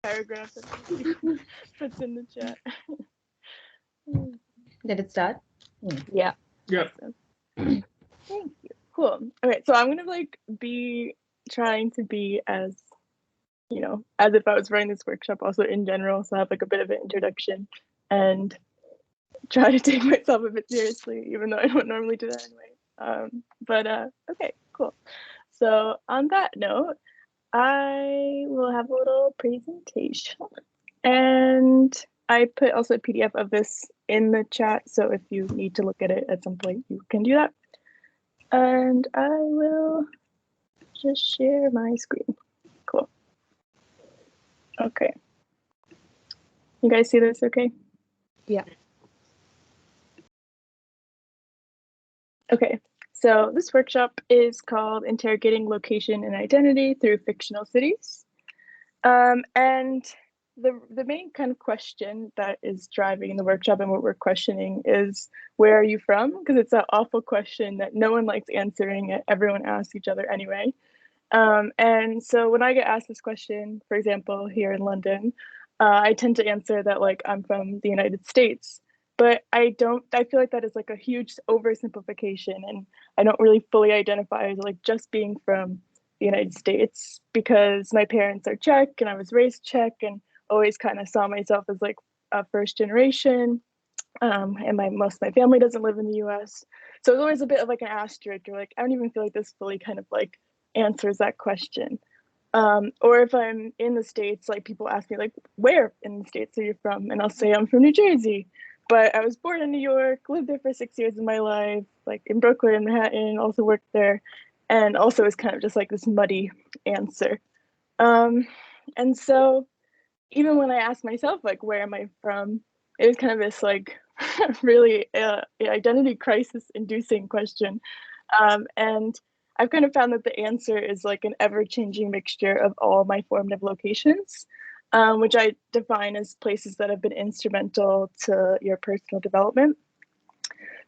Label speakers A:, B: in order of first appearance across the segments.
A: paragraph that he puts in the chat.
B: Did it start?
A: Yeah.
C: Yeah.
A: Awesome. Thank you. Cool. Okay, so I'm gonna like be trying to be as, you know, as if I was running this workshop also in general. So I have like a bit of an introduction and try to take myself a bit seriously, even though I don't normally do that anyway. Okay, cool. So on that note, I will have a little presentation, and I put also a PDF of this in the chat. So if you need to look at it at some point, you can do that. And I will just share my screen. Cool. Okay. You guys see this okay?
B: Yeah.
A: Okay, so this workshop is called Interrogating Location and Identity Through Fictional Cities. And the main kind of question that is driving the workshop and what we're questioning is, where are you from? Because it's that awful question that no one likes answering and everyone asks each other anyway. And so when I get asked this question, for example, here in London, I tend to answer that like I'm from the United States. But I feel like that is like a huge oversimplification, and I don't really fully identify as like just being from the United States, because my parents are Czech and I was raised Czech and always kind of saw myself as like a first generation. And most of my family doesn't live in the US. So it's always a bit of like an asterisk, or like I don't even feel like this fully kind of like answers that question. Or if I'm in the States, like people ask me like, where in the States are you from? And I'll say I'm from New Jersey. But I was born in New York, lived there for 6 years of my life, like in Brooklyn, Manhattan, also worked there. And also is kind of just like this muddy answer. And so even when I ask myself, like, where am I from? It was kind of this like really identity crisis inducing question. And I've kind of found that the answer is like an ever-changing mixture of all my formative locations, which I define as places that have been instrumental to your personal development.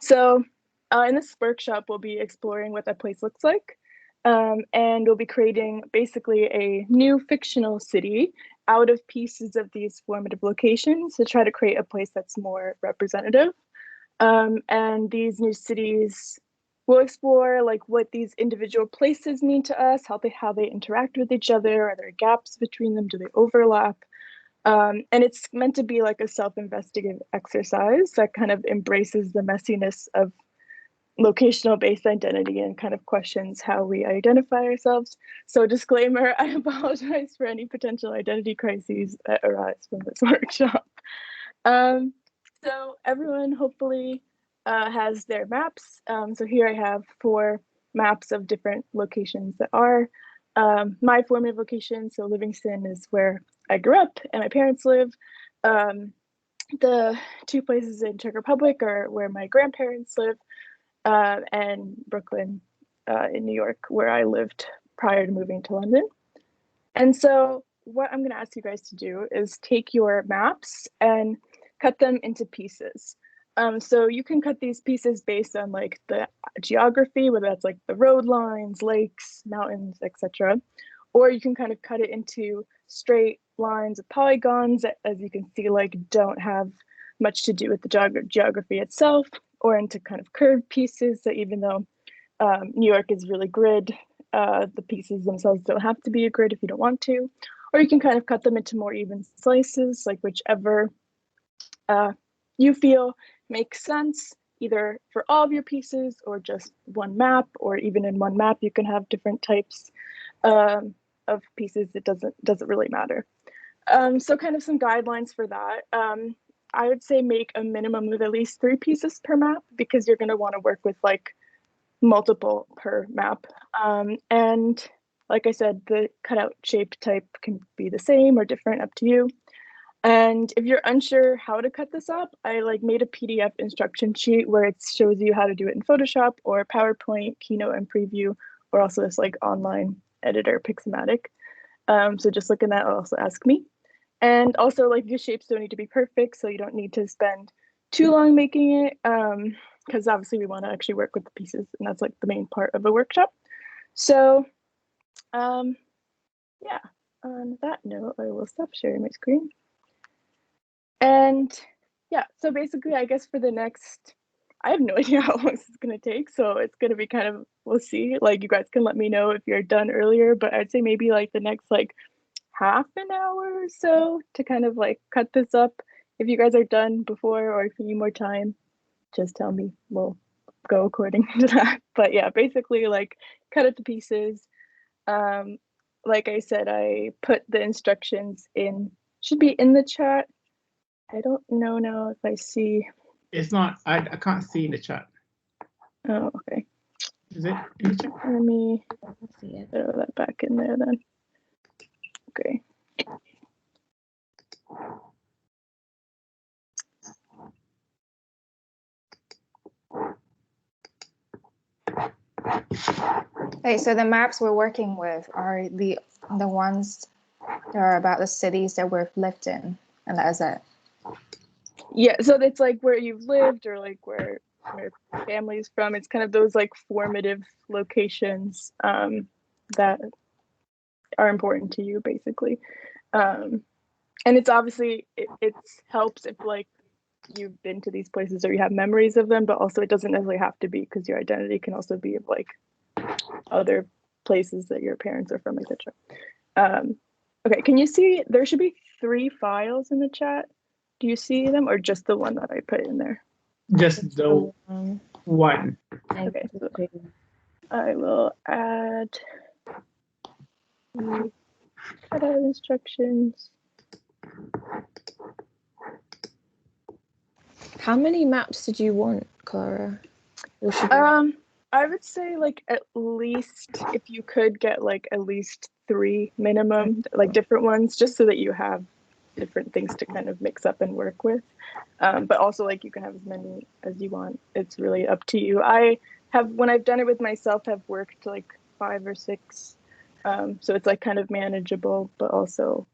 A: So in this workshop, we'll be exploring what that place looks like. And we'll be creating basically a new fictional city out of pieces of these formative locations to try to create a place that's more representative. And these new cities will explore like what these individual places mean to us, how they interact with each other. Are there gaps between them? Do they overlap? And it's meant to be like a self-investigative exercise that kind of embraces the messiness of locational based identity and kind of questions how we identify ourselves. So disclaimer, I apologize for any potential identity crises that arise from this workshop. So everyone hopefully has their maps. So here I have 4 maps of different locations that are my formative location. So Livingston is where I grew up and my parents live. The 2 places in Czech Republic are where my grandparents live, and Brooklyn in New York, where I lived prior to moving to London. And so what I'm going to ask you guys to do is take your maps and cut them into pieces. So you can cut these pieces based on like the geography, whether that's like the road lines, lakes, mountains, etc. Or you can kind of cut it into straight lines of polygons that, as you can see, like don't have much to do with the geography itself, or into kind of curved pieces that even though New York is really grid, the pieces themselves don't have to be a grid if you don't want to. Or you can kind of cut them into more even slices, like whichever you feel makes sense, either for all of your pieces or just one map, or even in one map you can have different types of pieces. It doesn't really matter. So kind of some guidelines for that. I would say make a minimum of at least 3 pieces per map, because you're going to want to work with like multiple per map. And like I said, the cutout shape type can be the same or different, up to you. And if you're unsure how to cut this up, I like made a PDF instruction sheet where it shows you how to do it in Photoshop or PowerPoint, Keynote and Preview, or also this like online editor, Pixamatic. So just look in that, also ask me. And also like your shapes don't need to be perfect, so you don't need to spend too long making it, because obviously we want to actually work with the pieces, and that's like the main part of a workshop. So yeah, on that note, I will stop sharing my screen. And yeah, so basically, I guess for the next, I have no idea how long this is going to take. So it's going to be kind of, we'll see. Like, you guys can let me know if you're done earlier, but I'd say maybe like the next like half an hour or so to kind of like cut this up. If you guys are done before or if you need more time, just tell me. We'll go according to that. But yeah, basically like cut it to pieces. Like I said, I put the instructions in, should be in the chat. I don't know now if I see.
B: It's not, I can't see in the chat.
A: Oh, okay.
B: Is it in the chat?
A: Let me
C: see it.
A: throw that back in there then. Okay.
C: Hey, so the maps we're working with are the ones that are about the cities that we've lived in, and that's it.
A: Yeah, so it's like where you've lived or like where family's from. It's kind of those like formative locations that are important to you, basically. And it's obviously it helps if like you've been to these places or you have memories of them, but also it doesn't necessarily have to be, because your identity can also be of like other places that your parents are from, etc. Okay, can you see there should be 3 files in the chat? Do you see them, or just the one that I put in there?
B: Just the one.
A: Okay, so I will add the cutout instructions.
C: How many maps did you want, Clara?
A: I would say like at least, if you could get like at least 3 minimum, like different ones, just so that you have different things to kind of mix up and work with. But also like you can have as many as you want. It's really up to you. I have, when I've done it with myself, have worked like 5 or 6. So it's like kind of manageable, but also,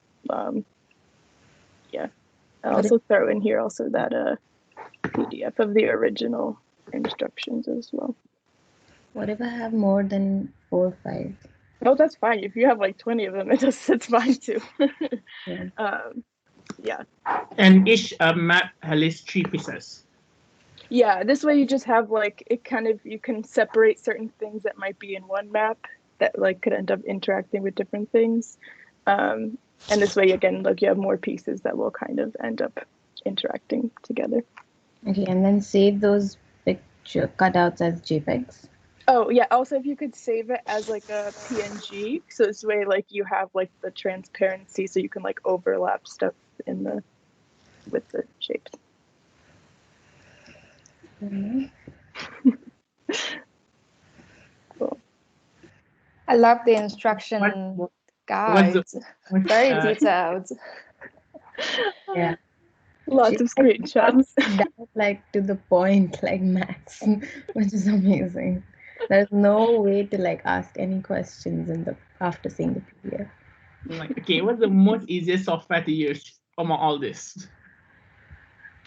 A: yeah. I'll also throw in here also that PDF of the original instructions as well.
C: What if I have more than 4 or 5?
A: Oh, that's fine. If you have like 20 of them, it's fine too.
C: Yeah.
A: Yeah.
B: And each map has 3 pieces.
A: Yeah, this way you just have like, it kind of, you can separate certain things that might be in one map that like could end up interacting with different things. And this way, again, like you have more pieces that will kind of end up interacting together.
C: Okay, and then save those picture cutouts as JPEGs.
A: Oh yeah, also if you could save it as like a PNG, so this way like you have like the transparency, so you can like overlap stuff in the with the shapes. Cool.
C: I love the instruction guides. Very detailed. Yeah.
A: Lots of screenshots.
C: Like to the point, like maths, which is amazing. There's no way to like ask any questions in the after seeing the PDF.
B: Like, okay, what's the most easiest software to use among all this?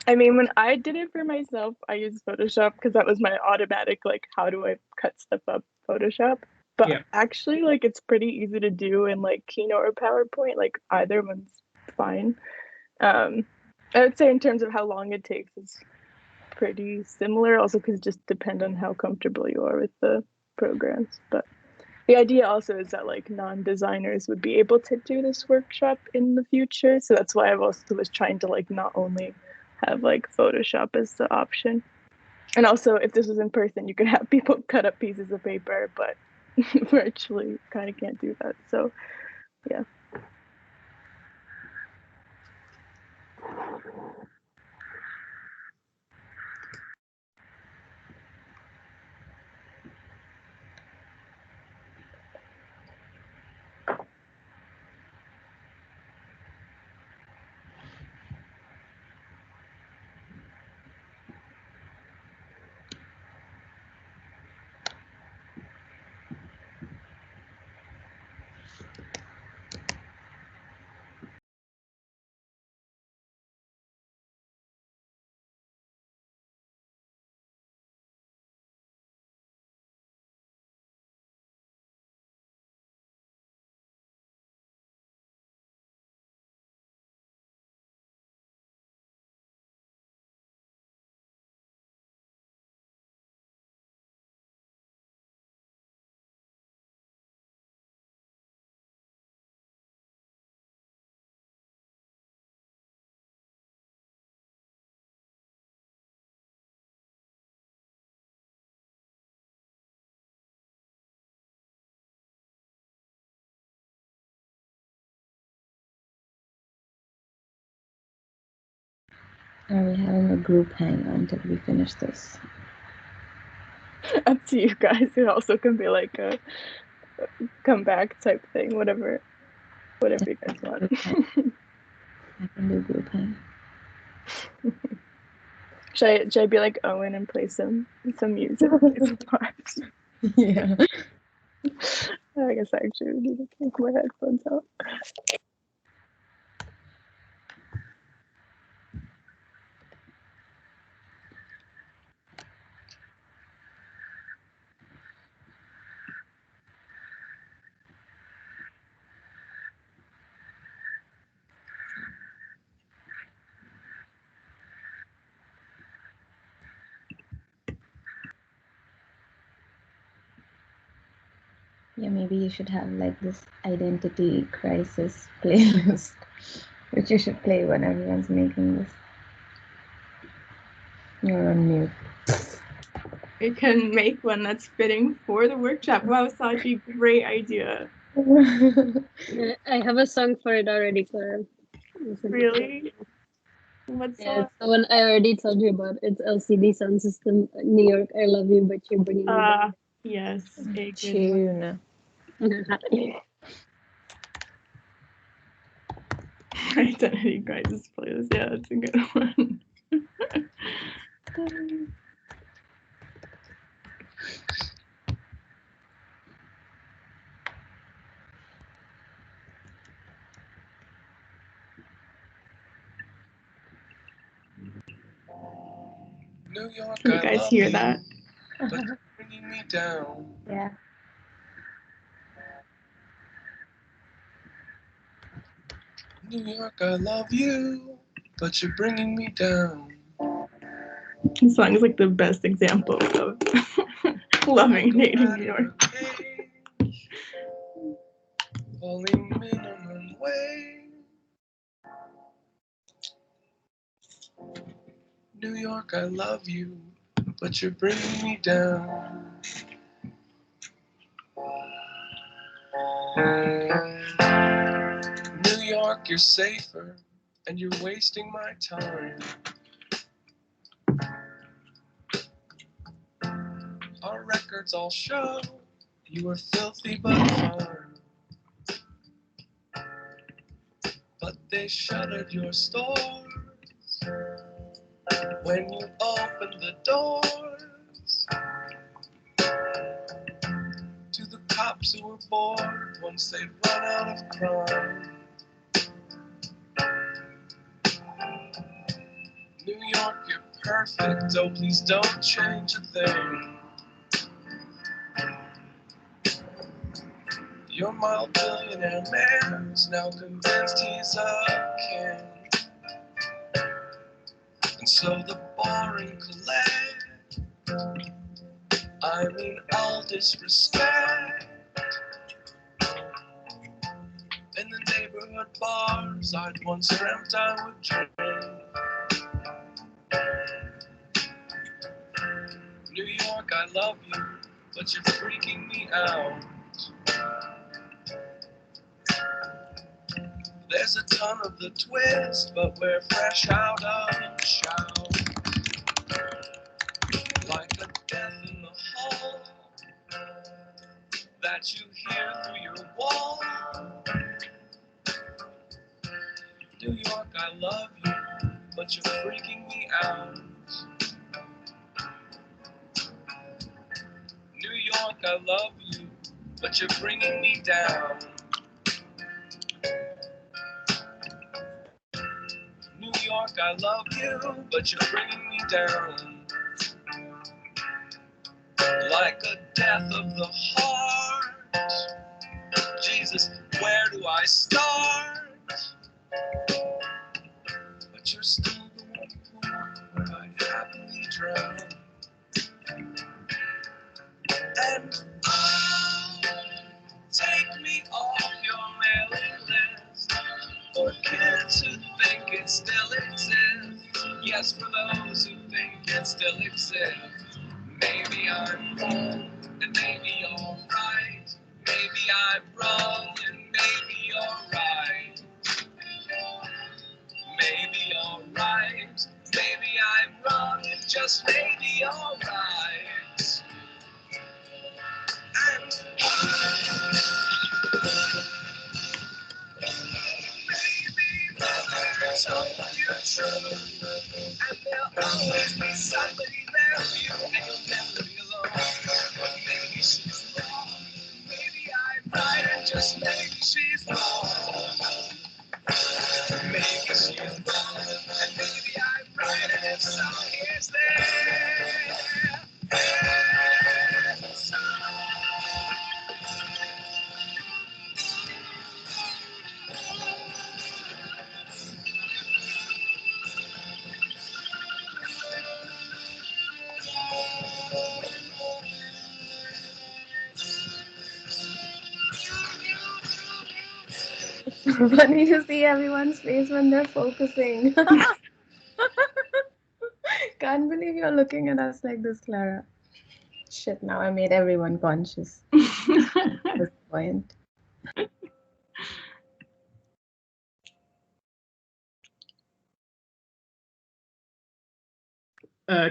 A: I mean, when I did it for myself, I used Photoshop because that was my automatic, like, how do I cut stuff up Photoshop? But
B: Yeah.
A: actually, like, it's pretty easy to do in like Keynote or PowerPoint. Like, either one's fine. I would say in terms of how long it takes, it's pretty similar. Also, because it just depend on how comfortable you are with the programs. But the idea also is that like non-designers would be able to do this workshop in the future. So that's why I've also was trying to like not only have like Photoshop as the option. And also, if this was in person, you could have people cut up pieces of paper, but virtually kind of can't do that. So yeah.
C: Are we having a group hang until we finish this?
A: Up to you guys. It also can be like a comeback type thing, whatever you guys want.
C: I can do group hang.
A: Should I be like Owen and play some music, play some parts?
C: Yeah.
A: I guess I actually need to take my headphones out.
C: Yeah, maybe you should have like this identity crisis playlist, which you should play when everyone's making this. You're on mute.
A: You can make one that's fitting for the workshop. Wow, Saji, great idea.
D: I have a song for it already, Clara.
A: Really? What's
D: Yeah, it's the one I already told you about. It's LCD Sound System, New York, I Love You, but you're bringing me down.
A: Yes, a good
C: Tune.
A: Identity crisis playlist. Yeah, that's a good one.
E: New York,
A: Can you guys hear that?
E: but you're bringing me down.
C: Yeah.
E: New York, I love you, but you're bringing me down.
A: This song is like the best example of loving dating New York.
E: Falling minimum wage. New York, I love you, but you're bringing me down. New York, you're safer, and you're wasting my time. Our records all show you were filthy but fine. But they shuttered your stores when you opened the doors to the cops who were bored once they'd run out of crime. New York, you're perfect, oh please don't change a thing. Your mild billionaire man is now convinced he's a king. And so the boring collect, I mean all disrespect. In the neighborhood bars I'd once dreamt I would drink. New York, I love you, but you're freaking me out. There's a ton of the twist, but we're fresh out of shout. Like a death in the hall that you hear through your wall. New York, I love you, but you're freaking me out. New York, I love you, but you're bringing me down. New York, I love you, but you're bringing me down. Like a death of the heart. Jesus, where do I start? But you're still the one pool where I happily drown. And oh, take me off your mailing list for kids who think it still exists. Yes, for those who think it still exists. Maybe I'm wrong, and maybe you're right. Maybe I'm wrong, and maybe you're right. Maybe you're right. just maybe alright. And told you true, and there'll always be somebody there for you, and you'll never be alone. But maybe she's wrong, maybe I'm right, and just maybe she's wrong. Maybe she's wrong, and maybe I'm right, and if so, here's their answer.
C: Funny to see everyone's face when they're focusing. Can't believe you're looking at us like this, Clara. Shit, now I made everyone conscious at this point.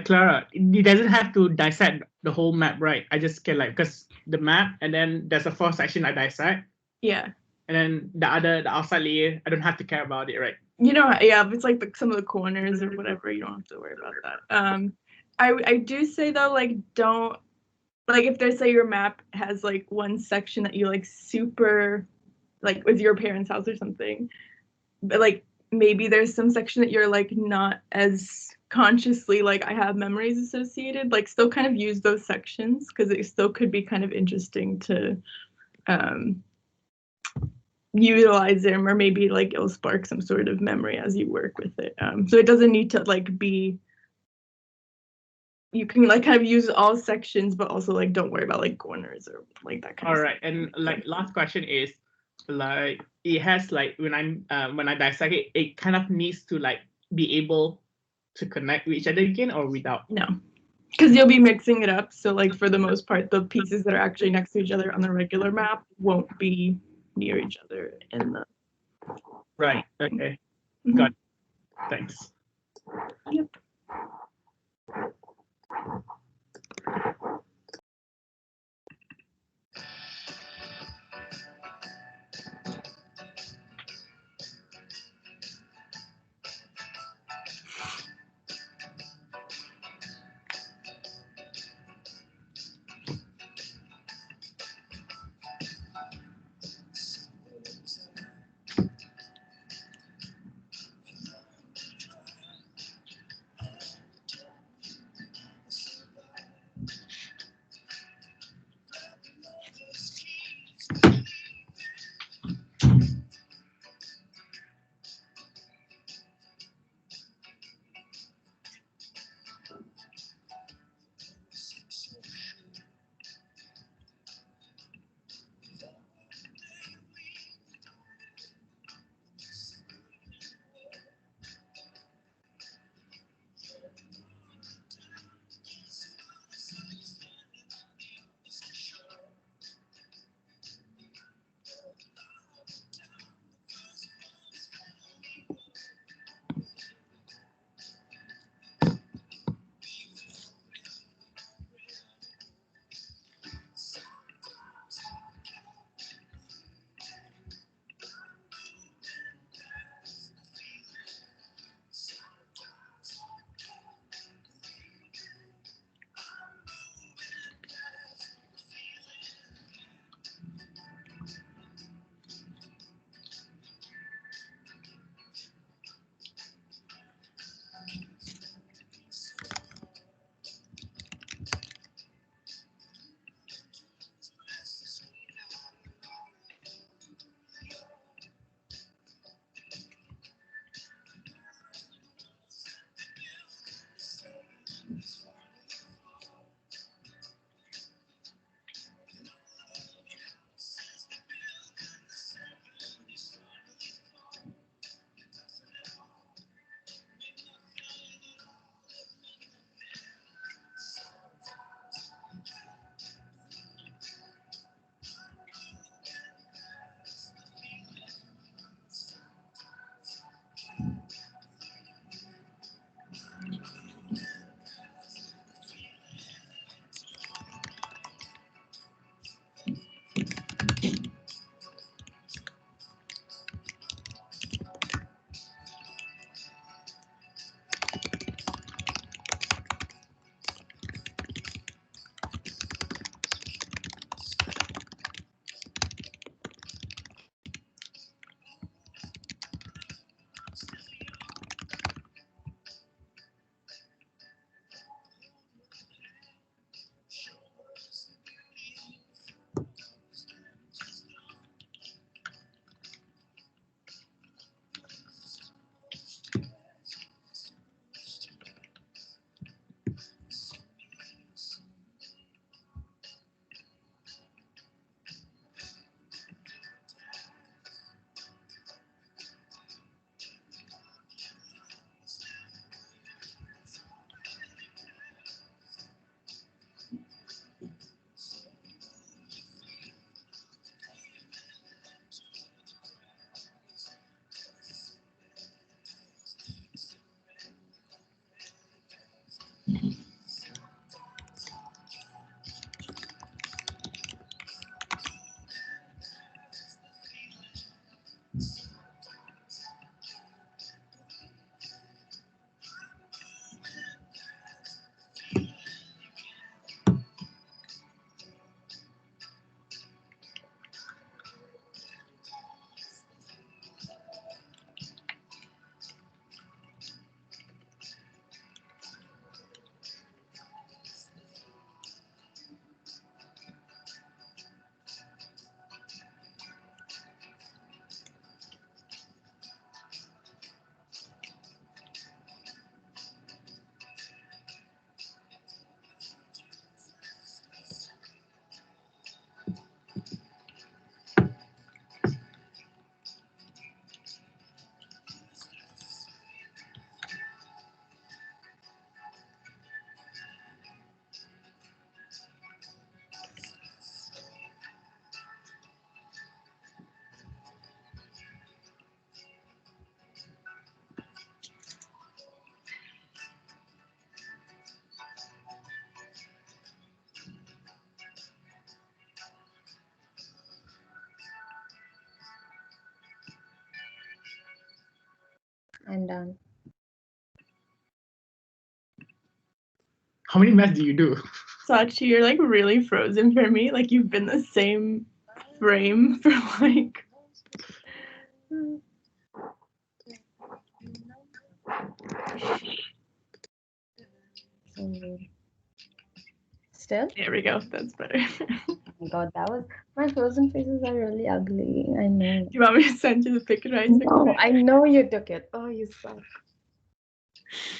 B: Clara, it doesn't have to dissect the whole map, right? I just can like, because the map, and then there's a first section I dissect,
A: Yeah.
B: and then the outside layer, I don't have to care about it, right?
A: You know, yeah, if it's like some of the corners or whatever, you don't have to worry about that. I do say though, like, don't, like, if there's, say, your map has like one section that you like super, like with your parents' house or something, but like maybe there's some section that you're like not as consciously like I have memories associated, like still kind of use those sections because it still could be kind of interesting to utilize them, or maybe like it'll spark some sort of memory as you work with it. So it doesn't need to like be, you can like kind of use all sections, but also like don't worry about like corners or like that kind
B: All
A: of
B: right, and like last question is, like, it has like when I dissect it, it kind of needs to like be able to connect with each other again, or without?
A: No, because you'll be mixing it up. So like for the most part, the pieces that are actually next to each other on the regular map won't be near each other in the.
B: Right. Okay.
A: Mhm.
B: Got it. Thanks.
A: Yep.
C: I'm done.
B: How many maths do you do?
A: Sachi, you're like really frozen for me. Like you've been the same frame for like.
C: So weird. Still?
A: There we go. That's better.
C: Oh my god, my frozen faces are really ugly. I know.
A: Do you want me to send you the picture I took?
C: No, I know you took it. Oh, you suck.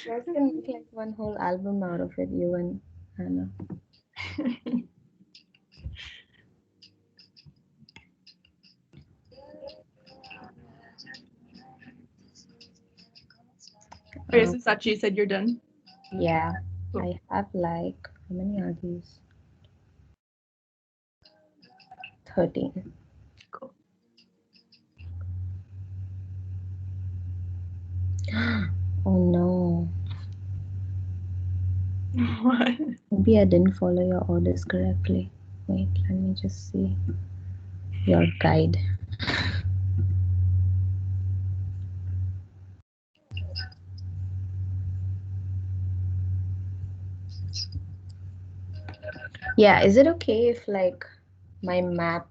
C: You guys can make like one whole album out of it, you and Hannah.
A: Okay, so Sachi, you said you're done.
C: Yeah,
A: Cool.
C: I have like, how many are these? 13.
A: Cool.
C: Oh no.
A: What?
C: Maybe I didn't follow your orders correctly. Wait, let me just see your guide. Yeah, is it okay if like my map,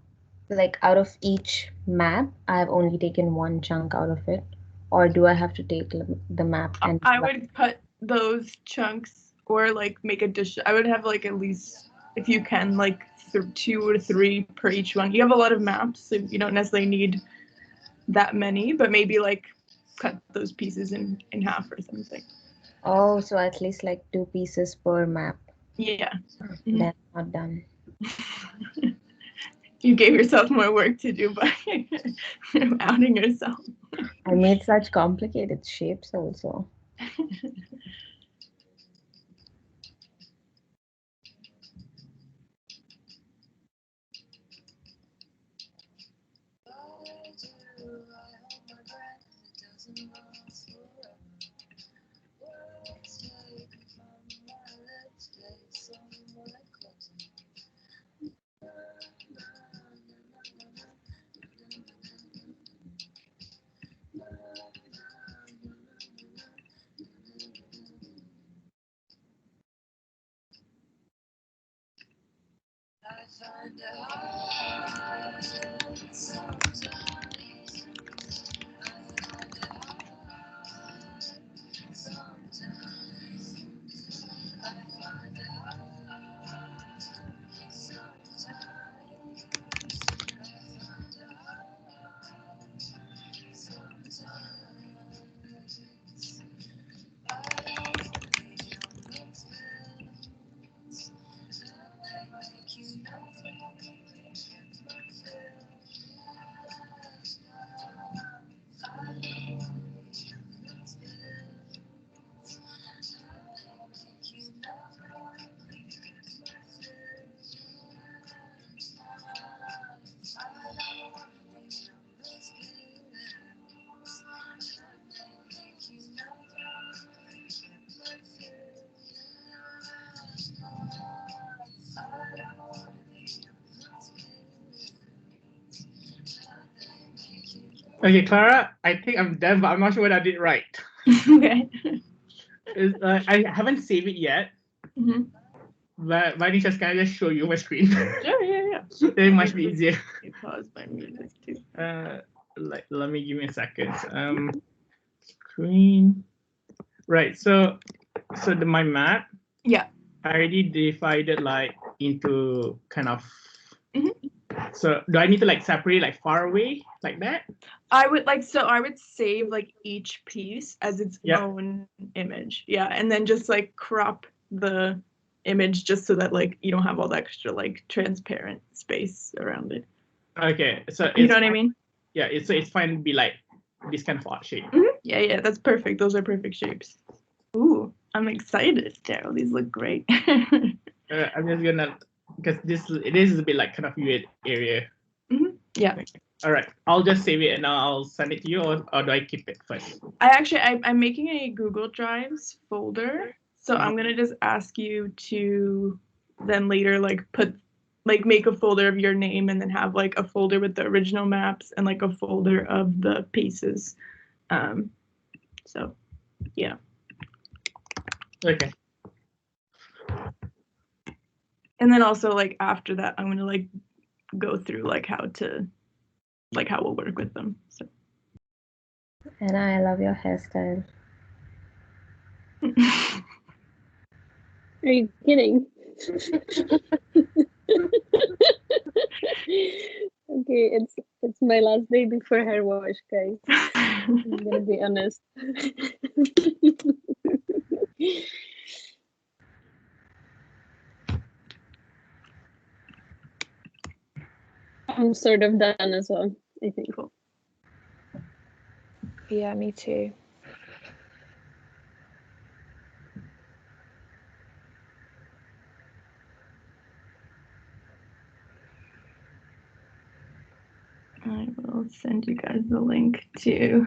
C: like out of each map, I've only taken one chunk out of it? Or do I have to take the map and
A: I would cut those chunks or like make a dish. I would have like at least, if you can, like 2 or 3 per each one. You have a lot of maps, so you don't necessarily need that many, but maybe like cut those pieces in half or something.
C: Oh, so at least like 2 pieces per map.
A: Yeah.
C: Then not done.
A: You gave yourself more work to do by outing yourself.
C: I made such complicated shapes also.
B: Okay, Clara, I think I'm done, but I'm not sure what I did right.
A: Okay.
B: I haven't saved it yet, but why don't you can I just show you my screen?
A: Sure, yeah.
B: It might be easier.
A: You pause my music too.
B: Let me give me a second. Screen. Right. So my map.
A: Yeah.
B: I already divided like into kind of.
A: Mhm.
B: So do I need to like separate like far away like that?
A: I would save like each piece as its own image. Yeah. And then just like crop the image just so that like you don't have all the extra like transparent space around it.
B: Okay. So
A: you know what I mean?
B: Yeah, it's fine to be like this kind of odd shape.
A: Yeah, that's perfect. Those are perfect shapes. Ooh, I'm excited, Daryl. These look great.
B: I'm just gonna, because this is a bit like kind of weird area.
A: Yeah.
B: All right, I'll just save it and I'll send it to you, or do I keep it first?
A: I'm making a Google Drives folder, so I'm gonna just ask you to then later make a folder of your name and then have like a folder with the original maps and like a folder of the pieces. So yeah.
B: Okay.
A: And then also like after that, I'm gonna like go through like how we'll work with them. So.
C: And I love your hairstyle.
D: Are you kidding? Okay, it's my last day before hair wash, guys. I'm gonna be honest. I'm sort of done as well, I think.
A: Cool.
F: Yeah, me too.
A: I will send you guys the link to.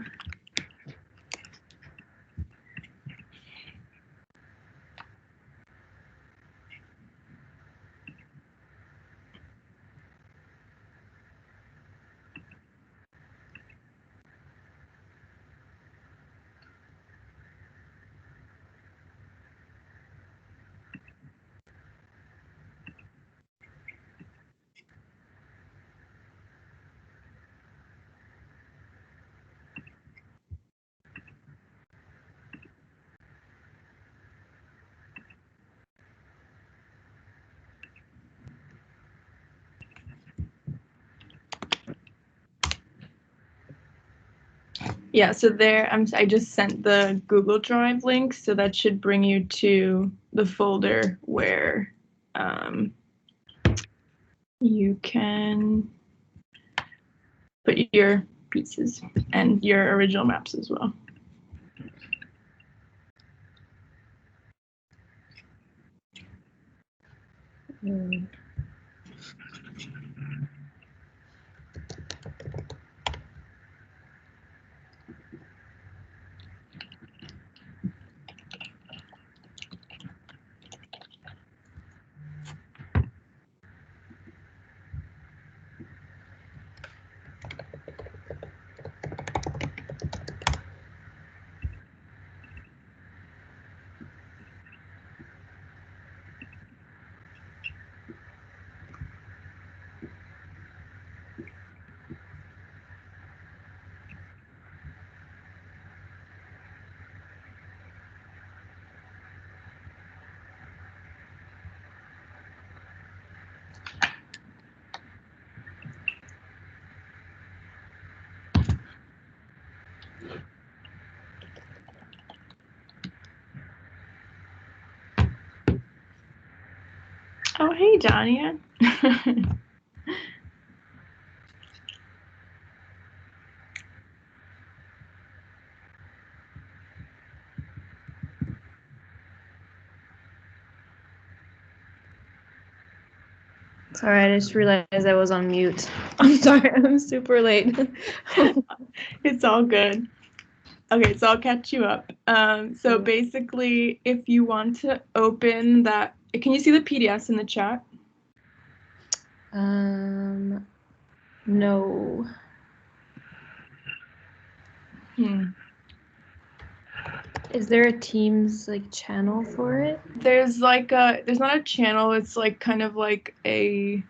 A: Yeah, so there I just sent the Google Drive link, so that should bring you to the folder where you can put your pieces and your original maps as well. Oh, hey, Johnny.
F: Sorry, I just realized I was on mute. I'm sorry, I'm super late.
A: It's all good. Okay, so I'll catch you up. So basically, if you want to open that, can you see the PDFs in the chat?
F: No. Is there a Teams like channel for it?
A: There's like there's not a channel, it's like kind of like a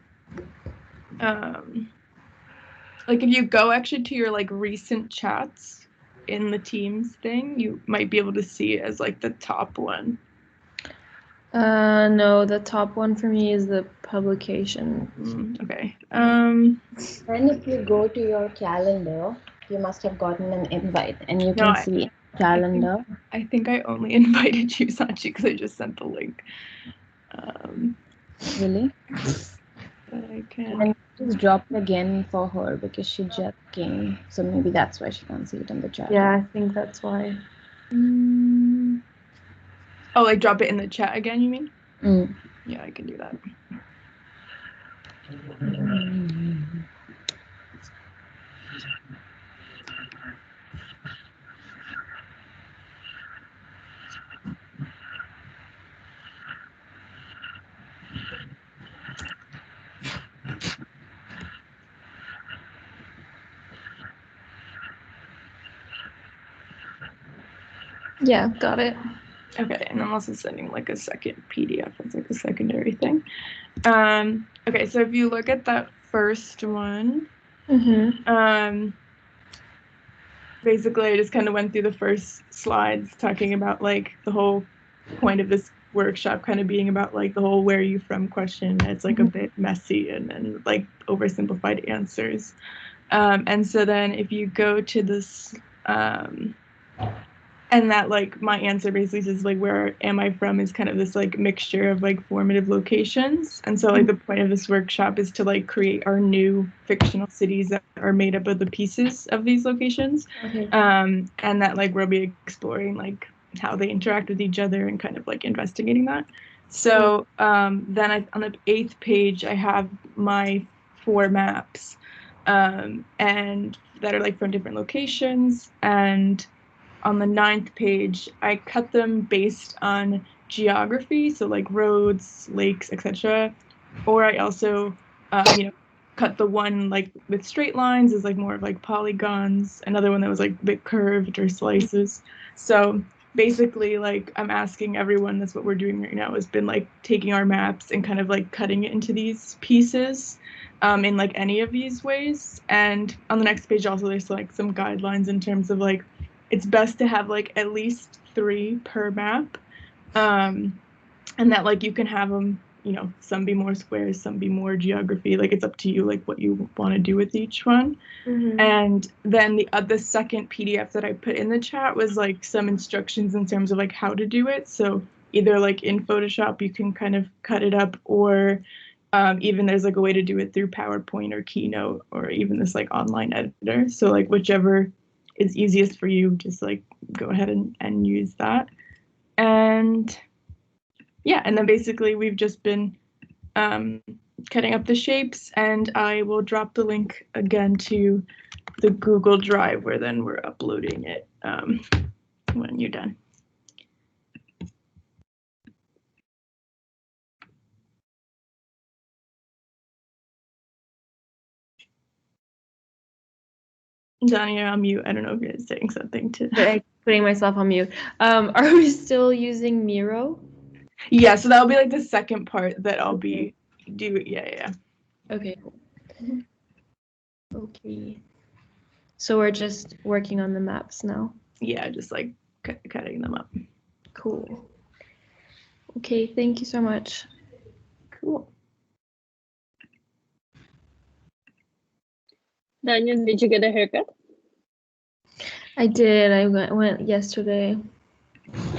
A: like if you go actually to your like recent chats in the Teams thing, you might be able to see it as like the top one.
F: No, the top one for me is the publication.
A: Okay.
C: And if you go to your calendar, you must have gotten an invite, and you can see calendar.
A: I think I only invited you, Sachi, because I just sent the link.
C: Really?
A: But I can.
C: And just drop it again for her because she just came, so maybe that's why she can't see it in the chat.
F: Yeah, I think that's why.
A: Oh, like drop it in the chat again, you mean? Yeah, I can do that.
F: Yeah, got it.
A: Okay, and I'm also sending like a second PDF. It's like a secondary thing. Okay, so if you look at that first one, basically I just kind of went through the first slides talking about like the whole point of this workshop kind of being about like the whole where are you from question. It's like a bit messy and like oversimplified answers. And so then if you go to this and that like my answer basically says like where am I from is kind of this like mixture of like formative locations. And so like the point of this workshop is to like create our new fictional cities that are made up of the pieces of these locations.
F: Okay.
A: And that like we'll be exploring like how they interact with each other and kind of like investigating that. So then on the 8th page I have my 4 maps and that are like from different locations, and on the 9th page, I cut them based on geography, so like roads, lakes, etc. Or I also, cut the one like with straight lines is like more of like polygons. Another one that was like a bit curved or slices. So basically, like I'm asking everyone, that's what we're doing right now, has been like taking our maps and kind of like cutting it into these pieces. In like any of these ways. And on the next page also there's like some guidelines in terms of like it's best to have like at least 3 per map, and that like you can have them, some be more squares, some be more geography, like it's up to you like what you want to do with each one. And then the second PDF that I put in the chat was like some instructions in terms of like how to do it. So either like in Photoshop you can kind of cut it up, or even there's like a way to do it through PowerPoint or Keynote or even this like online editor. So like whichever is easiest for you, just like go ahead and use that. And yeah, and then basically we've just been cutting up the shapes, and I will drop the link again to the Google Drive where then we're uploading it when you're done. Donnie, you're on mute. I don't know if you're saying something to.
F: I'm putting myself on mute. Are we still using Miro?
A: Yeah, so that'll be like the second part that I'll be do. Yeah.
F: Okay. Okay. So we're just working on the maps now.
A: Yeah, just like cutting them up.
F: Cool. Okay, thank you so much.
A: Cool.
D: Daniel, did you get a haircut?
F: I did. I went yesterday.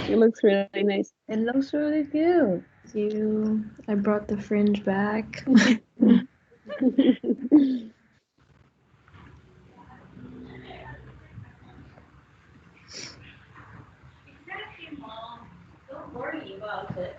D: It looks really nice.
C: It looks really good.
F: I brought the fringe back.
C: Don't worry about it.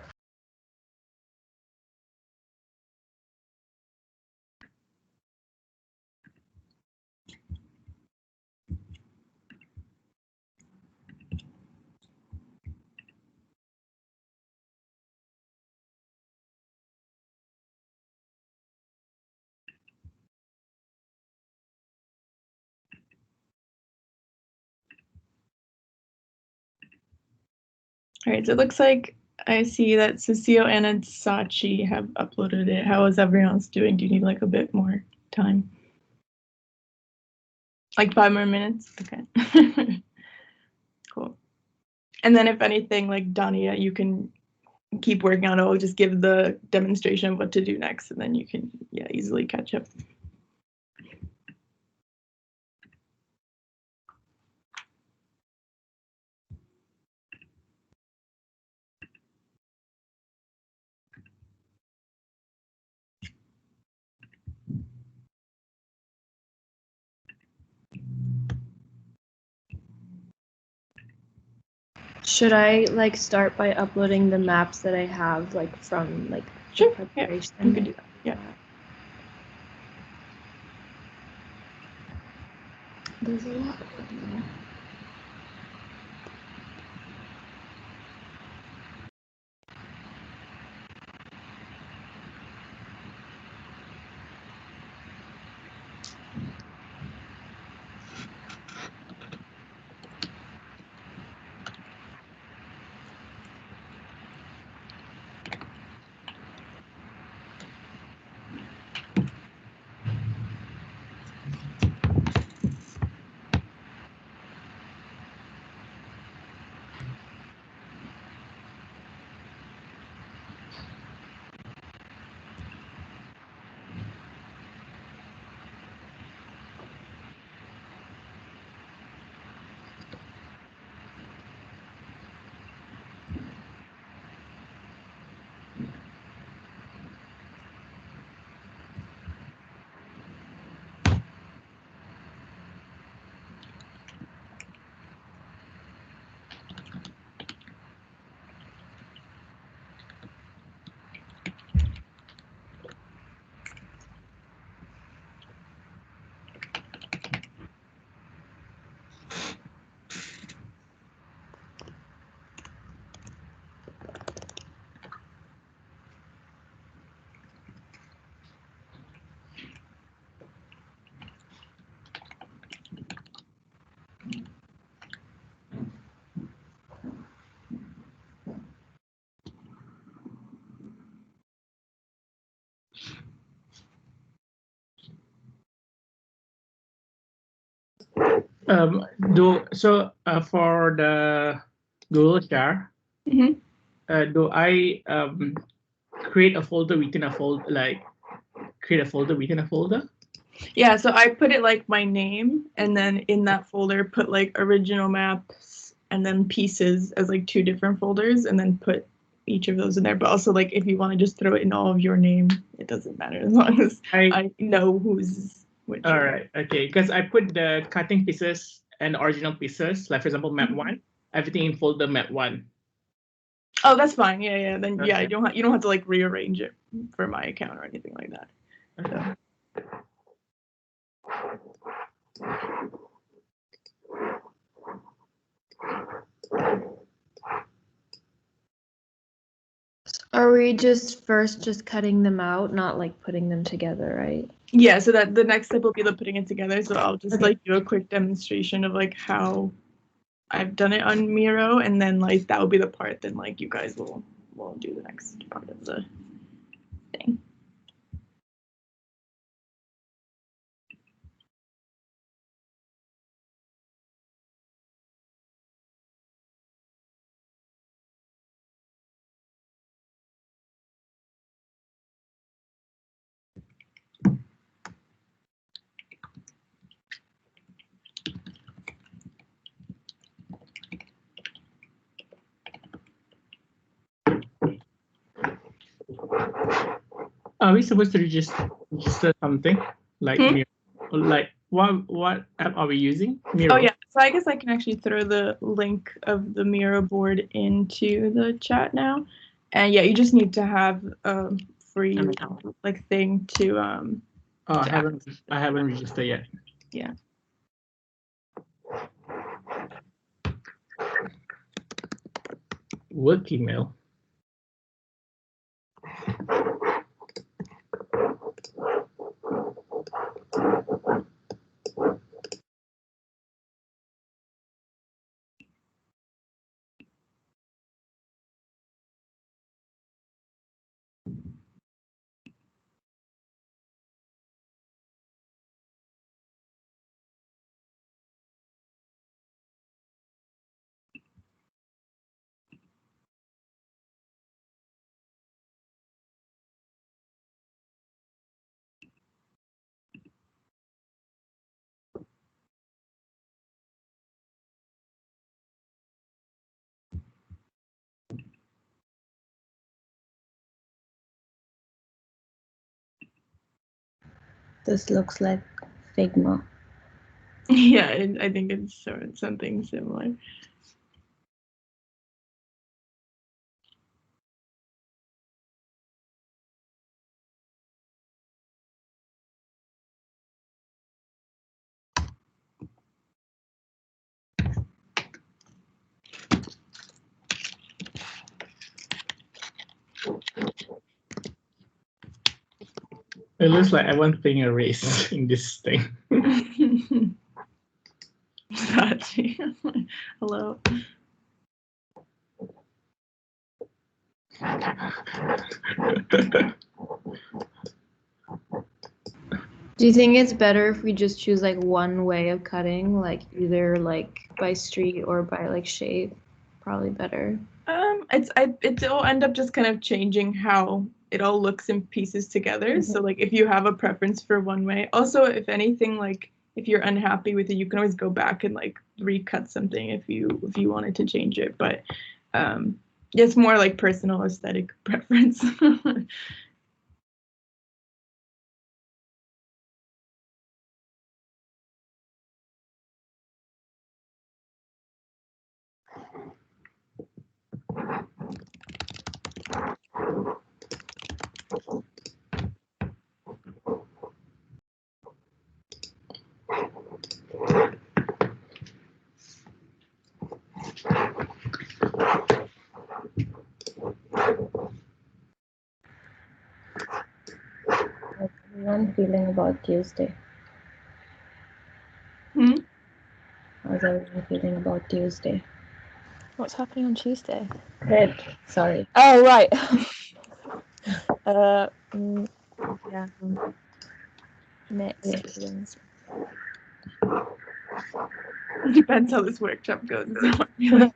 A: All right, so it looks like I see that Cecile and Sachi have uploaded it. How is everyone else doing? Do you need like a bit more time? Like 5 more minutes? Okay. Cool. And then if anything, like Dania, you can keep working on it. I'll just give the demonstration of what to do next, and then you can easily catch up.
F: Should I like start by uploading the maps that I have like from like
A: Sure.
F: preparation?
A: Yeah, you can do that. Yeah.
F: There's a lot.
B: For the Google Share,
A: Mhm.
B: do I create a folder within a folder, like create a folder within a folder?
A: Yeah, so I put it like my name, and then in that folder put like original maps and then pieces as like 2 different folders, and then put each of those in there. But also, like, if you want to just throw it in all of your name, it doesn't matter as long as I know who's which.
B: All right, okay, because I put the cutting pieces and original pieces, like for example, map
A: Mhm.
B: 1, everything in folder map 1.
A: Oh, that's fine. Yeah. Then yeah,
B: Okay.
A: you don't have to like rearrange it for my account or anything like that.
B: Okay.
F: Are we just cutting them out, not like putting them together, right?
A: Yeah, so that the next step will be the putting it together. So I'll just
F: Okay.
A: like do a quick demonstration of like how I've done it on Miro, and then like that will be the part then like you guys will do the next part of the thing.
B: Are we supposed to register something like Miro? Like what app are we using? Miro.
A: Oh yeah, so I guess I can actually throw the link of the Miro board into the chat now, and yeah, you just need to have a free like thing to
B: Oh, I haven't registered yet.
A: Yeah.
B: Work email.
C: This looks like Figma.
A: Yeah, I think it's sort of something similar.
B: It looks like everyone's playing a race in this thing.
A: Sachi. Hello.
F: Do you think it's better if we just choose like one way of cutting, like either like by street or by like shape? Probably better.
A: It'll end up just kind of changing how it all looks in pieces together. So like if you have a preference for one way, also if anything, like if you're unhappy with it, you can always go back and like recut something if you wanted to change it. But it's more like personal aesthetic preference.
C: How's everyone feeling about Tuesday? How's everyone feeling about Tuesday?
F: What's happening on Tuesday?
C: Good. Sorry.
F: Oh, right. Yeah. Mixed feelings.
A: Depends how this workshop goes. Is what I feel like.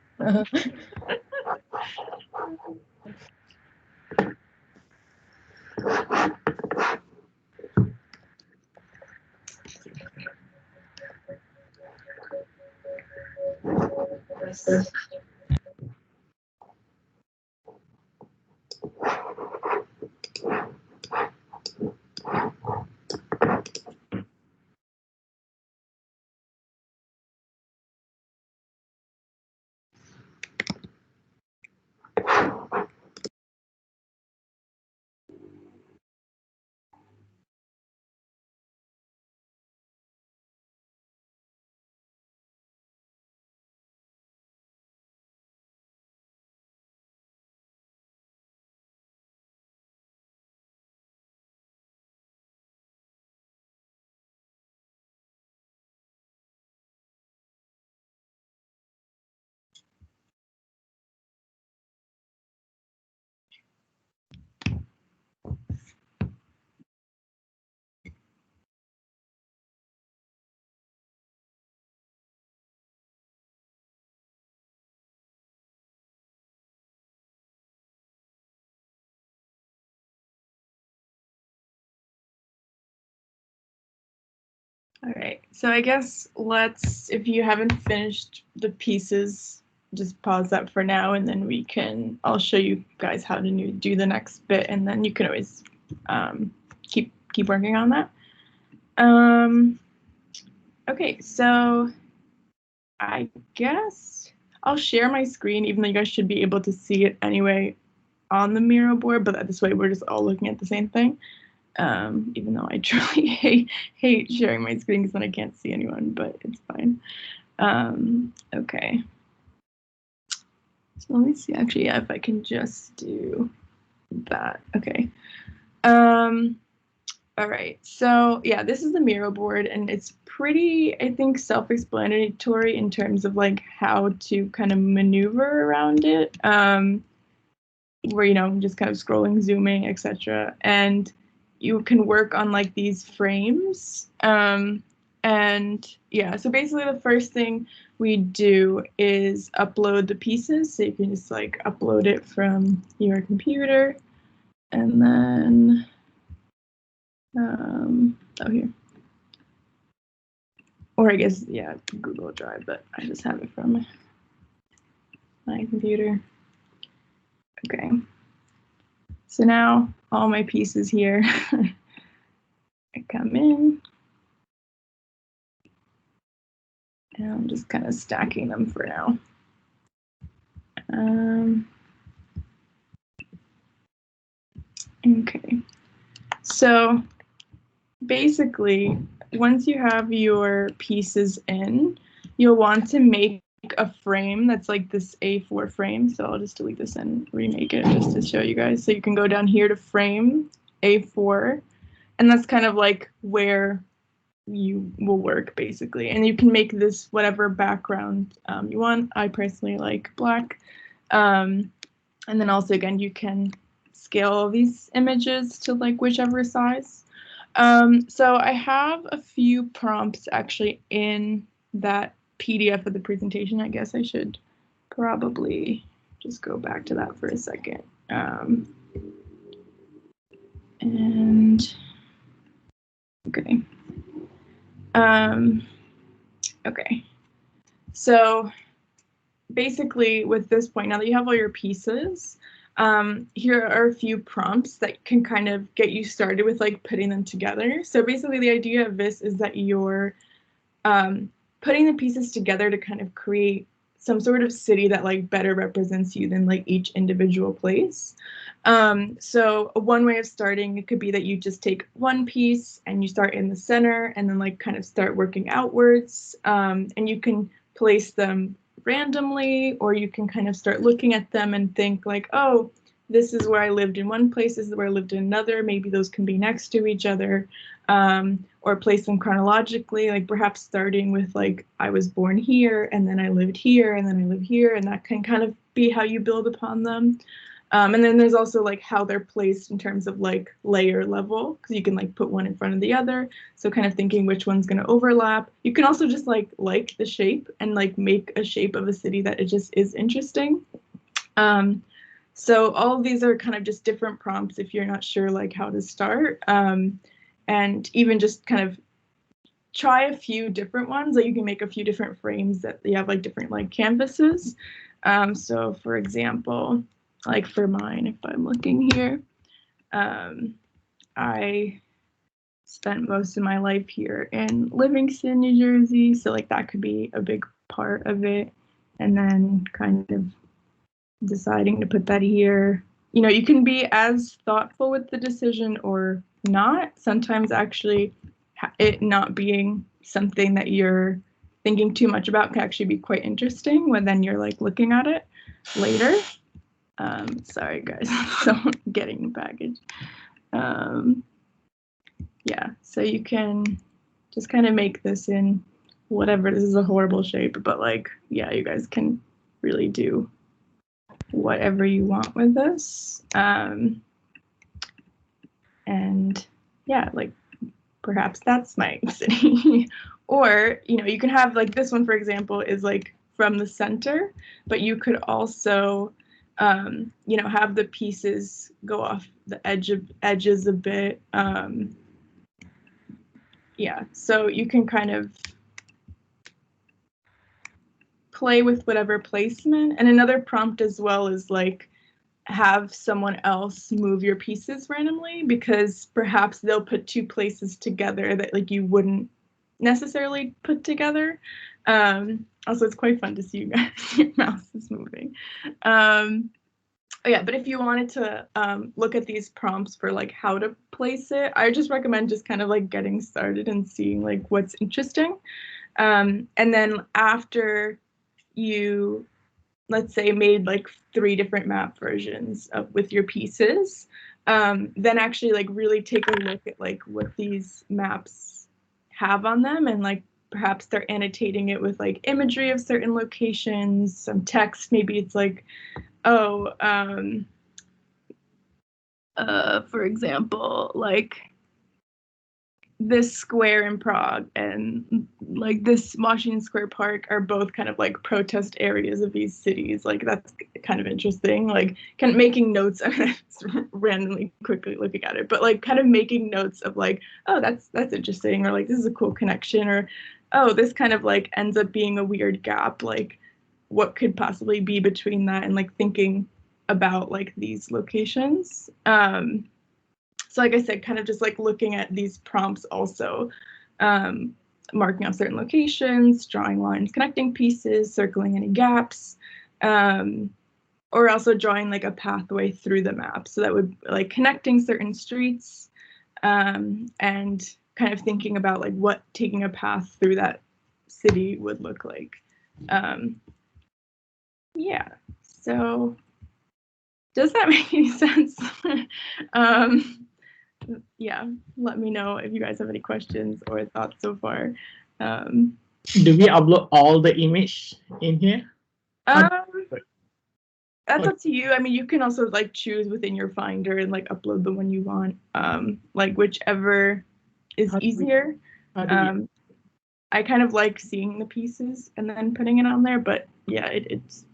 A: All right, so I guess if you haven't finished the pieces, just pause that for now, and then I'll show you guys how to do the next bit, and then you can always keep working on that. Okay, so I guess I'll share my screen, even though you guys should be able to see it anyway on the Miro board, but this way we're just all looking at the same thing. Even though I truly hate sharing my screen because then I can't see anyone, but it's fine. Okay. So let me see, actually, yeah, if I can just do that. Okay. All right, so yeah, this is the Miro board, and it's pretty, I think, self-explanatory in terms of like how to kind of maneuver around it, where, you know, just kind of scrolling, zooming, etc. And you can work on like these frames. And yeah, so basically the first thing we do is upload the pieces. So you can just like upload it from your computer, and then oh, here. Or I guess, yeah, Google Drive, but I just have it from my computer. Okay. So now all my pieces here, I come in, and I'm just kind of stacking them for now. Okay. So basically, once you have your pieces in, you'll want to make a frame that's like this A4 frame. So I'll just delete this and remake it just to show you guys. So you can go down here to frame A4, and that's kind of like where you will work basically. And you can make this whatever background you want. I personally like black. And then also, again, you can scale these images to like whichever size. So I have a few prompts actually in that PDF of the presentation. I guess I should probably just go back to that for a second. And okay. Okay. So basically with this point, now that you have all your pieces, here are a few prompts that can kind of get you started with like putting them together. So basically the idea of this is that you're putting the pieces together to kind of create some sort of city that like better represents you than like each individual place. So one way of starting, it could be that you just take one piece and you start in the center and then like kind of start working outwards, and you can place them randomly, or you can kind of start looking at them and think like, oh, this is where I lived in one place, this is where I lived in another, maybe those can be next to each other, or place them chronologically, like perhaps starting with like, I was born here, and then I lived here, and then I live here, and that can kind of be how you build upon them. And then there's also like how they're placed in terms of like layer level, because you can like put one in front of the other. So kind of thinking which one's going to overlap. You can also just like the shape and like make a shape of a city that it just is interesting. So all of these are kind of just different prompts if you're not sure like how to start. And even just kind of try a few different ones. Like you can make a few different frames that you have like different like canvases. So for example, like for mine, if I'm looking here, I spent most of my life here in Livingston, New Jersey. So like that could be a big part of it. And then kind of deciding to put that here. You know, you can be as thoughtful with the decision or not. Sometimes actually it not being something that you're thinking too much about can actually be quite interesting when then you're like looking at it later. Sorry guys, so getting baggage. Yeah, so you can just kind of make this in whatever. This is a horrible shape, but like, yeah, you guys can really do whatever you want with this. And yeah, like perhaps that's my city. Or, you know, you can have like this one, for example, is like from the center, but you could also, you know, have the pieces go off the edges a bit. Yeah, so you can kind of play with whatever placement. And another prompt as well is like, have someone else move your pieces randomly, because perhaps they'll put two places together that like you wouldn't necessarily put together. Also, it's quite fun to see you guys. Your mouse is moving. Yeah, but if you wanted to look at these prompts for like how to place it, I just recommend just kind of like getting started and seeing like what's interesting. And then after you, let's say, made like 3 different map versions with your pieces, then actually like really take a look at like what these maps have on them, and like perhaps they're annotating it with like imagery of certain locations, some text. Maybe it's like, oh, for example, like this square in Prague and like this Washington Square Park are both kind of like protest areas of these cities. Like that's kind of interesting. Like kind of making notes. I mean, randomly quickly looking at it, but like kind of making notes of like, oh, that's interesting, or like this is a cool connection, or oh, this kind of like ends up being a weird gap. Like what could possibly be between that, and like thinking about like these locations. So like I said, kind of just like looking at these prompts also, marking off certain locations, drawing lines, connecting pieces, circling any gaps, or also drawing like a pathway through the map. So that would like connecting certain streets, and kind of thinking about like what taking a path through that city would look like. Yeah, so does that make any sense? Yeah, let me know if you guys have any questions or thoughts so far.
B: Do we upload all the image in here?
A: That's up to you. I mean, you can also like choose within your Finder and like upload the one you want, like whichever is easier. I kind of like seeing the pieces and then putting it on there, but yeah, it's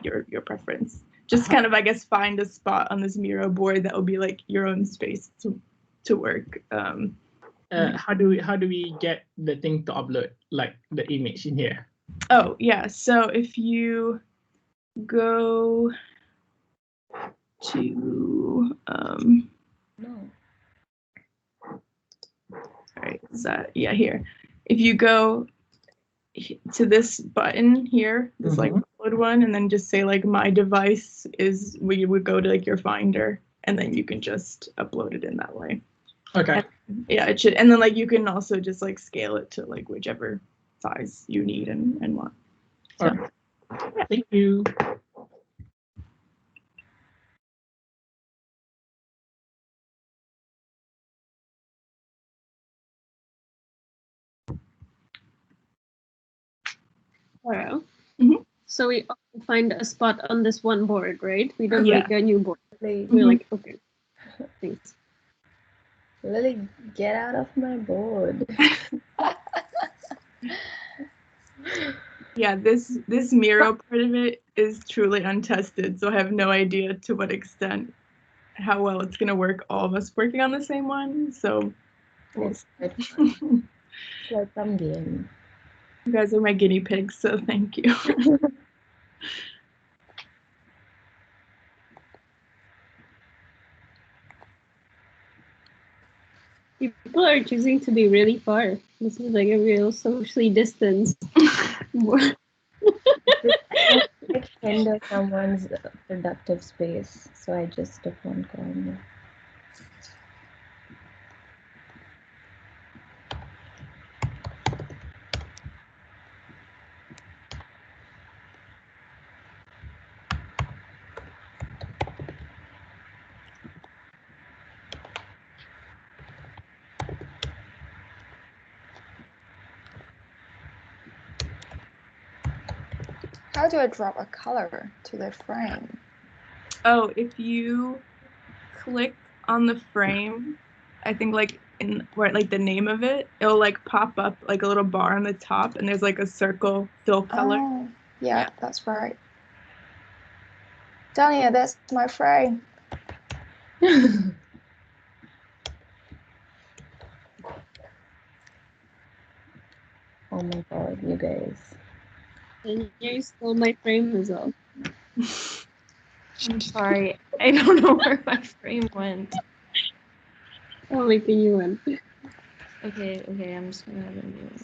A: your preference. Just kind of, I guess, find a spot on this Miro board that will be like your own space to work.
B: How do we get the thing to upload, like the image in here?
A: Oh yeah, so if you go to
C: No.
A: all right, is that, yeah, here. If you go to this button here, this like upload one, and then just say like my device is, we would go to like your Finder, and then you can just upload it in that way.
B: Okay.
A: And, yeah, it should, and then like you can also just like scale it to like whichever size you need and want. So,
B: right. Yeah. Thank you.
D: Well,
A: Mhm.
D: so we find a spot on this one board, right? We don't
A: Yeah.
D: make a new board.
C: Lily,
D: We're like, okay, thanks.
C: Lily, get out of my board.
A: Yeah, this Miro part of it is truly untested, so I have no idea to what extent how well it's gonna work. All of us working on the same one, so we'll
C: It's quite fun. It's like some game.
A: you guys are my guinea pigs, so thank you.
D: People are choosing to be really far. This is like a real socially distanced.
C: It hinder someone's productive space, so I just took one corner.
G: How do I drop a color to the frame?
A: Oh, if you click on the frame, I think like in where like the name of it, it'll like pop up like a little bar on the top, and there's like a circle fill color.
G: Oh, yeah,
A: Yeah.
G: that's right. Dania, that's my frame.
C: Oh my god, you guys.
D: And you stole my frame as well.
F: I'm sorry. I don't know where my frame went.
D: Oh, wait, can you went.
F: Okay, I'm just gonna have a new one.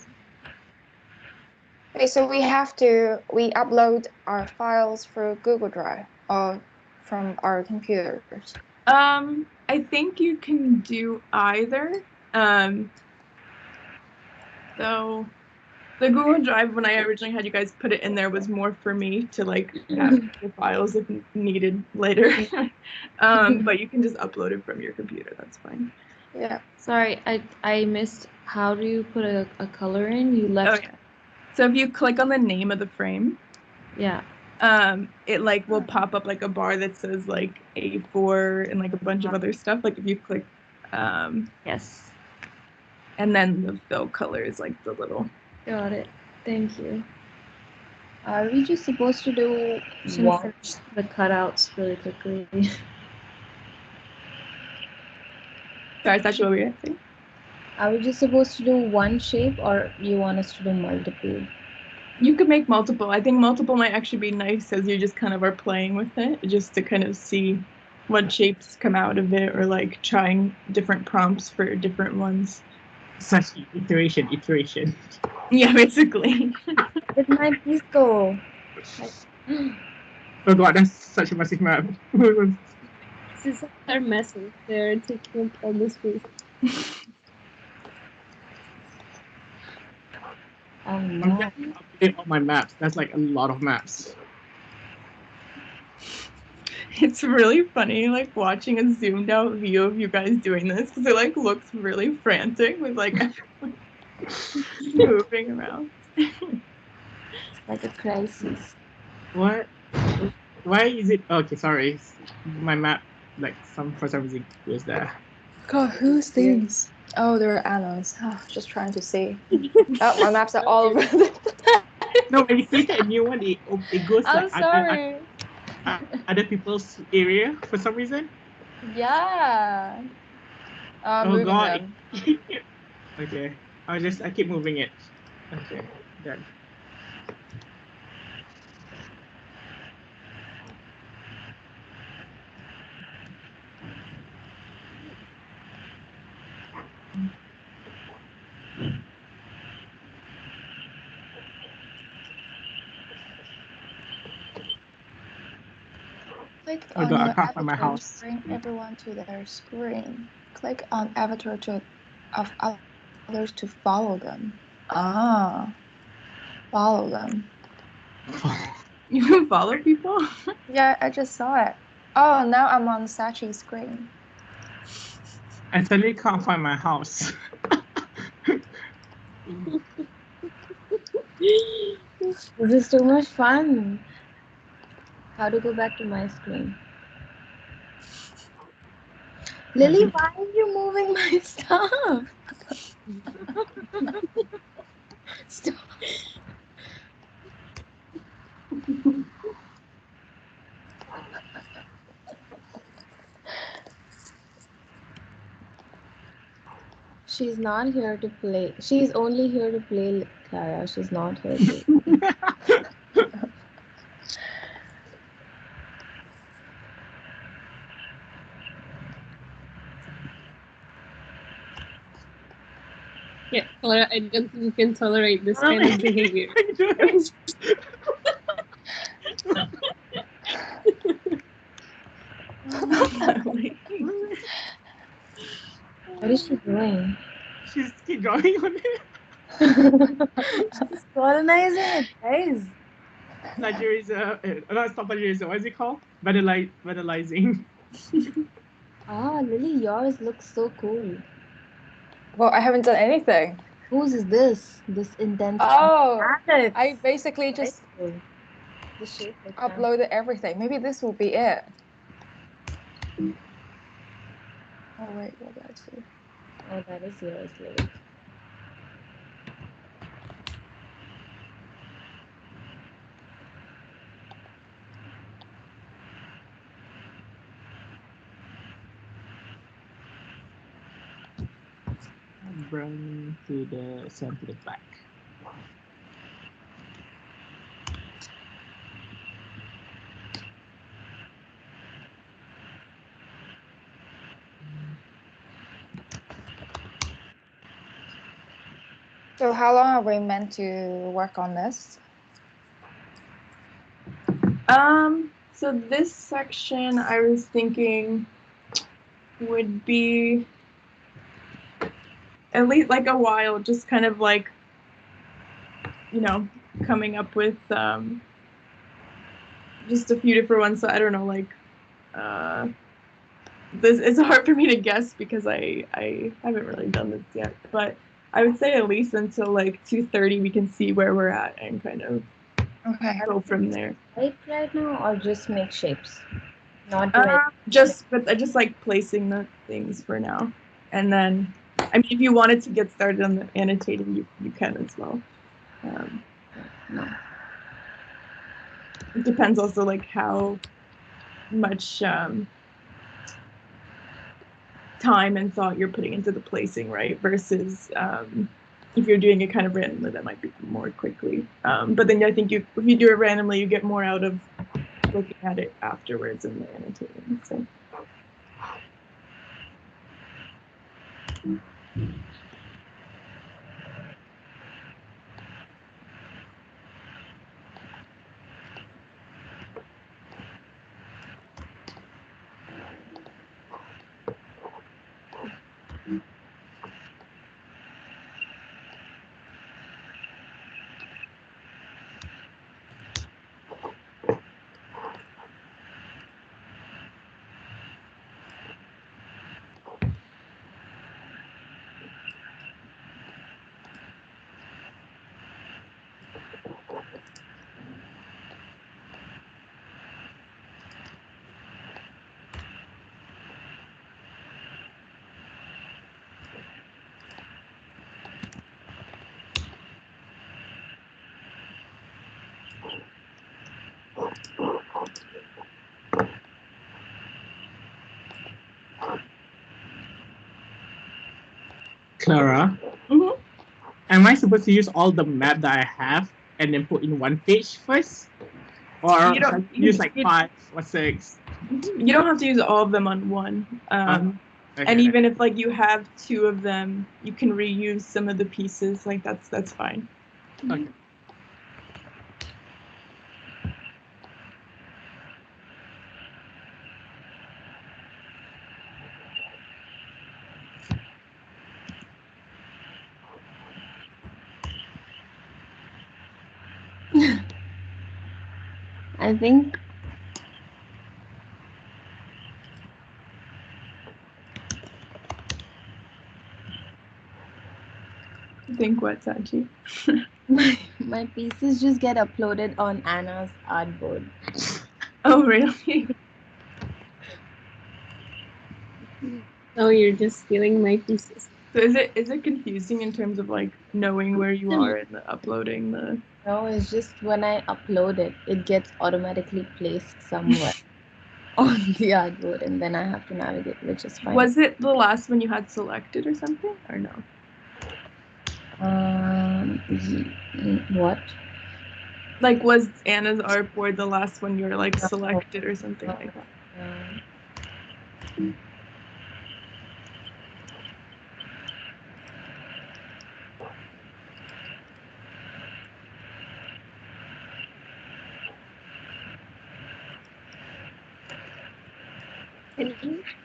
G: Okay, so we upload our files through Google Drive or from our computers.
A: I think you can do either. So the Google Drive, when I originally had you guys put it in there, was more for me to like have the files if needed later. But you can just upload it from your computer. That's fine.
G: Yeah.
F: Sorry, I missed. How do you put a color in? You
A: Oh
F: left.
A: yeah. So if you click on the name of the frame,
F: Yeah.
A: it like will pop up like a bar that says like A4 and like a bunch of other stuff. Like if you click,
F: Yes.
A: and then the fill color is like the little.
F: Got it. Thank you.
C: Are we just supposed to do
F: Just gonna
C: one?
F: finish the cutouts really quickly.
A: Sorry, that's what we were saying.
C: Are we just supposed to do one shape, or you want us to do multiple?
A: You could make multiple. I think multiple might actually be nice as you just kind of are playing with it, just to kind of see what shapes come out of it, or like trying different prompts for different ones.
B: Such iteration.
A: Yeah, basically.
C: With my pico.
B: Oh god, that's such a massive map.
D: This is our message. They're taking up all the space.
B: I'm
C: No.
B: getting updated all my maps. That's like a lot of maps.
A: It's really funny, like watching a zoomed out view of you guys doing this, because it like looks really frantic with like everyone moving around.
C: Like a crisis.
B: What? Why is it? Okay, sorry. My map, like for some reason, was there.
G: God, who's these? Oh, they're Anna's. Oh, just trying to see. Oh, my maps are all over.
B: No, when you created a new one, it goes
C: I'm
B: like
C: sorry.
B: other people's area for some reason.
C: Yeah. I'm
B: Oh
C: moving
B: god.
C: them.
B: Okay, I keep moving it. Okay, done.
G: Click
B: Oh
G: on
B: god, I
G: your
B: can't find my
G: avatar
B: house.
G: to bring everyone to their screen. Click on avatar of others to follow them. Ah, follow them.
A: You can follow people?
G: Yeah, I just saw it. Oh, now I'm on Sachi's screen.
B: I suddenly can't find my house.
C: This is too much fun. How to go back to my screen? Lily, why are you moving my stuff? Stop. She's not here to play. She's only here to play, Clara. She's not here to.
D: Yeah, Clara, I don't think you can tolerate this kind of behavior.
C: What is she doing?
B: She's keep drawing on it.
C: She's colonizing it, guys.
B: Plagiarism. No, it's not plagiarism. What is it called? Vandalizing.
C: Ah, Lily, yours looks so cool.
G: Well, I haven't done anything.
C: Whose is this? This intense.
G: Oh,
C: Alex.
G: I basically just
C: The shape looks nice.
G: uploaded everything. Maybe this will be it. Oh wait, what did I do?
C: Oh, that is yours, Lily.
B: Brown to the sun to the black.
G: So how long are we meant to work on this?
A: So this section I was thinking would be at least like a while, just kind of like, you know, coming up with just a few different ones. So I don't know, like this it's hard for me to guess because I haven't really done this yet, but I would say at least until like 2:30 we can see where we're at and kind of go from there.
C: Right now, or just make shapes? Not do it.
A: Just like placing the things for now, and then I mean if you wanted to get started on the annotating, you can as well.
C: No.
A: It depends also like how much time and thought you're putting into the placing, right? Versus if you're doing it kind of randomly, that might be more quickly. But then I think if you do it randomly, you get more out of looking at it afterwards and the annotating. So.
B: Clara, am I supposed to use all the map that I have and then put in one page first? Or
A: You don't-
B: use like 5 or 6?
A: You don't have to use all of them on one.
B: Okay.
A: And even if like you have 2 of them, you can reuse some of the pieces. Like that's fine.
B: Okay.
C: I think
A: Think what, Sachi?
C: my pieces just get uploaded on Anna's artboard.
A: Oh, really?
D: Oh, you're just stealing my pieces.
A: So is it confusing in terms of like knowing where you are and the uploading the?
C: No, it's just when I upload it, it gets automatically placed somewhere on the artboard, and then I have to navigate, which is fine.
A: Was it the last one you had selected or something, or no?
C: What?
A: Like, was Anna's artboard the last one you were like selected or something
C: No.
A: like that?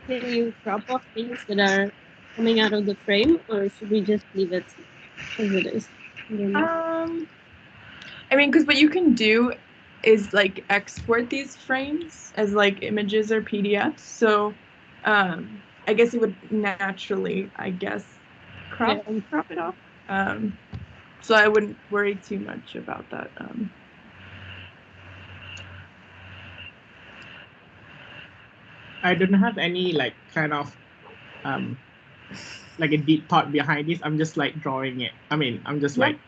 D: Can you crop off things that are coming out of the frame, or should we just leave it as it is? I don't know.
A: I mean, because what you can do is like export these frames as like images or PDFs. So, I guess it would naturally, crop it off. So I wouldn't worry too much about that.
B: I don't have any like kind of like a deep thought behind this. I'm just like drawing it. I mean, I'm just like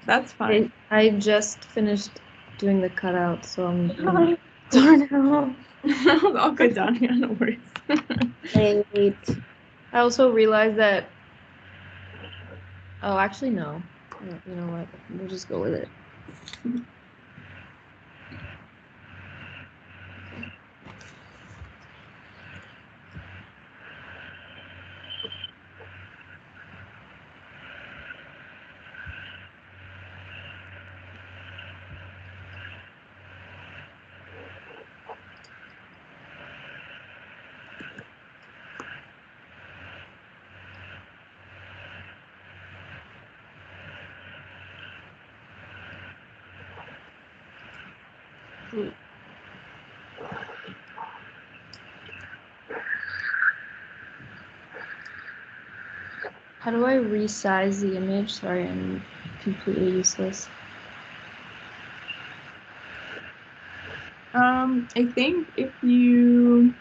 A: That's fine.
F: I just finished doing the cutout, so I'm done now.
A: I'll go down here, no worries.
C: Wait.
F: I also realized that. Oh, actually, no. You know what? We'll just go with it. How do I resize the image? Sorry, I'm completely useless.
A: I think if you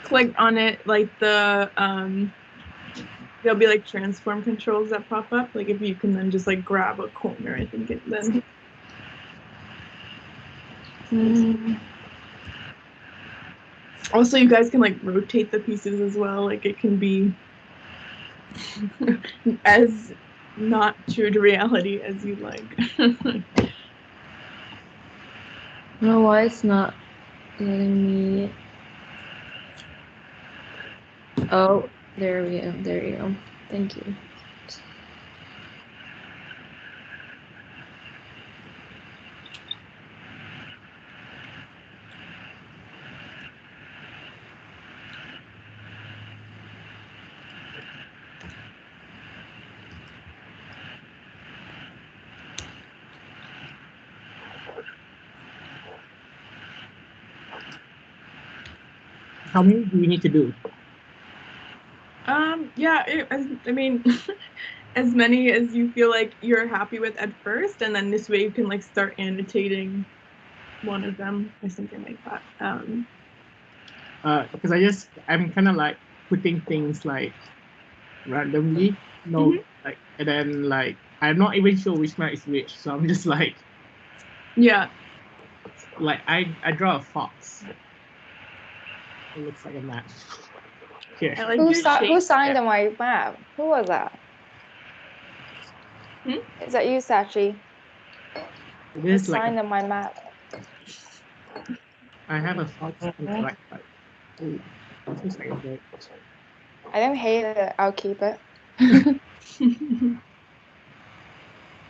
A: click on it, like the there'll be like transform controls that pop up. Like if you can then just like grab a corner, I think it then. Also, you guys can like rotate the pieces as well. Like it can be as not true to reality as you like.
F: I don't know why it's not letting me. Oh, there we go. There you go. Thank you.
B: how many do we need to do?
A: Yeah, I mean, as many as you feel like you're happy with at first, and then this way you can like start annotating one of them or something like that.
B: Because I'm kind of like putting things like randomly, like, and then like I'm not even sure which one is which, so I'm just like,
A: Yeah.
B: like I draw a fox. It looks like a map. Here.
A: I like
G: Who
A: your shape.
G: signed my map? Who was that? Is that you, Sachi? Who
B: This is like
G: signed my map?
B: I have a fox on the right side. Oh, this is like a bird.
G: I don't hate it. I'll keep it.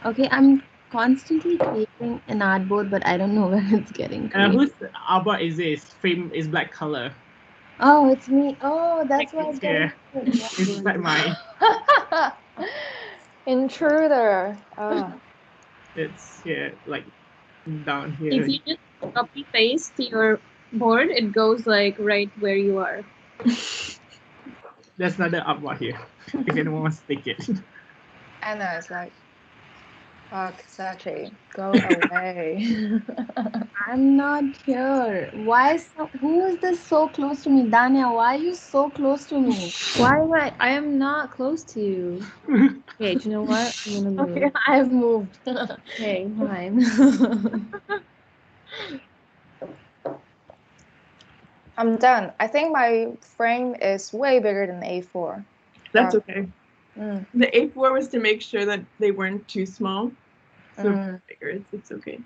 C: Okay, I'm constantly creating an artboard, but I don't know where it's getting created.
B: Whose artboard is this? Frame is black color.
C: Oh, it's me. Oh, that's why
B: It's
C: it's getting
B: here. It's like mine.
G: Intruder. Oh.
B: It's here, like down here.
D: If you just copy paste your board, it goes like right where you are.
B: There's another artboard here. If anyone wants to take it.
G: Anna is like, Fuck, Sachi, go away.
C: I'm not here. Who is this so close to me? Dania, why are you so close to me?
F: Why am I? I am not close to you. Okay, do you know what? I'm gonna move.
C: Okay, I've moved.
F: Okay, fine.
G: I'm done. I think my frame is way bigger than A4.
A: That's
G: Oh.
A: okay.
G: Mm.
A: The A4 was to make sure that they weren't too small. So
G: Mm.
A: bigger, it's okay.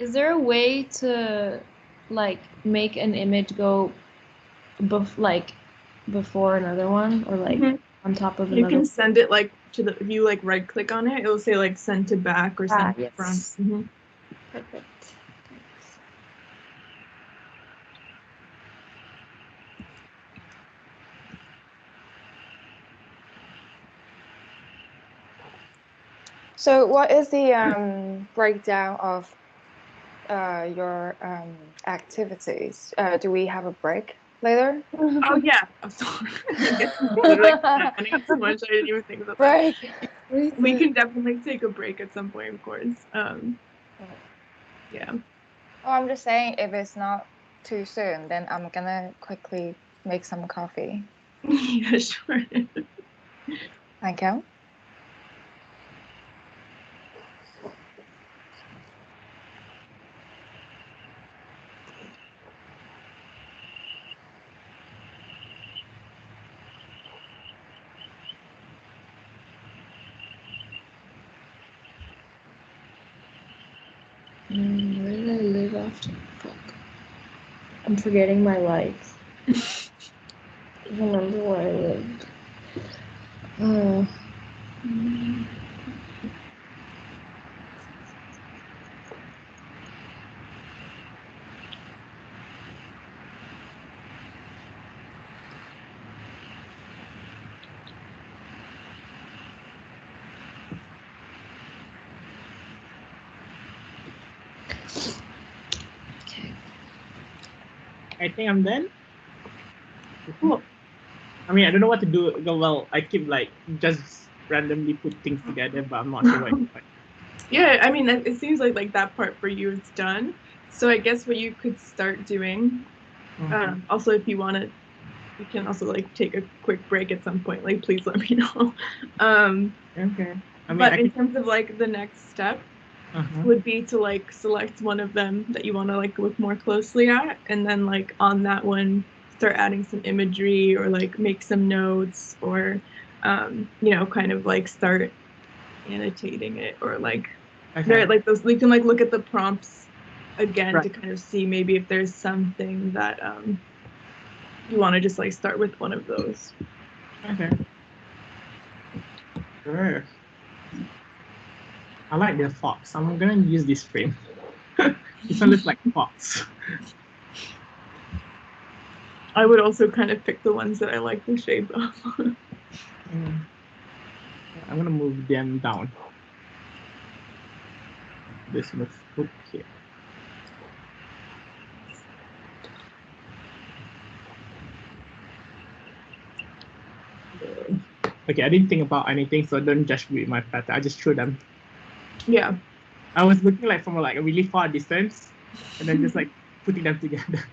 F: Is there a way to like make an image go before another one or like
A: Mhm.
F: on top of
A: You
F: another?
A: can send it like to the, if you like right click on it, it will say like send to back or send to
F: yes.
A: front. Mhm.
F: Perfect.
G: So what is the breakdown of your activities? Do we have a break later?
A: Oh yeah. I'm sorry. I guess literally planning too much. I didn't even think about that.
G: Break.
A: We can definitely take a break at some point, of course. Yeah.
G: Oh, I'm just saying if it's not too soon, then I'm gonna quickly make some coffee.
A: Yeah, sure.
G: Thank you.
F: Where did I live after? Fuck. I'm forgetting my life. Remember where I lived. Oh. Okay.
B: I think I'm done.
A: Cool.
B: I mean, I don't know what to do. Well, I keep like just randomly put things together, but I'm not sure what.
A: Yeah, I mean, it seems like that part for you is done. So I guess what you could start doing, also if you want to, you can also like take a quick break at some point. Like, please let me know.
B: Okay. I mean,
A: But
B: I
A: in
B: can.
A: terms of like the next step would be to like select one of them that you want to like look more closely at, and then like on that one start adding some imagery or like make some notes or you know, kind of like start annotating it or like there like those, you can like look at the prompts again to kind of see maybe if there's something that you want to just like start with one of those.
B: Okay. Sure. I like the fox. I'm gonna use this frame. This one looks like a fox.
A: I would also kind of pick the ones that I like the shape of.
B: I'm gonna move them down. This looks okay. Okay, I didn't think about anything, so don't judge me with my pattern. I just threw them.
A: Yeah.
B: I was looking like from like a really far distance, and then just like putting them together.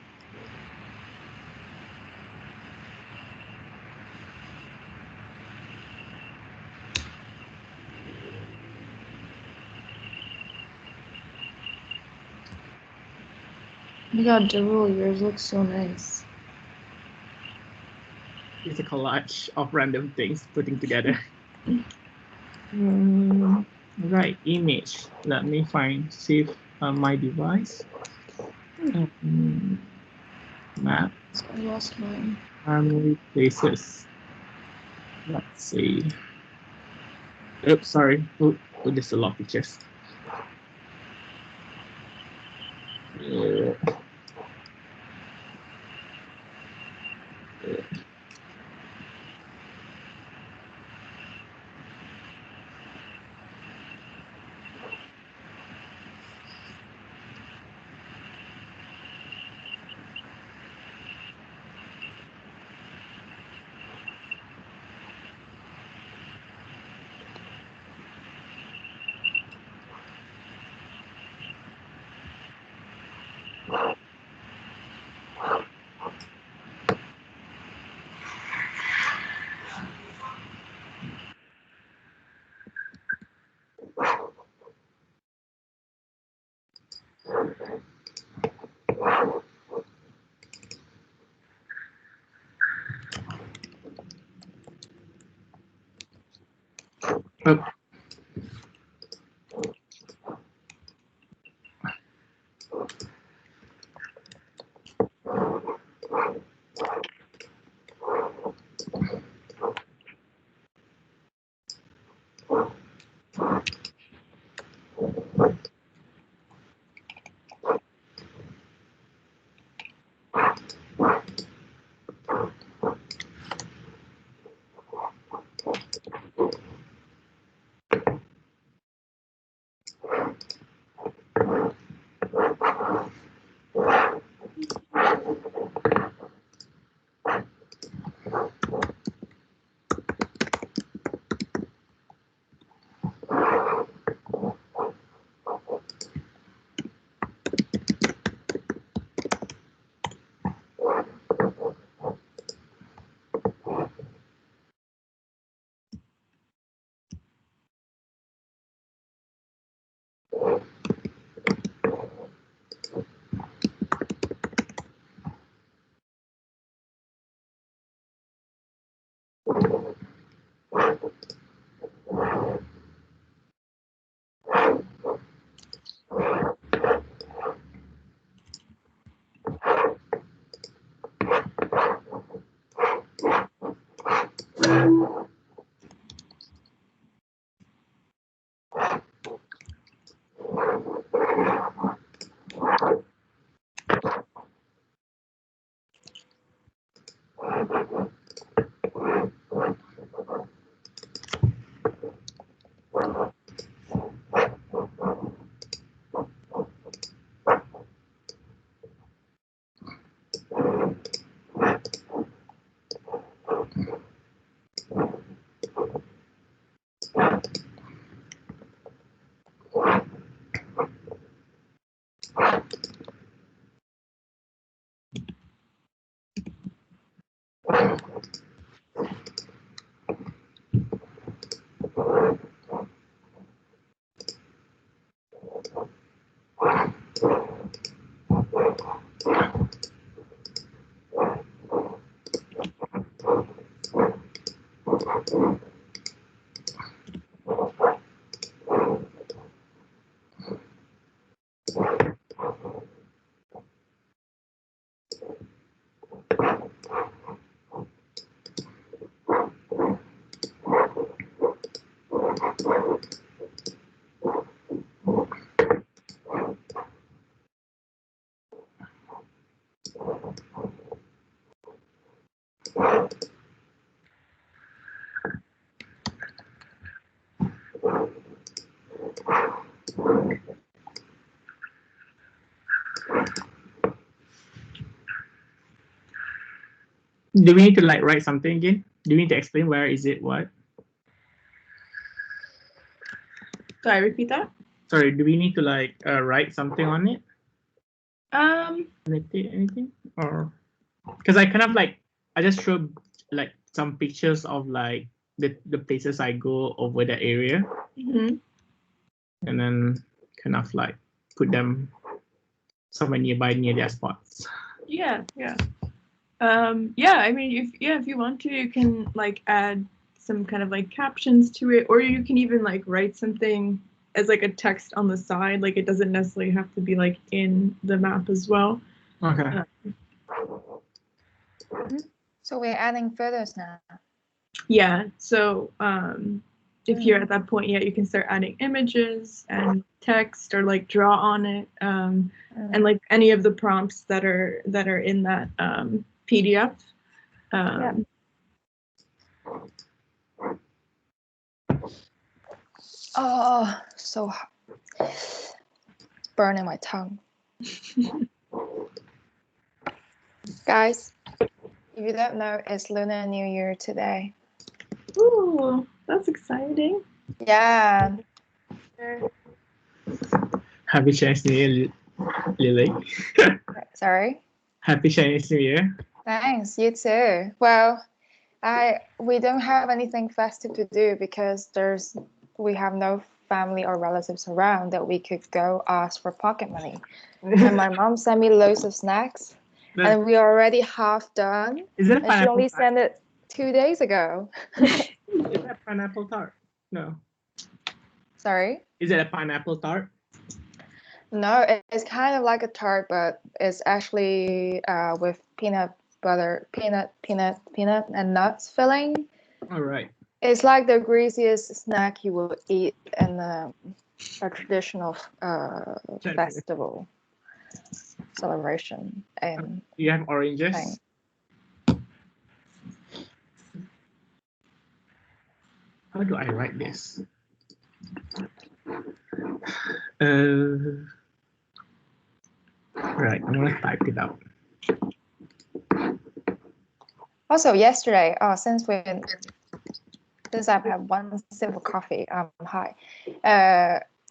F: Oh my god, Darul, yours looks so nice.
B: It's a collage of random things putting together. Right, image. Let me find save my device. Map.
F: I lost mine.
B: Primary places. Let's see. Oops, sorry. Oh, there's a lot of pictures. Oh. Do we need to like write something again? Do we need to explain where is it what?
A: Sorry, repeat that.
B: Sorry, do we need to like write something on it? Anything? Or because I kind of like I just showed like some pictures of like the places I go over that area,
A: Mhm.
B: and then kind of like put them somewhere nearby near their spots.
A: Yeah. I mean, if you want to, you can like add some kind of like captions to it, or you can even like write something as like a text on the side. Like it doesn't necessarily have to be like in the map as well.
B: Okay.
G: So we're adding photos now.
A: Yeah. So if you're at that point, yeah, you can start adding images and text or like draw on it, and like any of the prompts that are in that PDF.
G: Oh, so hot. Burning my tongue. Guys, if you don't know, it's Lunar New Year today.
A: Ooh, that's exciting.
G: Yeah.
B: Happy Chinese New Year, Lily.
G: Sorry?
B: Happy Chinese New Year.
G: Thanks, you too. Well, we don't have anything festive to do because we have no family or relatives around that we could go ask for pocket money. And my mom sent me loads of snacks, and we are already half done.
B: Is it a
G: And she only
B: pineapple tart?
G: sent it 2 days ago.
B: Is it a pineapple tart? No.
G: Sorry?
B: Is it a pineapple tart?
G: No, it's kind of like a tart, but it's actually with peanut butter, peanut, and nuts filling.
B: All right.
G: It's like the greasiest snack you will eat in a traditional festival celebration. And
B: You have oranges?
G: thing.
B: How do I write this? Right, I'm gonna type it out.
G: Also, yesterday, since I've had one sip of coffee, hi.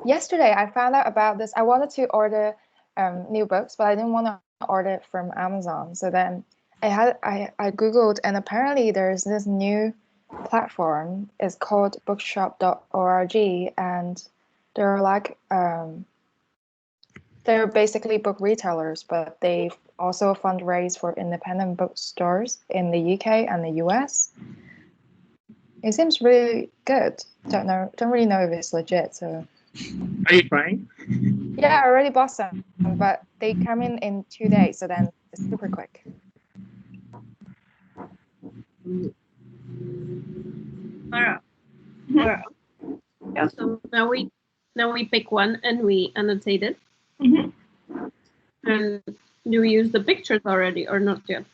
G: Yesterday, I found out about this. I wanted to order new books, but I didn't want to order it from Amazon. So then I Googled, and apparently there's this new platform. It's called bookshop.org, and they're like they're basically book retailers, but they also fundraise for independent bookstores in the UK and the US. It seems really good. Don't really know if it's legit. So.
B: Are you trying?
G: Yeah, I already bought some, but they come in 2 days, so then it's super quick.
D: Alright. Yeah, so now we pick one and we annotate it. And do we use the pictures already or not yet?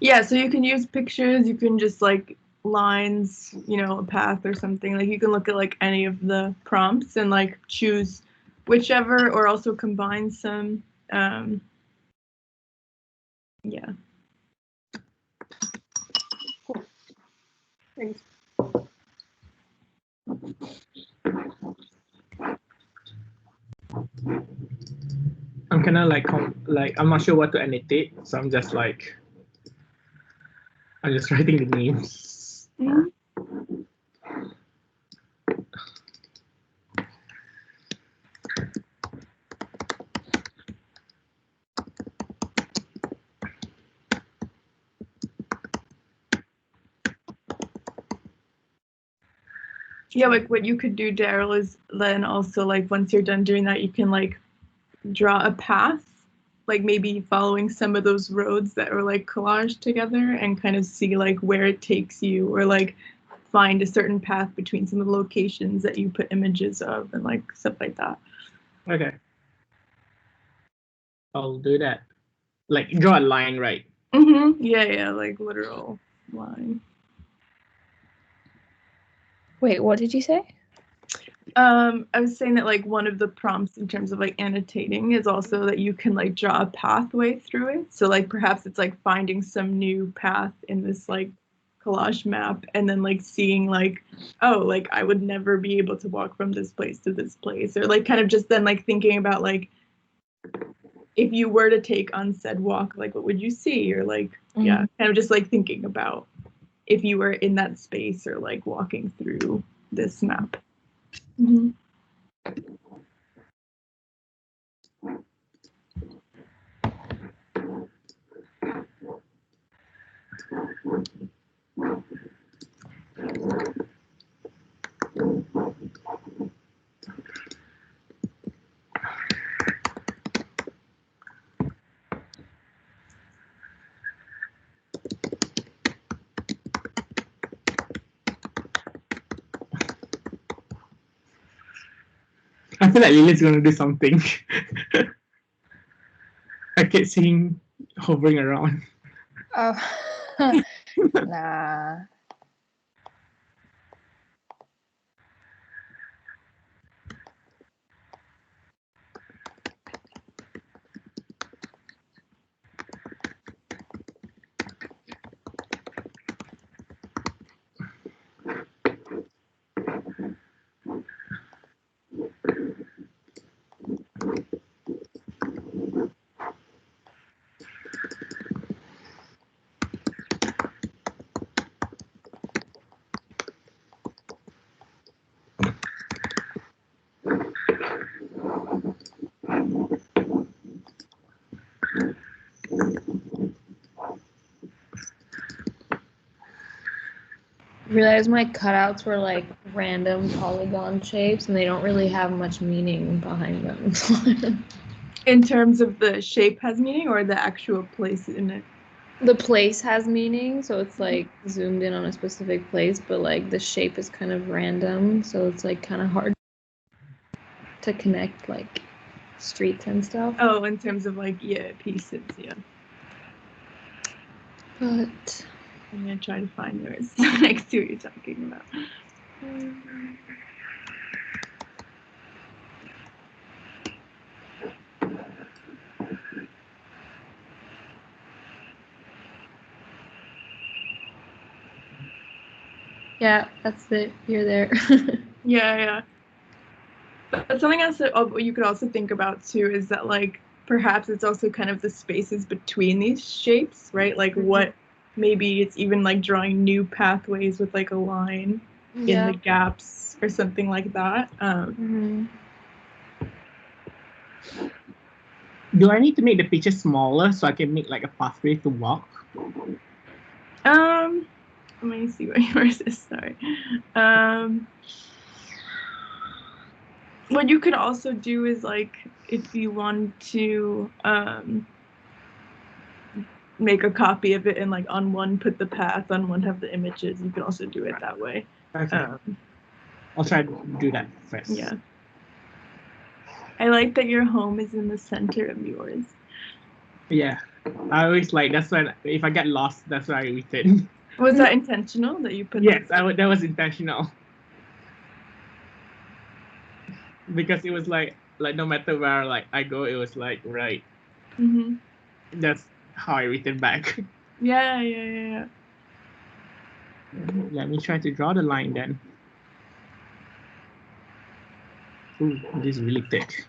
A: Yeah, so you can use pictures, you can just like lines, a path or something. Like you can look at like any of the prompts and like choose whichever, or also combine some. Yeah.
D: Cool. Thanks.
B: I'm kind of like I'm not sure what to annotate, so I'm just writing the names.
A: Yeah, like what you could do, Daryl, is then also like once you're done doing that, you can like draw a path, like maybe following some of those roads that are like collaged together, and kind of see like where it takes you, or like find a certain path between some of the locations that you put images of, and like stuff like that.
B: Okay. I'll do that. Like draw a line, right?
A: Yeah, like literal line.
C: Wait, what did you say?
A: I was saying that like one of the prompts in terms of like annotating is also that you can like draw a pathway through it. So like perhaps it's like finding some new path in this like collage map, and then like seeing like, oh, like I would never be able to walk from this place to this place, or like kind of just then like thinking about like if you were to take on said walk, like what would you see, or like yeah, kind of just like thinking about if you were in that space or like walking through this map.
B: I feel like Lily's gonna do something. I keep seeing hovering around.
G: Oh, nah.
F: realized my cutouts were like random polygon shapes and they don't really have much meaning behind them.
A: In terms of the shape has meaning or the actual place in it?
F: The place has meaning, so it's like zoomed in on a specific place, but like the shape is kind of random, so it's like kind of hard to connect like streets and stuff.
A: Oh, in terms of like, yeah, pieces, yeah.
F: But
A: I'm gonna try to find yours. I see what you're talking about.
F: yeah, that's it. You're there.
A: Yeah. But something else that you could also think about too is that like perhaps it's also kind of the spaces between these shapes, right? Like what maybe it's even like drawing new pathways with like a line in the gaps or something like that.
B: Do I need to make the picture smaller so I can make like a pathway to walk?
A: Let me see what yours is. Sorry. What you could also do is like if you want to make a copy of it and like on one put the path, on one have the images. You can also do it that way.
B: Okay. I'll try to do that first.
A: Yeah. I like that your home is in the center of yours.
B: Yeah. I always like, that's why if I get lost, that's why I return.
A: Was that intentional that you put?
B: Yes, that was intentional. Because it was like no matter where like I go, it was like right. That's how I return back.
A: Yeah.
B: Let me try to draw the line then. Ooh, this is really thick.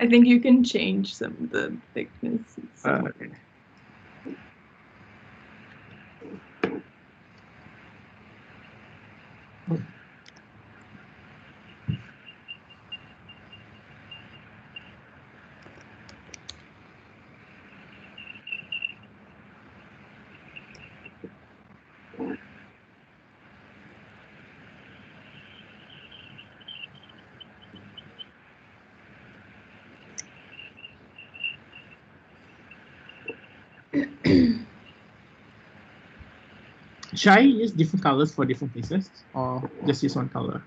A: I think you can change some of the thickness.
B: Okay. Should I use different colors for different places or just use one color?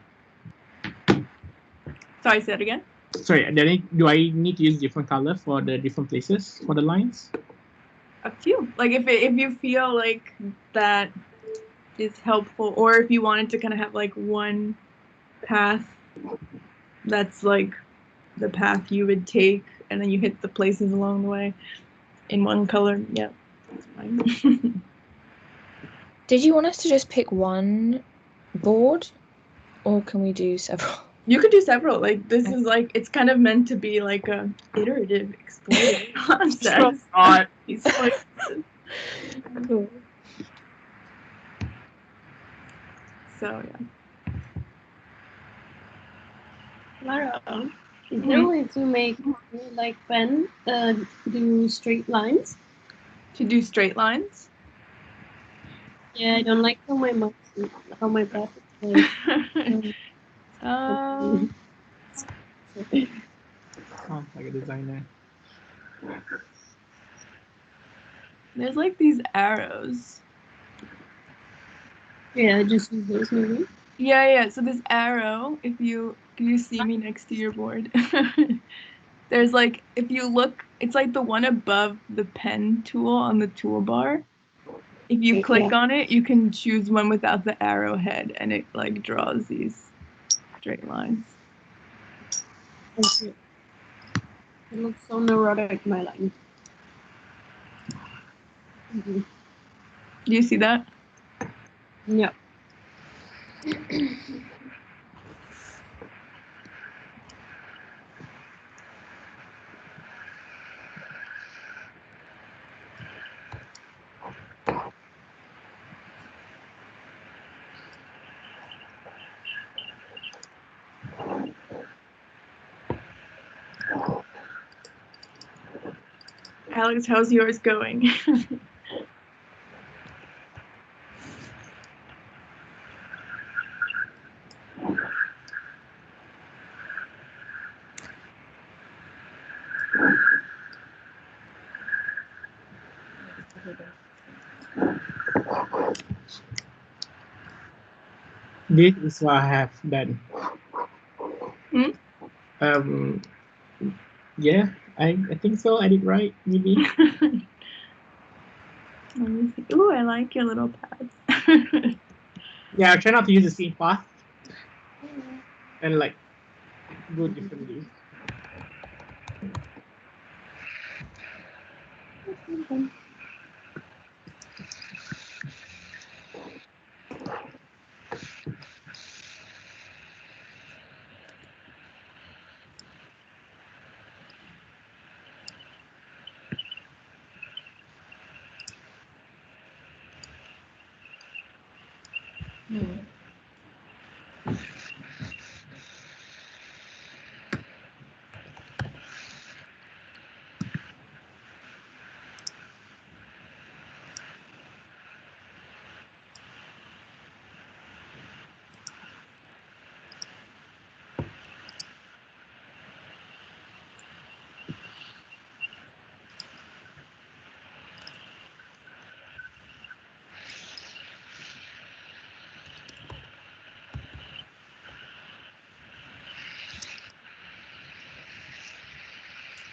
A: Sorry, say it again.
B: Sorry, do I need to use different color for the different places for the lines?
A: Up to you. Like if you feel like that is helpful, or if you wanted to kind of have like one path that's like the path you would take, and then you hit the places along the way in one color. Yeah, that's fine.
C: Did you want us to just pick one board, or can we do several?
A: You could do several. Like this is like it's kind of meant to be like a iterative, explorative process.
C: Cool.
D: Lara,
A: So
D: is there a way to make like pen do straight lines?
A: To do straight lines?
D: Yeah, I don't like how my breath is like.
B: Sounds like a designer.
A: There's like these arrows.
D: Yeah, just use those maybe.
A: Yeah. So this arrow, if you see me next to your board, there's like if you look, it's like the one above the pen tool on the toolbar. If you click on it, you can choose one without the arrowhead, and it like draws these straight lines.
D: Thank you. It looks so neurotic, my line.
A: Do you see that?
D: Yeah.
A: Alex, how's yours going?
B: This is what I have done.
A: Hmm?
B: Yeah, I think so. I did right, maybe.
A: Let me see. Ooh, I like your little pads.
B: Yeah, I try not to use the same path and like go differently.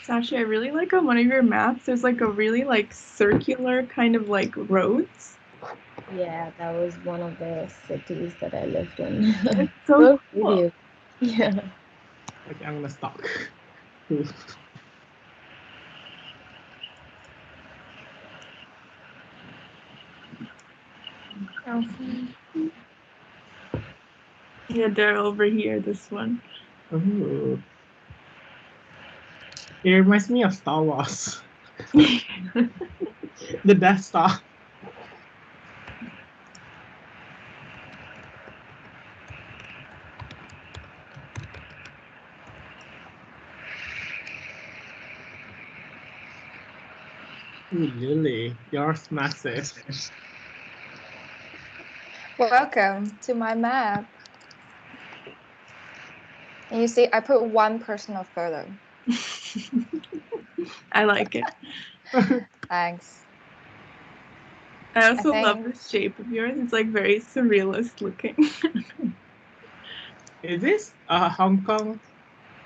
A: Sashi, I really like on one of your maps, there's like a really like circular kind of like roads.
C: Yeah, that was one of the cities that I lived in.
A: It's so cool.
C: Video. Yeah.
B: Okay, I'm gonna stop.
A: Yeah, they're over here, this one.
B: Ooh. It reminds me of Star Wars. The Death Star. Ooh, Lily, yours massive.
G: Welcome to my map. And you see, I put one personal photo.
A: I like it.
G: Thanks.
A: I also
G: I
A: love
G: think-
A: the shape of yours. It's like very surrealist looking.
B: Is this Hong Kong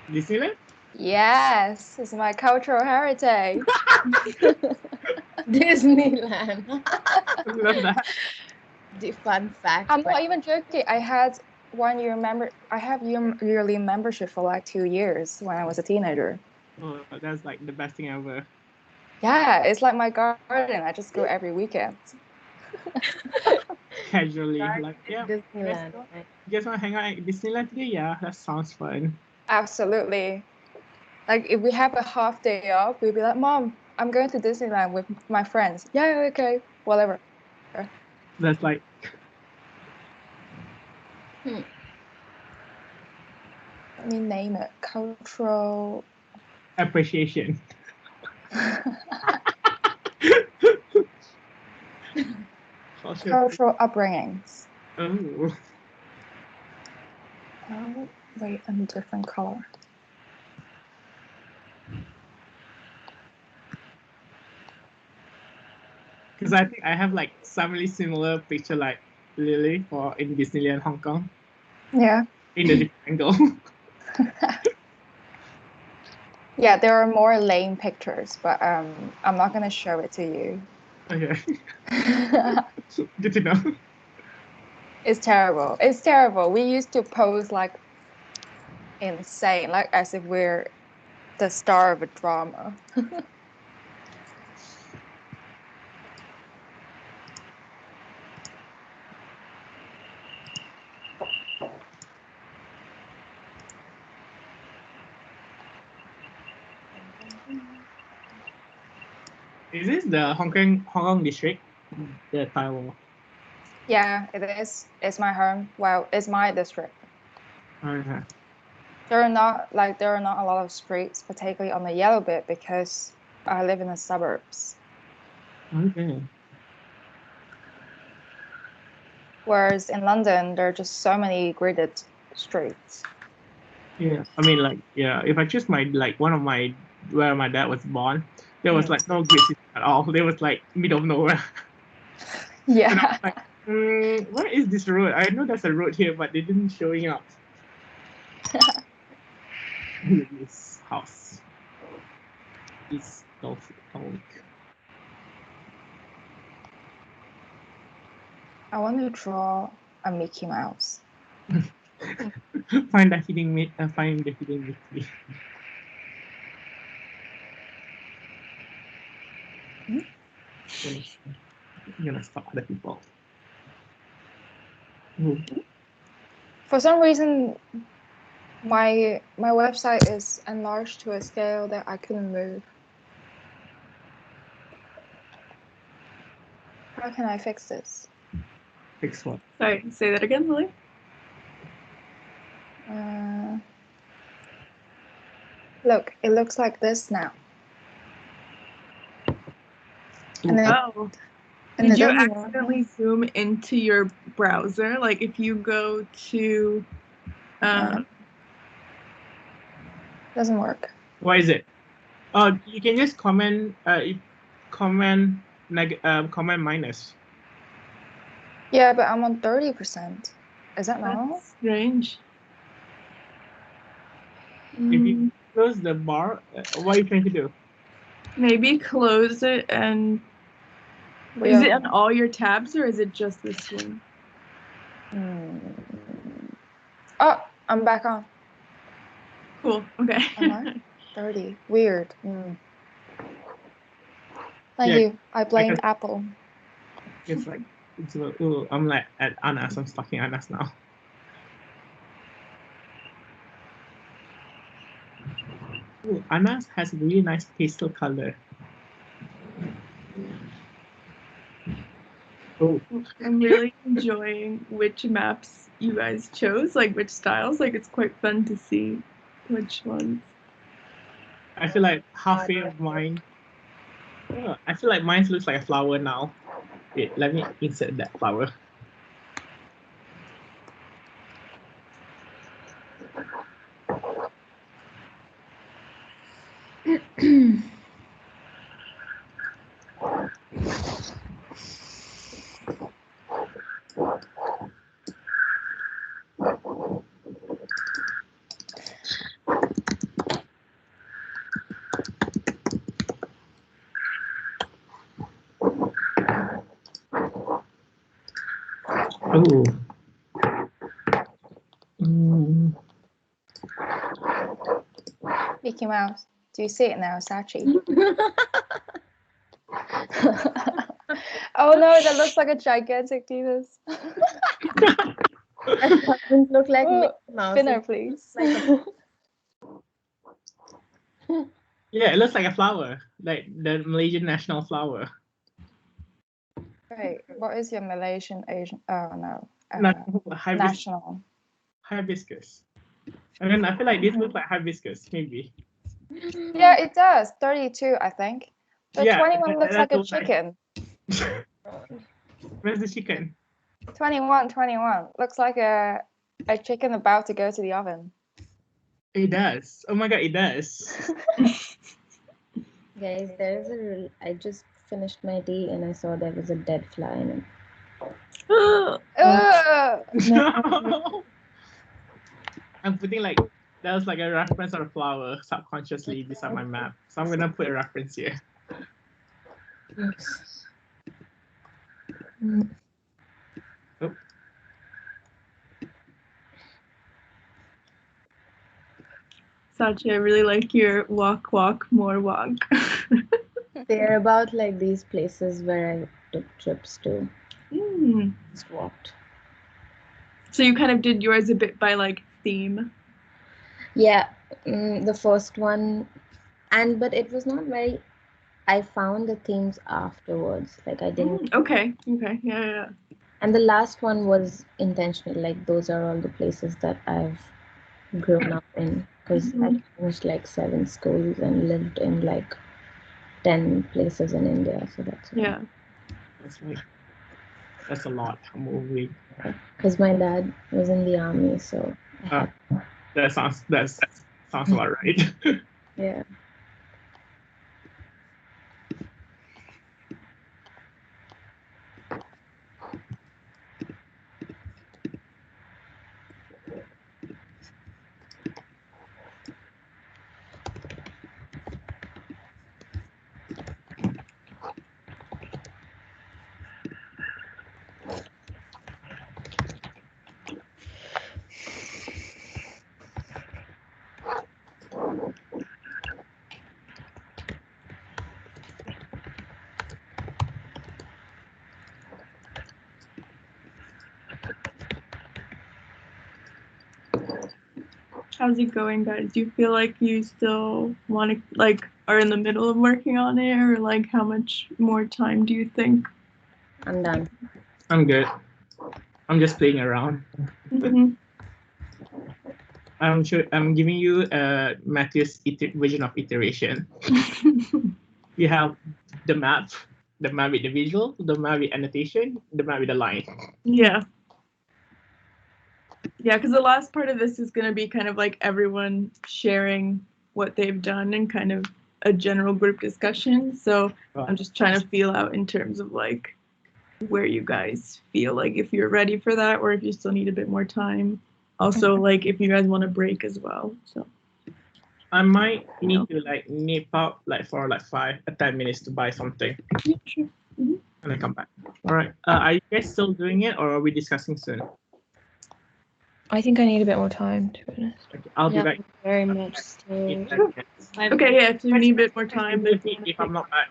B: Disneyland?
G: Yes, it's my cultural heritage.
C: Disneyland.
B: I love that.
C: The fun fact.
G: I'm not even joking. I had 1 year I have yearly membership for like 2 years when I was a teenager.
B: Oh, that's like the best thing ever.
G: Yeah, it's like my garden. I just go every weekend.
B: Casually, like, yeah.
C: Disneyland.
B: You guys want to hang out at Disneyland today? Yeah, that sounds fun.
G: Absolutely. Like if we have a half day off, we'll be like, Mom, I'm going to Disneyland with my friends. Yeah, okay, whatever.
B: That's like
G: Let me name it cultural.
B: appreciation.
G: Cultural upbringings.
B: Oh.
G: Oh, wait, a different color.
B: Because I think I have like some really similar picture like Lily for in Disneyland Hong Kong
G: Yeah.
B: in a different angle.
G: Yeah, there are more lame pictures, but I'm not gonna show it to you.
B: Okay. Good to know.
G: It's terrible. It's terrible. We used to pose like insane, like as if we're the star of a drama.
B: Is this the Hong Kong district? The Taiwan.
G: Yeah, it is. It's my home. Well, it's my district.
B: Okay.
G: There are not a lot of streets, particularly on the yellow bit, because I live in the suburbs.
B: Okay.
G: Whereas in London, there are just so many gridded streets.
B: Yeah. I mean, like, yeah. If I choose my like one of my where my dad was born, there was like no great city at all. There was like middle of nowhere. And I
G: Yeah.
B: was like, where is this road? I know there's a road here, but they didn't showing up. This house is Dolphin.
G: I want to draw a Mickey Mouse.
B: Find the hidden Mickey. I'm gonna stop other people. Ooh.
G: For some reason, my website is enlarged to a scale that I couldn't move. How can I fix this?
B: Fix what?
A: Sorry, say that again, Lily.
G: Look, it looks like this now. And then,
A: Oh.
G: and
A: Did
G: it
A: you
G: doesn't work.
A: accidentally zoom into your browser? Like if you go to
G: Doesn't work.
B: Why is it? Oh, you can just comment. Comment minus.
G: Yeah, but I'm on 30%. Is that normal?
A: That's strange.
B: If you close the bar, what are you trying to do?
A: Maybe close it and is it on all your tabs or is it just this one?
G: Oh, I'm back on.
A: Cool. Okay.
G: Am I? 30. Weird. Thank
B: Yeah,
G: you. I blame
B: can-
G: Apple.
B: It's like ooh, I'm like at Anas. I'm stalking Anas now. Ooh, Anas has a really nice pastel color. Oh,
A: I'm really enjoying which maps you guys chose, like which styles. Like it's quite fun to see which ones.
B: I feel like halfway of mine. Oh, I feel like mine looks like a flower now. Wait, let me insert that flower. Oh.
G: Mickey Mouse. Do you see it now, Sachi? Oh no, that looks like a gigantic penis.
C: That doesn't look like
G: Oh,
C: Mickey Mouse.
G: Spinner,
C: It
G: please.
B: Yeah, it looks like a flower, like the Malaysian national flower.
G: Wait, what is your Malaysian Asian? Oh no.
B: National. Hibiscus. I mean, I feel like this looks like hibiscus, maybe.
G: Yeah, it does. 32, I think. But
B: Yeah,
G: 21 looks like a
B: that's so nice.
G: chicken.
B: Where's the chicken?
G: 21. Looks like a chicken about to go to the oven.
B: It does. Oh my god, it does.
C: Guys, I just finished my tea and I saw there was a dead fly in it.
B: No. I'm putting like that was like a reference on a flower subconsciously beside my map. So I'm gonna put a reference here. Oh.
A: Sachi, I really like your walk, more walk.
C: They're about like these places where I took trips to. Just walked.
A: So you kind of did yours a bit by like theme.
C: Yeah, the first one, but it was not very. I found the themes afterwards. Like I didn't.
A: Okay. Yeah.
C: And the last one was intentional. Like those are all the places that I've grown up in, because I finished like 7 schools and lived in like 10 places in India. So that's
A: yeah.
B: That's a lot. I'm moving.
C: Because my dad was in the army, so.
B: That sounds about right.
C: Yeah.
A: How's it going, guys? Do you feel like you still want to, like, are in the middle of working on it, or like how much more time do you think?
C: I'm done.
B: I'm good. I'm just playing around.
A: Mhm.
B: I'm sure I'm giving you Matthew's version of iteration. You have the map with the visual, the map with annotation, the map with the line.
A: Yeah. Yeah, because the last part of this is going to be kind of like everyone sharing what they've done and kind of a general group discussion. So I'm just trying to feel out in terms of like where you guys feel like if you're ready for that or if you still need a bit more time. Also, like if you guys want to break as well. So
B: I might need to like nip out like for like 10 minutes to buy something.
A: Yeah, sure. Mm-hmm.
B: And I come back. All right. Are you guys still doing it, or are we discussing soon?
F: I think I need a bit more time, to be honest.
B: Okay, I'll be back.
D: Very much so.
B: In 10 minutes.
A: Okay, yeah, if you need a bit more time.
B: If I'm not back,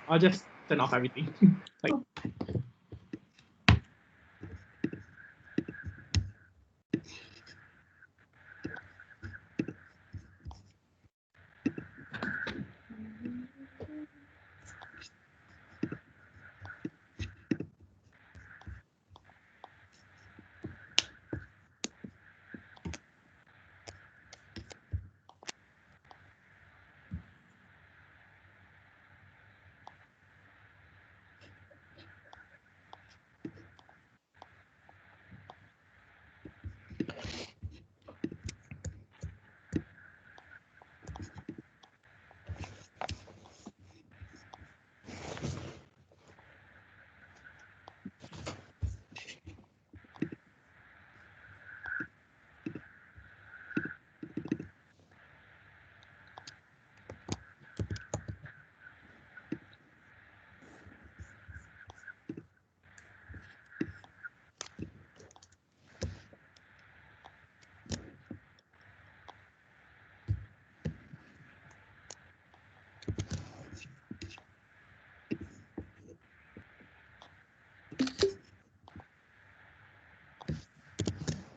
B: I'll just turn off everything. Like,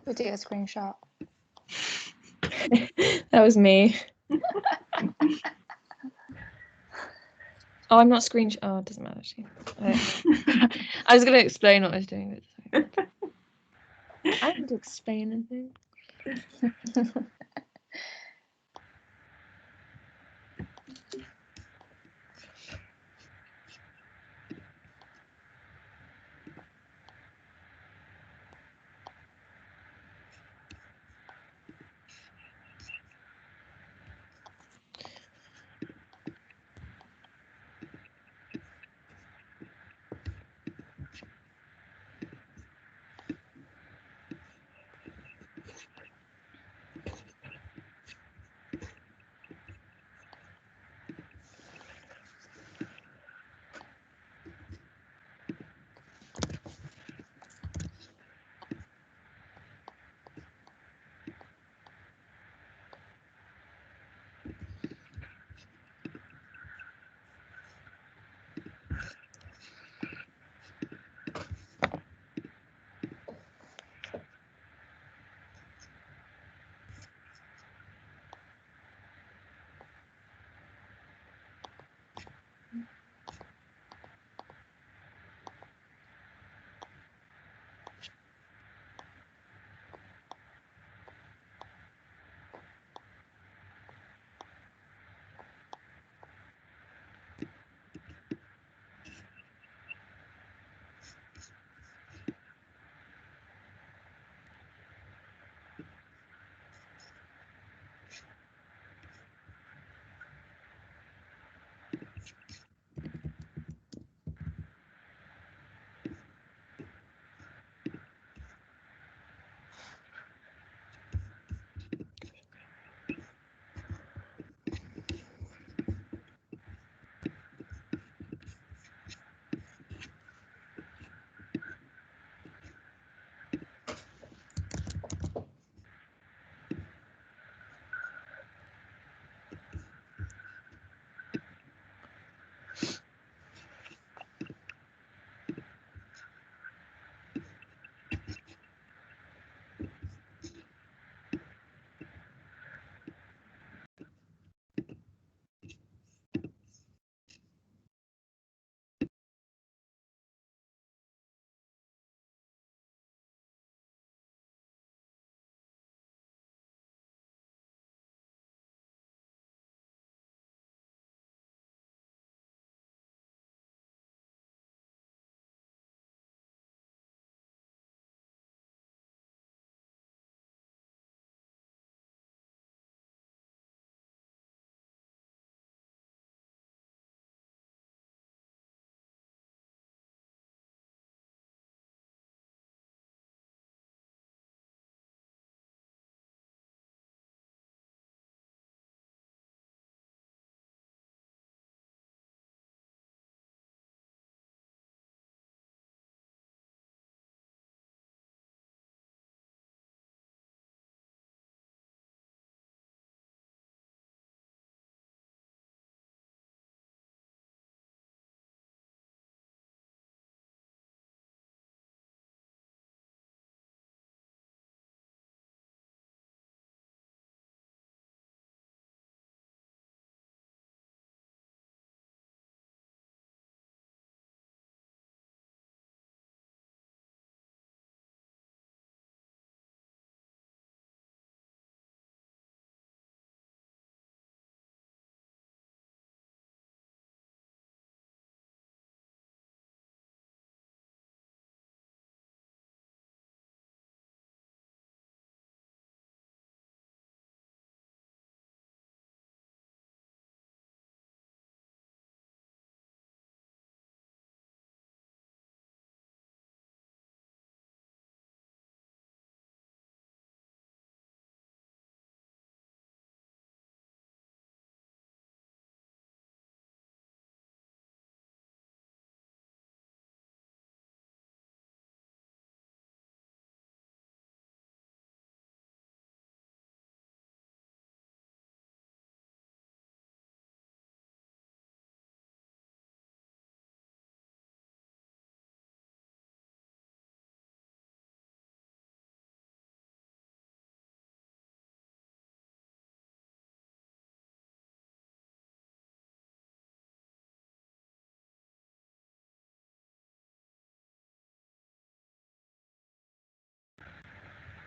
G: We did a screenshot.
F: That was me. Oh, I'm not screenshot. Oh, it doesn't matter. Actually. I was going to explain what I was doing. But I didn't explain anything.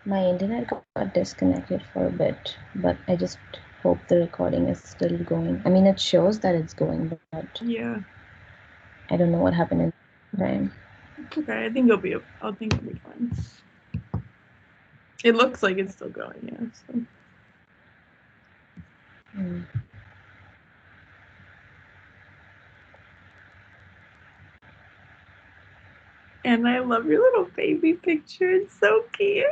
C: My internet got disconnected for a bit, but I just hope the recording is still going. I mean, it shows that it's going, but
A: Yeah.
C: I don't know what happened in time.
A: Okay, I think it'll be fine. It looks like it's still going, yeah. So. And I love your little baby picture. It's so cute.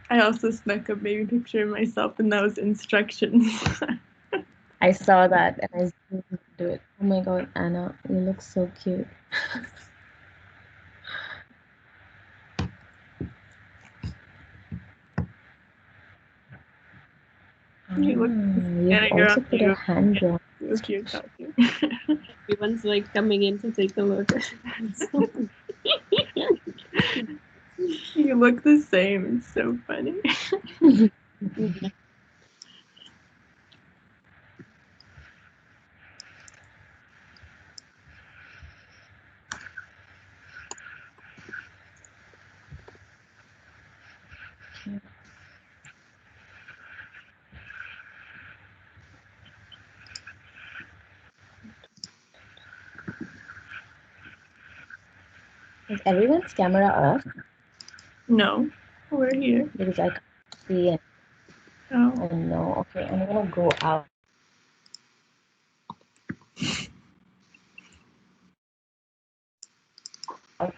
A: I also snuck a baby picture of myself in those instructions.
C: I saw that and I zoomed into it. Oh my god, Anna, you look so cute. You've also put a hand drawn.
D: Everyone's like coming in to take a look.
A: You look the same. It's so funny.
C: Is everyone's camera off?
A: No, we're here.
C: Because I can't see it.
A: Oh.
C: Oh no, okay, I'm gonna go out.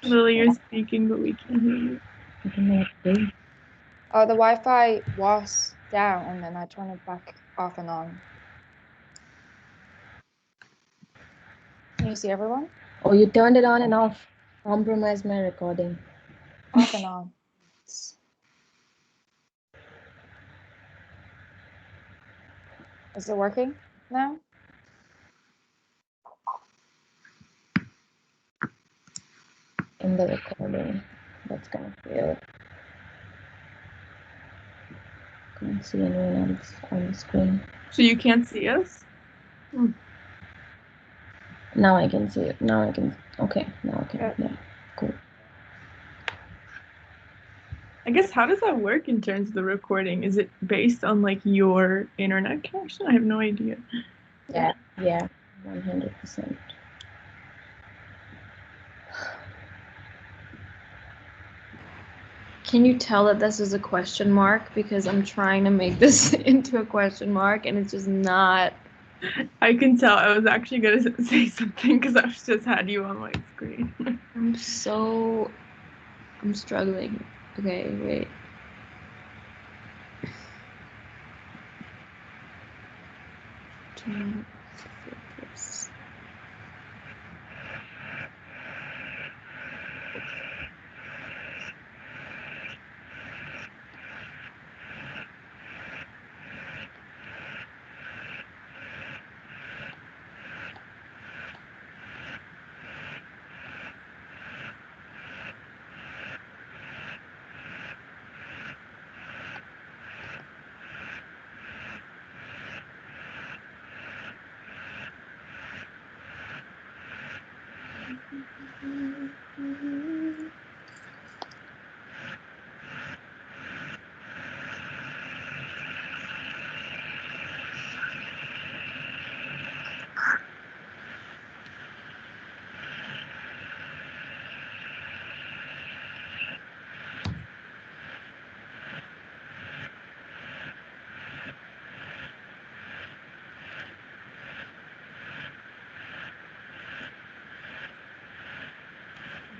A: Lily, you're speaking, but we can't hear you.
G: Oh, the Wi-Fi was down, and then I turned it back off and on. Can you see everyone?
C: Oh, you turned it on and off. Compromise my recording.
G: Off and on. Is it working now?
C: In the recording. That's kind of weird. Can't see anyone else on the screen.
A: So you can't see us?
C: Now I can see it. Now I can. Okay, now I can. Yeah, cool.
A: I guess how does that work in terms of the recording? Is it based on like your internet connection? I have no idea.
C: Yeah, 100%.
F: Can you tell that this is a question mark? Because I'm trying to make this into a question mark and it's just not.
A: I can tell. I was actually going to say something because I've just had you on my screen.
F: I'm struggling. Okay, wait.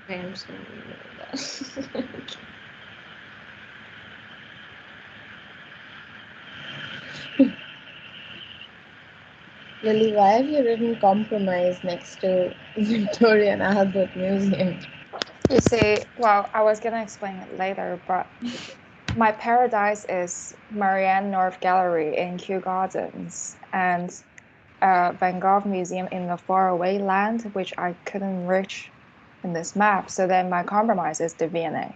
F: Okay, I'm just gonna remove that.
C: Lily, why have you written compromise next to Victoria and Albert Museum?
G: You see, well, I was gonna explain it later, but my paradise is Marianne North Gallery in Kew Gardens and Van Gogh Museum in the faraway land, which I couldn't reach in this map. So then my compromise is the V&A.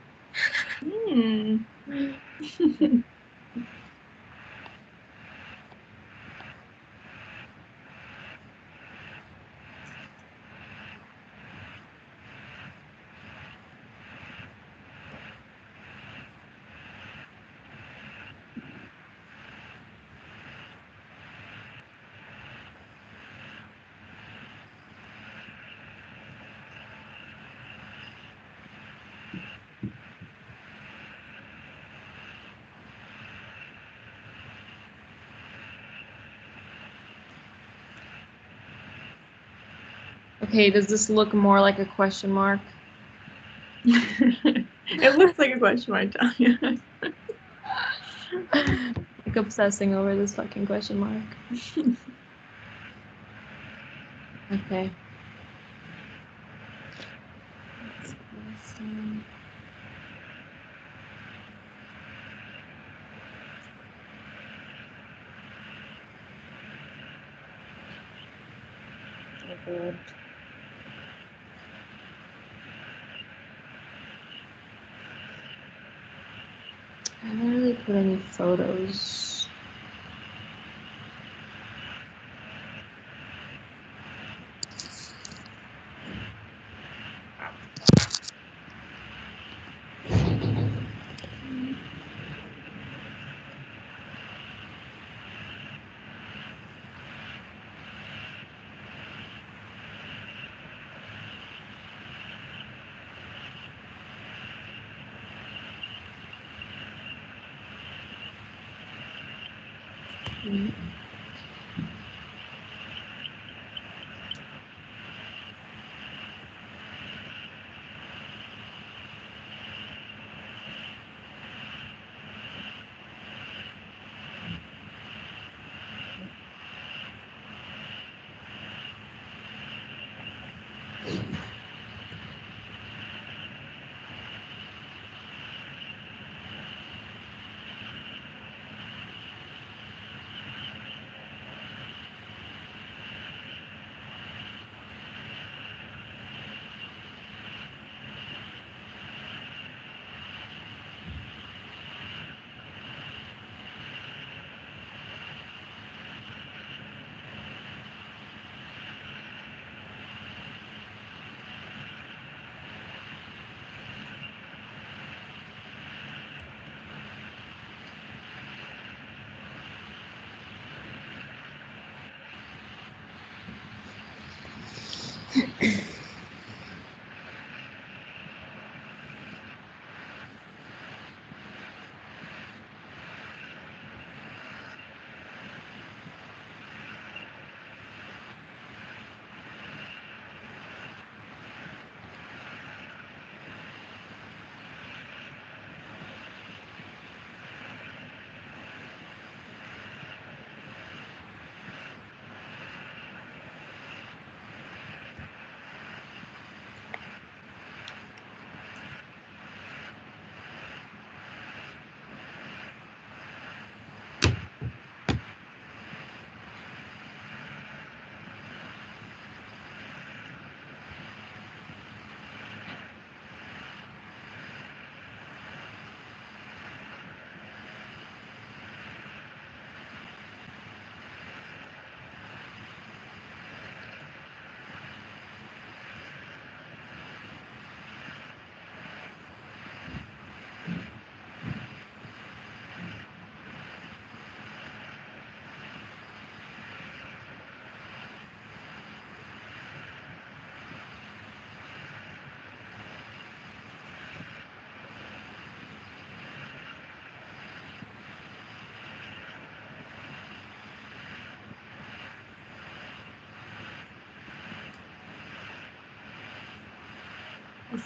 F: Okay, does this look more like a question mark?
A: It looks like a question mark, Tanya.
F: Like obsessing over this fucking question mark. Okay.
C: Oh, God.
F: I haven't really put any photos.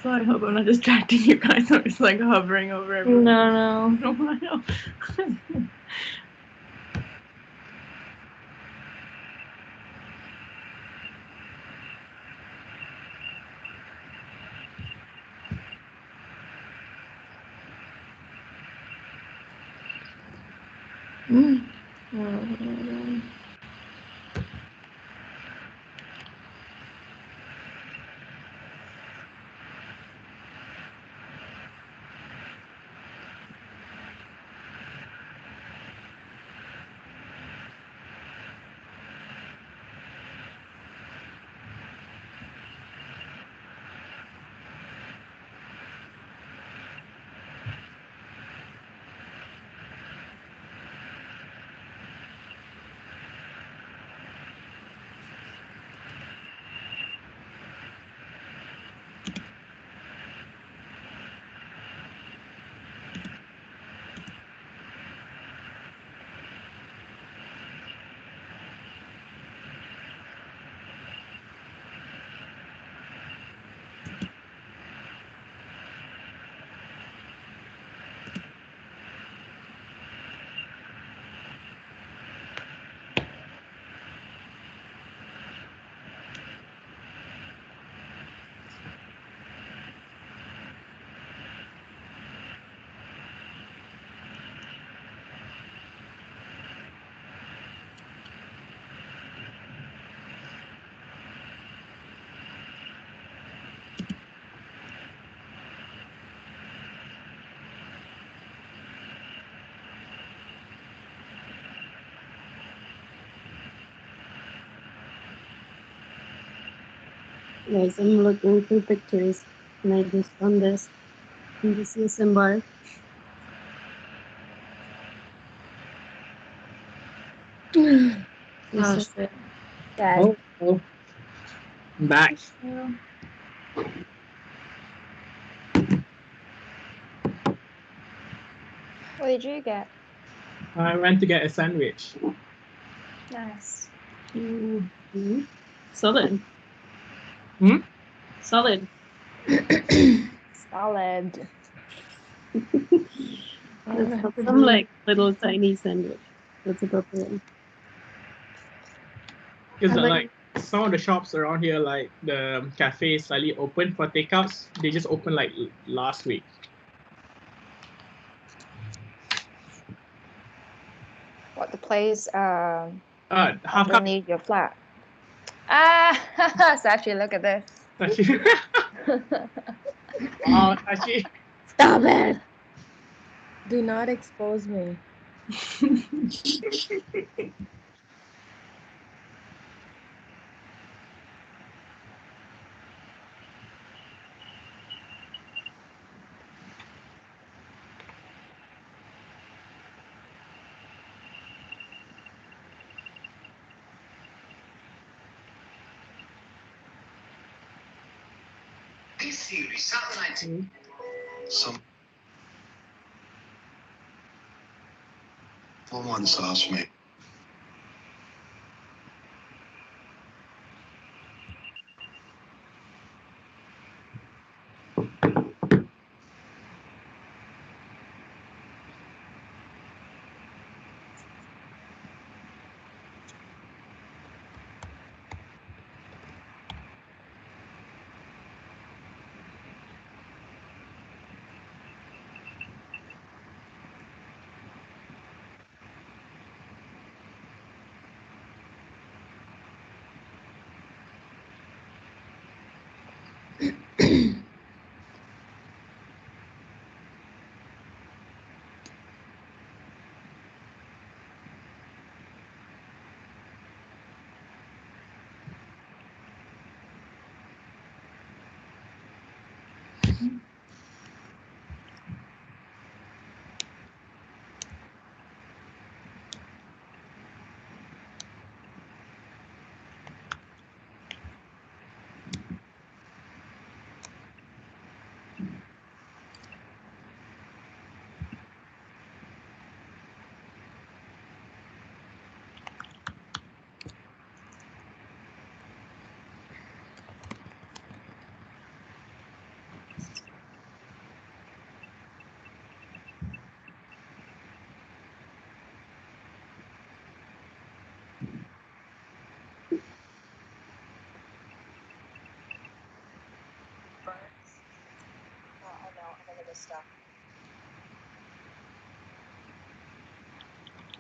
A: So I hope I'm not distracting you guys. I'm just like hovering over everything.
F: No.
A: No, I know.
D: Guys, I'm looking through pictures and I just found this. And this is symbol.
F: Oh shit.
C: Sad.
B: Oh. Back.
G: What did you get?
B: I went to get a sandwich.
G: Nice.
D: Mm-hmm. Solid.
B: Hmm?
D: Solid.
G: Solid.
D: That's not some like little tiny sandwich. That's appropriate.
B: Because
A: I like-
B: like some of the shops around here, like the cafe is slightly open for takeouts. They just opened like last week.
G: What the place
B: Half cup.
G: underneath your flat? Ah, Sashi, look at this.
B: Actually. Wow, actually.
C: Stop it! Do not expose me.
E: This series, Saturday. Someone asked me.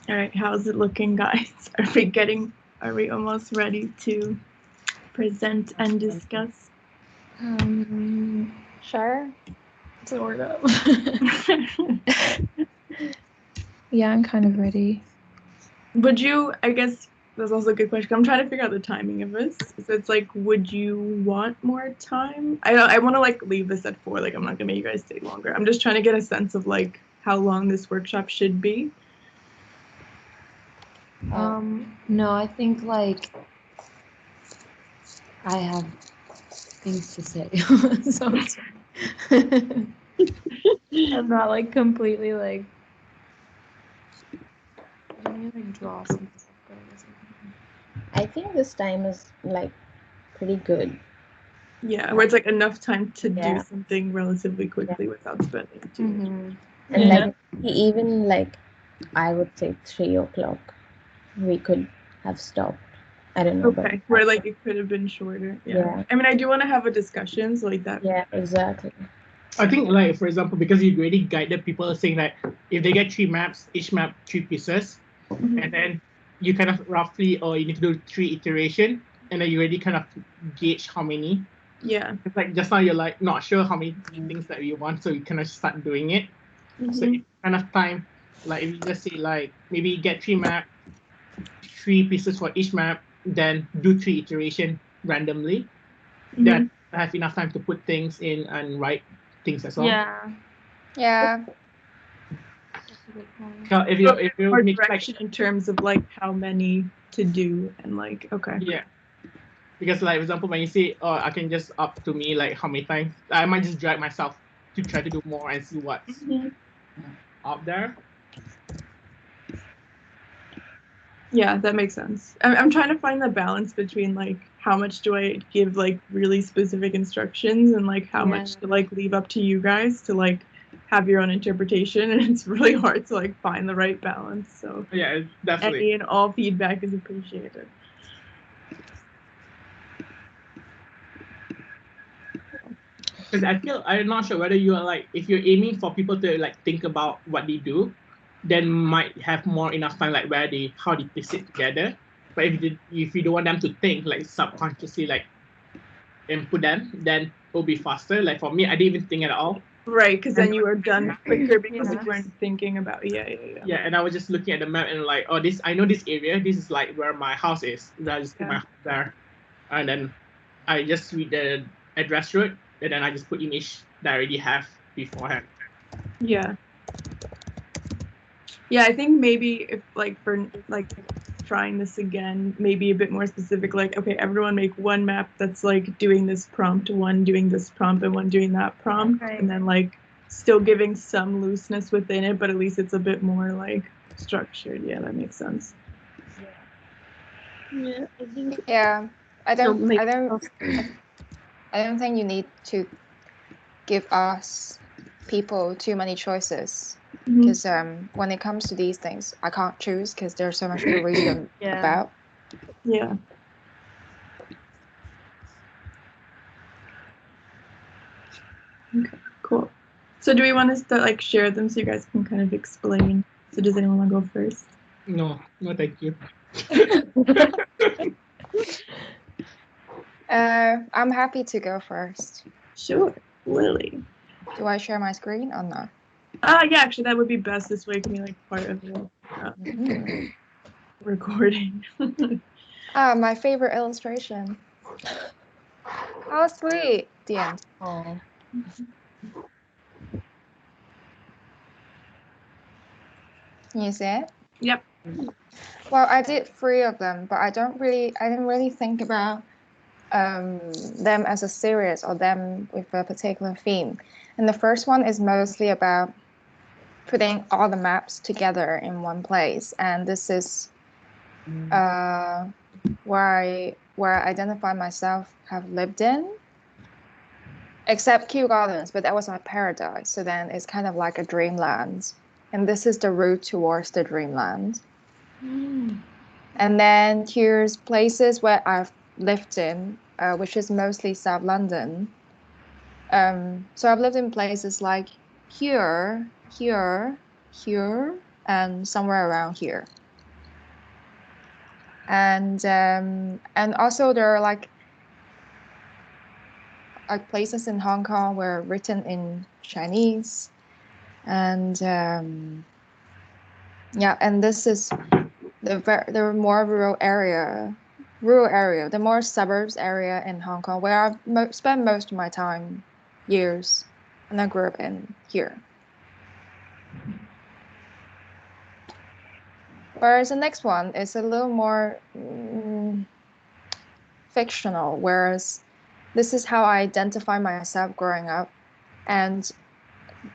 A: All right, how's it looking, guys? Are we almost ready to present and discuss?
G: Sure.
F: Sort of. Yeah, I'm kind of ready.
A: Would you, I guess that's also a good question. I'm trying to figure out the timing of this. So it's like, would you want more time? I want to like leave this at 4. Like, I'm not gonna make you guys stay longer. I'm just trying to get a sense of like how long this workshop should be.
C: No, I think like I have things to say. So it's
F: I'm not like completely like. I need to like draw some stuff, but I guess
C: I think this time is like pretty good.
A: Yeah, where it's like enough time to
C: Yeah.
A: do something relatively quickly without spending too much.
F: Mm-hmm.
C: And
D: Yeah.
C: like even like I would say 3 o'clock we could have stopped. I don't know.
A: Okay, where like it could have been shorter.
C: Yeah.
A: I mean, I do want to have a discussion, so like that.
C: Yeah, exactly.
B: I think, like, for example, because you already guided people saying that if they get 3 maps, each map 3 pieces, and then you kind of roughly, or you need to do 3 iteration, and then you already kind of gauge how many.
A: Yeah.
B: It's like just now you're like not sure how many things that you want, so you kind of start doing it. So it's kind of time, like if you just say like maybe get 3 map, 3 pieces for each map, then do 3 iteration randomly. that I have enough time to put things in and write things as well.
G: Yeah.
B: So if you
A: More
B: make
A: direction in terms of like how many to do and like
B: yeah, because like for example when you say I can just up to me like how many times I might just drag myself to try to do more and see what's up there.
A: Yeah, that makes sense. I'm trying to find the balance between like how much do I give like really specific instructions and like how much to like leave up to you guys to like have your own interpretation, and it's really hard to like find the right balance. So
B: yeah, definitely.
A: Any and all feedback is appreciated.
B: Because I'm not sure whether you are like if you're aiming for people to like think about what they do, then might have more enough time like how they piece it together. But if you don't want them to think like subconsciously like input them, then it'll be faster. Like for me, I didn't even think at all.
A: Right, because then you were done quicker because you weren't thinking about Yeah,
B: and I was just looking at the map and like, I know this area. This is like where my house is. And I just put my house there, and then I just read the address road, and then I just put image that I already have beforehand.
A: Yeah, I think maybe if like for like trying this again, maybe a bit more specific, like, okay, everyone make one map that's like doing this prompt, one doing this prompt, and one doing that prompt, and then like still giving some looseness within it, but at least it's a bit more like structured. Yeah, that makes sense.
D: Yeah, I think.
G: Yeah, I don't think you need to give us people too many choices, because when it comes to these things, I can't choose because there's so much to read them about.
A: Yeah. Okay, cool. So do we want to like share them so you guys can kind of explain? So does anyone want to go first?
B: No, thank you.
G: I'm happy to go first.
A: Sure, Lily.
G: Do I share my screen or not?
A: Yeah, actually, that would be best. This way, it can be like part of the recording.
G: My favorite illustration. How sweet. The end.
C: Oh.
G: Can you see it?
A: Yep.
G: Well, I did 3 of them, but I didn't really think about them as a series or them with a particular theme. And the first one is mostly about putting all the maps together in one place, and this is where I identify myself have lived in, except Kew Gardens, but that was my paradise. So then it's kind of like a dreamland, and this is the route towards the dreamland. And then here's places where I've lived in, which is mostly South London. So I've lived in places like here, and somewhere around here. And also there are like places in Hong Kong were written in Chinese, and and this is the more rural area, the more suburbs area in Hong Kong, where I spent most of my years, and I grew up in here. Whereas the next one is a little more fictional, whereas this is how I identify myself growing up, and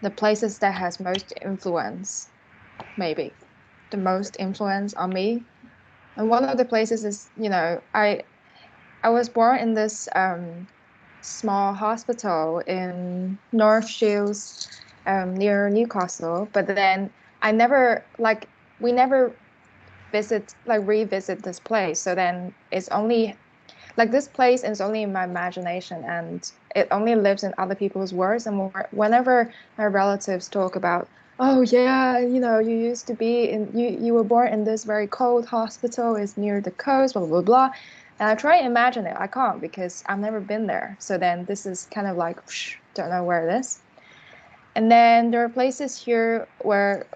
G: the places that has most influence, maybe the most influence on me. And one of the places is, I was born in this small hospital in North Shields, near Newcastle, but then we never revisit this place. So then it's only this place is only in my imagination, and it only lives in other people's words. And whenever my relatives talk about, oh yeah, you used to be you were born in this very cold hospital, it's near the coast, blah blah blah, and I try to imagine it, I can't because I've never been there. So then this is kind of like, don't know where it is. And then there are places here where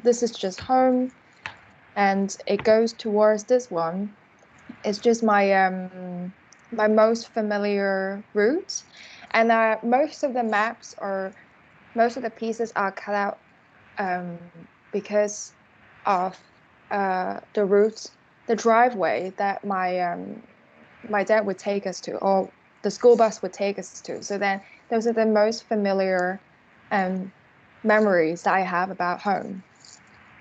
G: this is just home, and it goes towards this one. It's just my my most familiar routes, and most of the maps or most of the pieces are cut out because of the routes, the driveway that my dad would take us to, or the school bus would take us to. So then those are the most familiar memories that I have about home.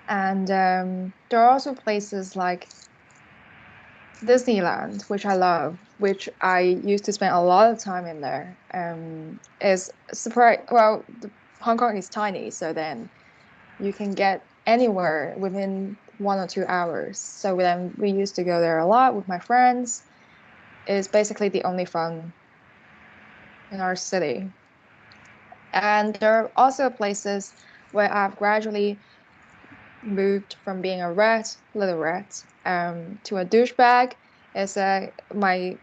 G: And there are also places like Disneyland, which I love, which I used to spend a lot of time in there. Is surprise. Well, Hong Kong is tiny, so then you can get anywhere within 1 or 2 hours. So then we used to go there a lot with my friends. It's basically the only fun in our city. And there are also places where I've gradually moved from being a little rat, to a douchebag. It's my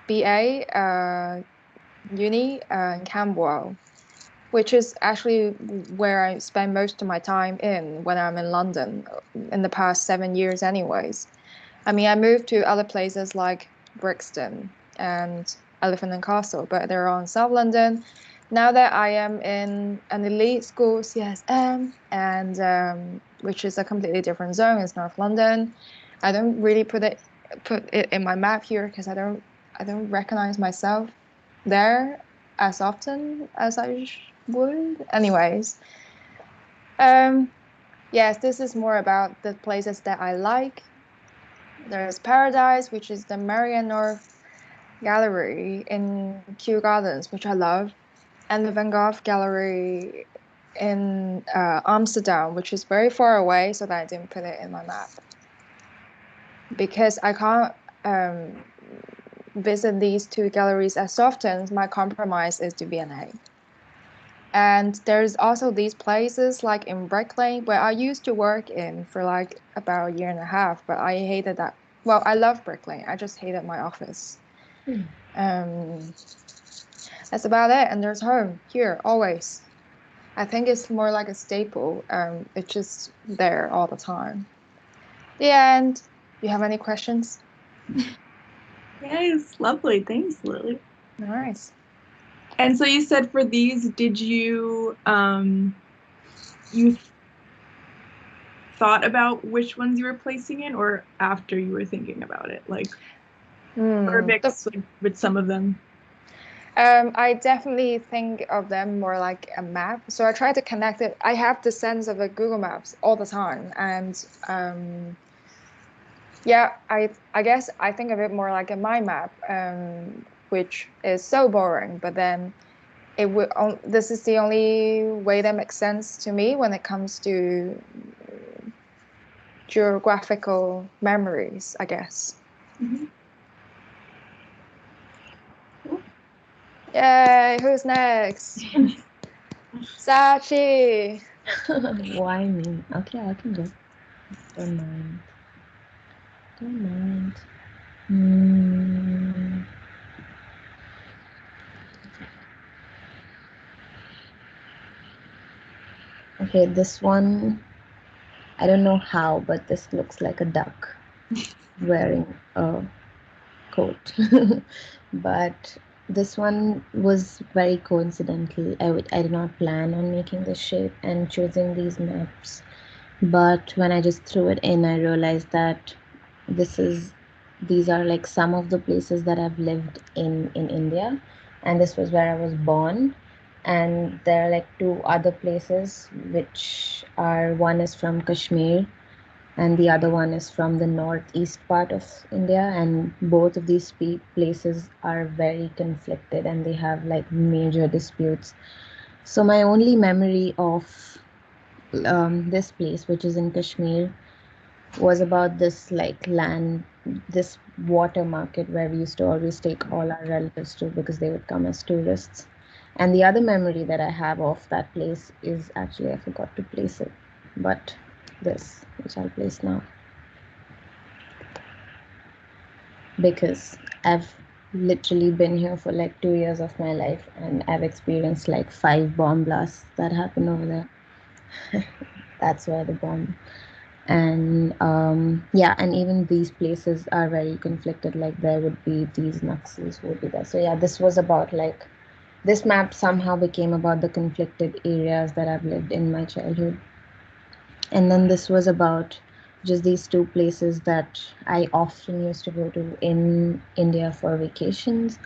G: BA uni in Camberwell, which is actually where I spend most of my time when I'm in London in the past 7 years anyways. I mean, I moved to other places like Brixton and Elephant and Castle, but they're all in South London. Now that I am in an elite school, CSM, and which is a completely different zone, it's North London. I don't really put it in my map here because I don't recognize myself there as often as I would. Anyways, yes, this is more about the places that I like. There's Paradise, which is the Marian North Gallery in Kew Gardens, which I love, and the Van Gogh Gallery in Amsterdam, which is very far away, so that I didn't put it in my map. Because I can't visit these two galleries as often, my compromise is to V&A. And there's also these places like in Brick Lane where I used to work in for like about a year and a half, but I hated that. Well, I love Brick Lane. I just hated my office. That's about it. And there's home here always. I think it's more like a staple. It's just there all the time. The end. Do you have any questions?
E: Yes, lovely. Thanks, Lily.
G: Nice.
E: And so you said for these, did you you thought about which ones you were placing in, or after you were thinking about it, like or mix with some of them?
G: I definitely think of them more like a map. So I try to connect it. I have the sense of a Google Maps all the time, and yeah, I guess I think of it more like a mind map, which is so boring. But then this is the only way that makes sense to me when it comes to geographical memories, I guess.
E: Mm-hmm.
G: Yay! Who's next? Sachi.
C: Why me? Okay, I can go. Don't mind. Don't mind. Okay, this one, I don't know how, but this looks like a duck wearing a coat. But this one was very coincidental. I did not plan on making this shape and choosing these maps. But when I just threw it in, I realized that these are like some of the places that I've lived in India, and this was where I was born. And there are like two other places, which are, one is from Kashmir and the other one is from the northeast part of India, and both of these places are very conflicted and they have like major disputes. So my only memory of this place, which is in Kashmir, was about this like this water market where we used to always take all our relatives to because they would come as tourists. And the other memory that I have of that place is, actually I forgot to place it, but this, which I'll place now, because I've literally been here for like 2 years of my life and I've experienced like 5 bomb blasts that happened over there. That's where the bomb And yeah, and even these places are very conflicted. Like there would be these Naxals who would be there. So yeah, this was about like this map somehow became about the conflicted areas that I've lived in my childhood. And then this was about just these two places that I often used to go to in India for vacations.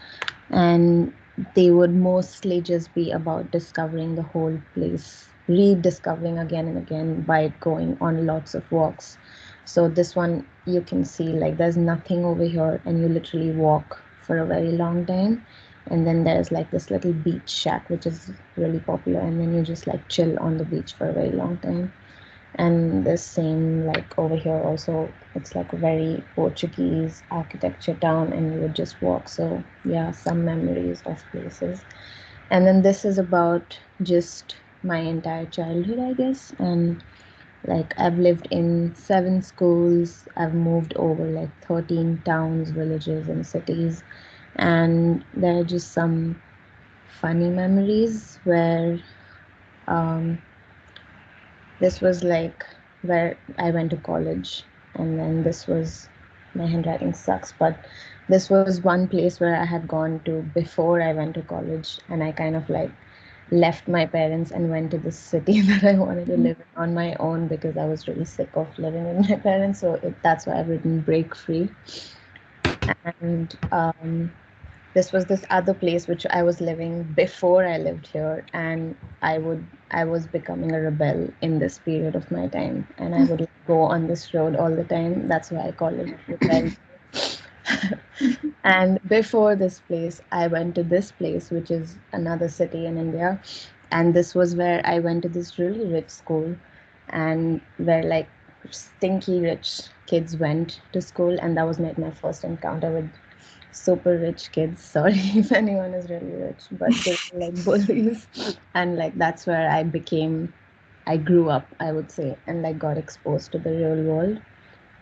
C: And they would mostly just be about discovering the whole place, rediscovering again and again by going on lots of walks. So this one you can see like there's nothing over here and you literally walk for a very long time. And then there's like this little beach shack which is really popular, and then you just like chill on the beach for a very long time. And the same like over here also, it's like a very Portuguese architecture town and you would just walk. So yeah, some memories of places. And then this is about just my entire childhood, I guess. And like I've lived in 7 schools, I've moved over like 13 towns, villages and cities. And there are just some funny memories where um, this was like where I went to college, and then this was, my handwriting sucks, but this was one place where I had gone to before I went to college, and I kind of like left my parents and went to the city that I wanted to live in on my own because I was really sick of living with my parents. So that's why I've written break free. And this was this other place which I was living before I lived here, and I was becoming a rebel in this period of my time, and I would go on this road all the time. That's why I call it rebel. And before this place, I went to this place, which is another city in India, and this was where I went to this really rich school, and where like stinky rich kids went to school, and that was my first encounter with super rich kids. Sorry if anyone is really rich, but they were like bullies. And like that's where I grew up, I would say, and like got exposed to the real world.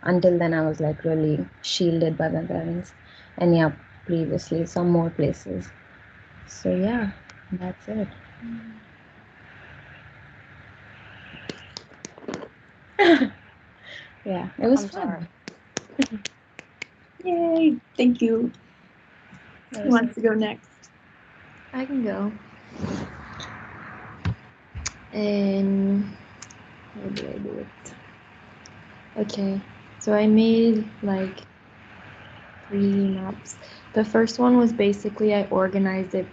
C: Until then, I was like really shielded by my parents. And yeah, previously some more places. So yeah, that's it. Yeah, it was
A: I'm
C: fun.
A: sorry. Yay! Thank you. Who wants to go next?
F: I can go. And how do I do it? Okay, so I made like 3 maps. The first one was basically I organized it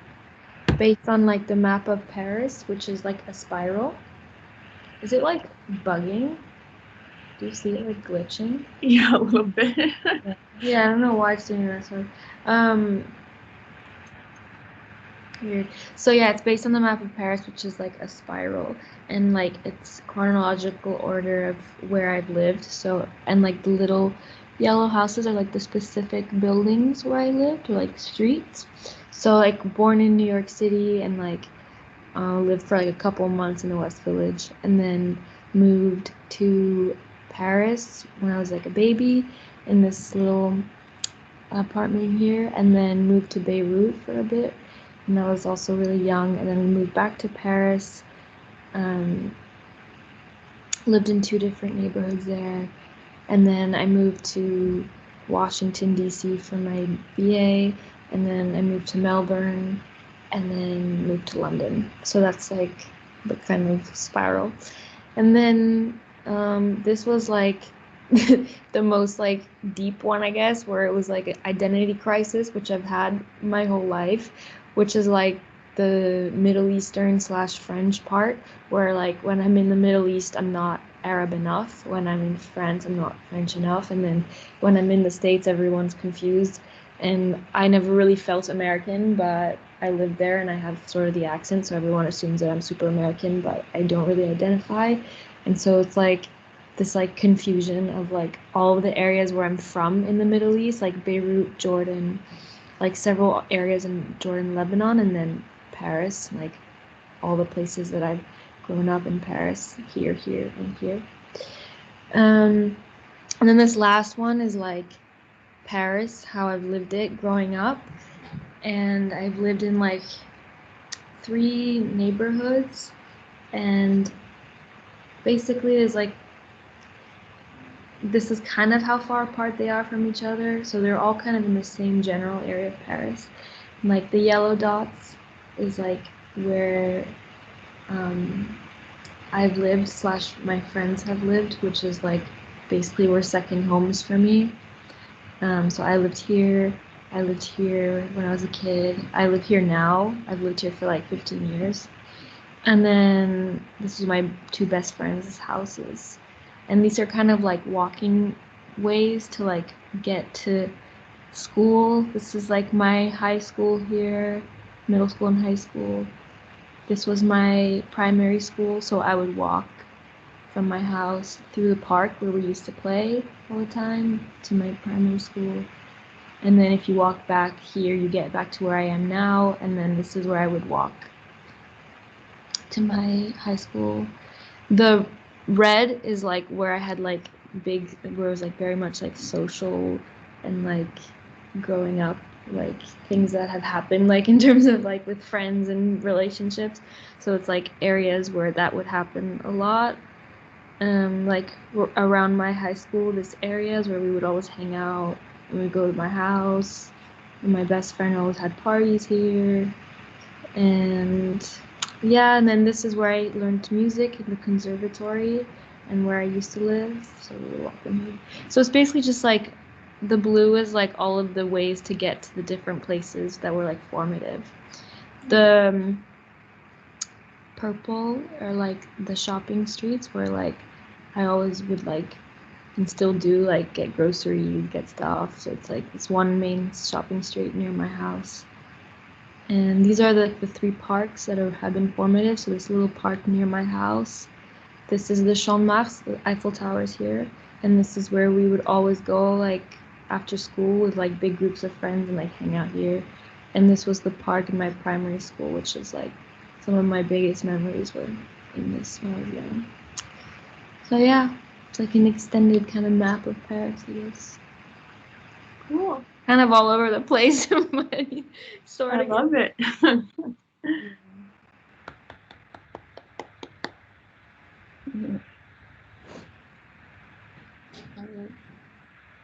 F: based on like the map of Paris, which is like a spiral. Is it like bugging? Do you see it like glitching?
A: Yeah, a little bit.
F: Yeah, I don't know why it's doing that. So, weird. So yeah, it's based on the map of Paris, which is like a spiral, and like it's chronological order of where I've lived. So and like the little yellow houses are like the specific buildings where I lived, or like streets. So like born in New York City and like lived for like a couple months in the West Village, and then moved to Paris when I was like a baby in this little apartment here, and then moved to Beirut for a bit, and I was also really young. And then we moved back to Paris, um, lived in 2 different neighborhoods there, and then I moved to Washington D.C. for my BA, and then I moved to Melbourne, and then moved to London. So that's like the kind of spiral. And then this was like the most like deep one, I guess, where it was like an identity crisis, which I've had my whole life, which is like the Middle Eastern / French part, where like when I'm in the Middle East, I'm not Arab enough. When I'm in France, I'm not French enough. And then when I'm in the States, everyone's confused. And I never really felt American, but I lived there and I have sort of the accent, so everyone assumes that I'm super American, but I don't really identify. And so it's like this like confusion of like all of the areas where I'm from in the Middle East, like Beirut, Jordan, like several areas in Jordan, Lebanon, and then Paris, like all the places that I've grown up in Paris, here, and here. And then this last one is like Paris, how I've lived it growing up. And I've lived in like 3 neighborhoods, and basically there's like this is kind of how far apart they are from each other. So they're all kind of in the same general area of Paris. And, like the yellow dots is like where I've lived / my friends have lived, which is like basically were second homes for me. So I lived here. I lived here when I was a kid. I live here now. I've lived here for like 15 years. And then this is my two best friends' houses. And these are kind of like walking ways to like get to school. This is like my high school here, middle school and high school. This was my primary school, so I would walk from my house through the park where we used to play all the time to my primary school. And then if you walk back here, you get back to where I am now, and then this is where I would walk to my high school. The red is like where I had like where it was like very much like social and like growing up, like things that have happened like in terms of like with friends and relationships. So it's like areas where that would happen a lot. Like around my high school, this areas where we would always hang out and we'd go to my house, and my best friend always had parties here. And yeah, and then this is where I learned music in the conservatory and where I used to live. So we were walking here. So it's basically just like the blue is like all of the ways to get to the different places that were like formative. The purple are like the shopping streets where like I always would like and still do like get groceries, get stuff. So it's like this one main shopping street near my house. And these are the three parks that have been formative. So this little park near my house. This is the Champ de Mars, the Eiffel Tower is here. And this is where we would always go like after school with like big groups of friends and like hang out here. And this was the park in my primary school, which is like some of my biggest memories were in this when I was young. So yeah, it's like an extended kind of map of Paris, I guess.
E: Cool.
F: Kind of all over the place, but sort
E: I
F: of.
E: love it.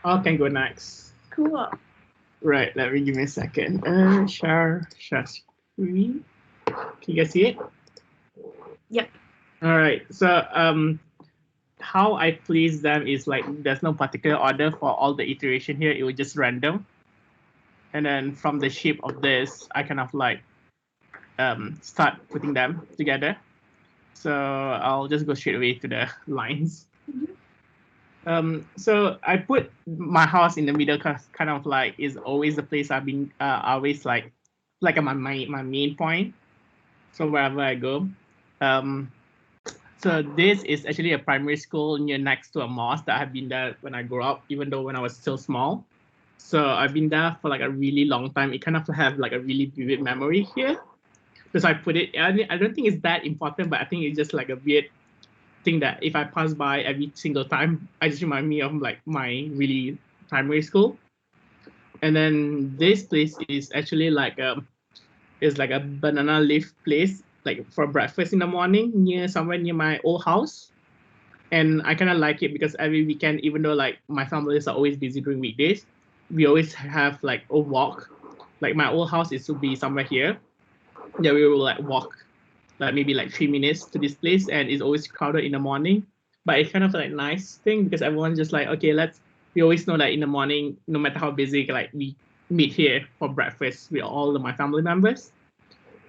B: I can go next.
E: Cool.
B: Right, let me give me a second. Share screen. Can you guys see it?
E: Yep.
B: All right. So how I please them is like there's no particular order for all the iteration here. It was just random. And then from the shape of this, I kind of like start putting them together. So I'll just go straight away to the lines. So I put my house in the middle because kind of like is always the place I've been always like my main point. So wherever I go. So this is actually a primary school near next to a mosque that I've been there when I grew up, even though when I was still small. So I've been there for like a really long time. It kind of have like a really vivid memory here. Because I put it, I don't think it's that important, but I think it's just like a weird thing that if I pass by every single time, I just remind me of like my really primary school. And then this place is actually like a banana leaf place, like for breakfast in the morning somewhere near my old house. And I kind of like it because every weekend, even though like my families are always busy during weekdays, we always have like a walk. Like my old house is to be somewhere here. Yeah, we will like walk like maybe like 3 minutes to this place, and it's always crowded in the morning. But it's kind of like nice thing because everyone's just like, okay, we always know that in the morning, no matter how busy, like we meet here for breakfast with all of my family members.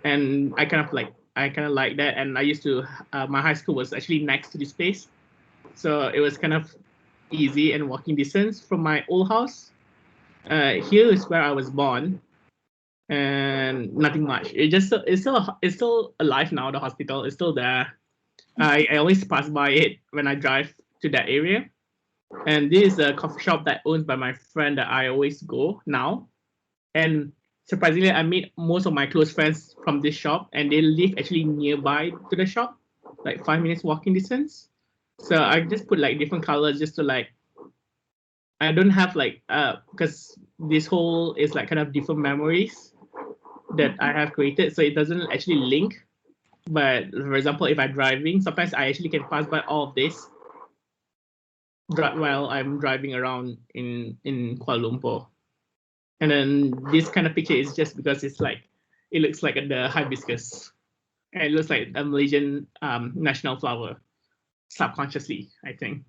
B: And I kind of like that. And I used to my high school was actually next to this place, so it was kind of easy and walking distance from my old house. Here is where I was born, and nothing much. It's still alive now. The hospital is still there. I always pass by it when I drive to that area. And this is a coffee shop that owned by my friend that I always go now. And surprisingly, I meet most of my close friends from this shop, and they live actually nearby to the shop, like 5 minutes walking distance. So I just put like different colors just to like, I don't have like because this whole is like kind of different memories that I have created, so it doesn't actually link. But for example, if I'm driving, sometimes I actually can pass by all of this. while I'm driving around in Kuala Lumpur. And then this kind of picture is just because it looks like the hibiscus. And it looks like a Malaysian national flower, subconsciously, I think.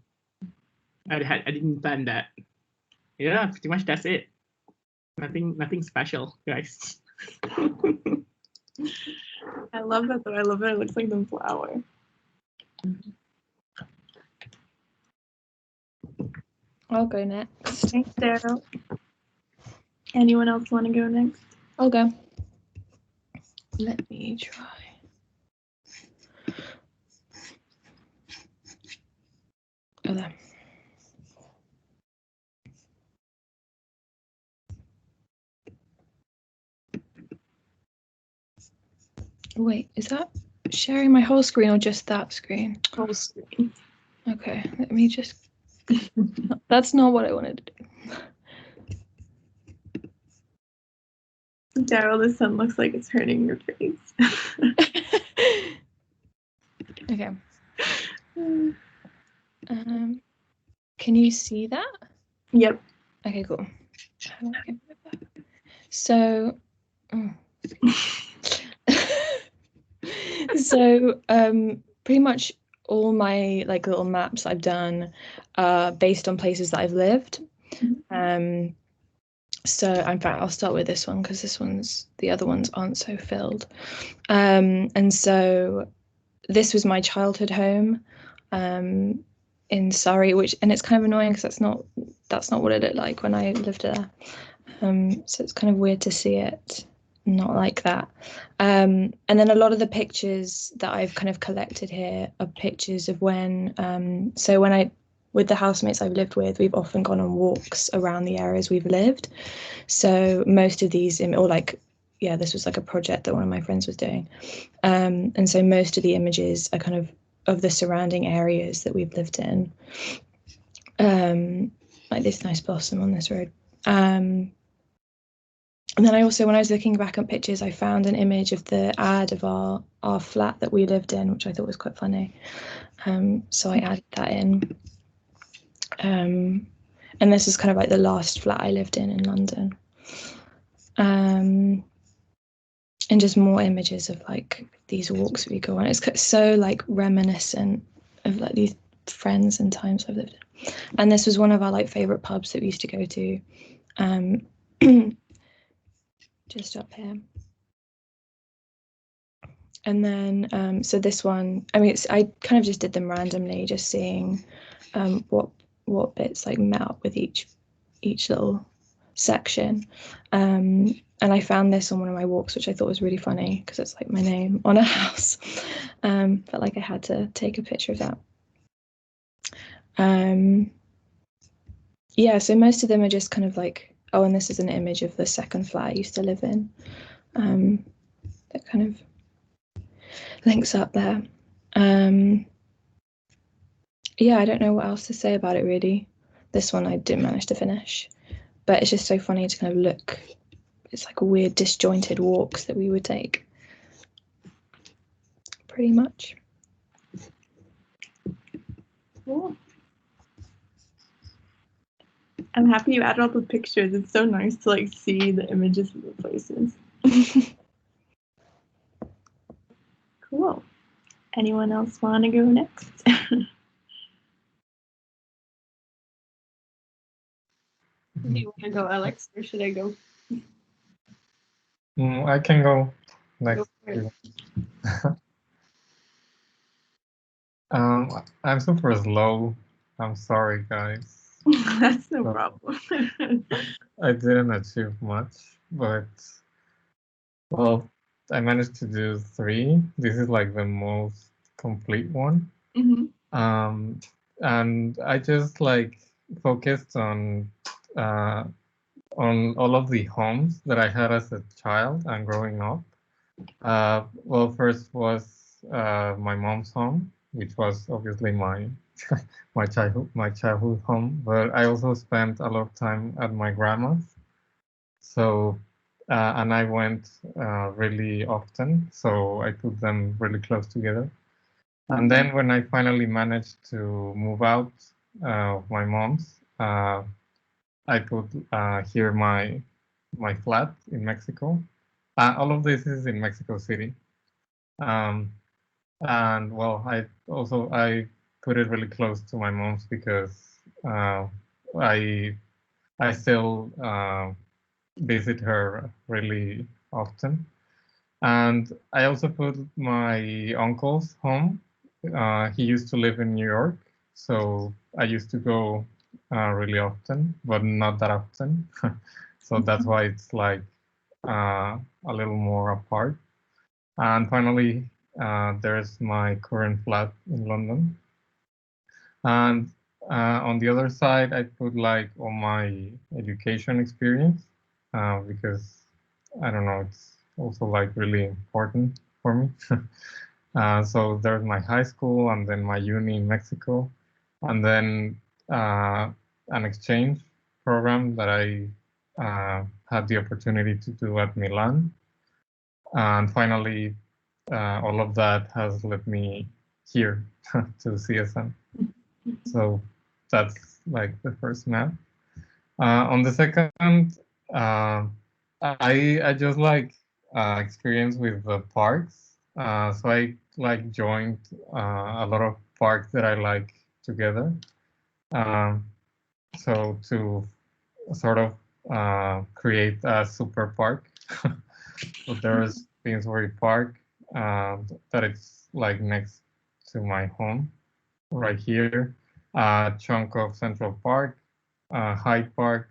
B: I didn't plan that. Yeah, pretty much that's it. Nothing special, guys.
A: I love that though. I love that it looks like the flower.
F: I'll go next.
A: Thanks, Daryl. Anyone else want to go next?
F: I'll go. Let me try. Oh, there. Wait, is that sharing my whole screen or just that screen?
A: Whole screen.
F: Okay, let me just... That's not what I wanted to do.
A: Daryl, the sun looks like it's hurting your face.
F: Okay. Can you see that?
A: Yep.
F: Okay, cool. So, so pretty much all my like little maps I've done are based on places that I've lived. So in fact, I'll start with this one because the other ones aren't so filled. And so this was my childhood home in Surrey, and it's kind of annoying because that's not what it looked like when I lived there. So it's kind of weird to see it not like that. And then a lot of the pictures that I've kind of collected here are pictures of when with the housemates I've lived with, we've often gone on walks around the areas we've lived. So most of these, this was like a project that one of my friends was doing. And so most of the images are kind of the surrounding areas that we've lived in. Like this nice blossom on this road. And then I also, when I was looking back at pictures, I found an image of the ad of our flat that we lived in, which I thought was quite funny. So I added that in. And this is kind of like the last flat I lived in London. And just more images of like these walks we go on. It's so like reminiscent of like these friends and times I've lived in. And this was one of our like favorite pubs that we used to go to. Just up here. And then so this one, I mean, I kind of just did them randomly, just seeing what bits like met up with each little section. And I found this on one of my walks, which I thought was really funny because it's like my name on a house. But like I had to take a picture of that. Yeah, so most of them are just kind of like, oh, and this is an image of the second flat I used to live in. That kind of links up there. Yeah, I don't know what else to say about it really. This one I didn't manage to finish, but it's just so funny to kind of look. It's like a weird disjointed walks that we would take. Pretty much.
A: Cool. I'm happy you added all the pictures. It's so nice to like see the images of the places. Cool. Anyone else want to go next?
D: Do you want to go, Alex, or should I go?
H: I can go next.
D: Go
H: I'm super slow. I'm sorry, guys.
A: That's no problem.
H: I didn't achieve much, but well, I managed to do 3. This is like the most complete one. And I just like focused on all of the homes that I had as a child and growing up. Well, first was my mom's home, which was obviously my childhood home. But I also spent a lot of time at my grandma's. So, and I went really often, so I put them really close together. And then when I finally managed to move out my mom's. I put here my flat in Mexico. All of this is in Mexico City. Um, and well, I put it really close to my mom's because I I still visit her really often. And I also put my uncle's home. He used to live in New York, so I used to go really often, but not that often. So that's why it's like a little more apart. And finally, there's my current flat in London. And on the other side, I put like all my education experience because I don't know, it's also like really important for me. So there's my high school and then my uni in Mexico, and then an exchange program that I had the opportunity to do at Milan. And finally, all of that has led me here to CSM. So that's like the first map. On the second, I just like experience with the parks. So I like joined a lot of parks that I like together. Um, so to sort of create a super park. So there's Finsbury Park that it's like next to my home right here. A chunk of Central Park, Hyde Park,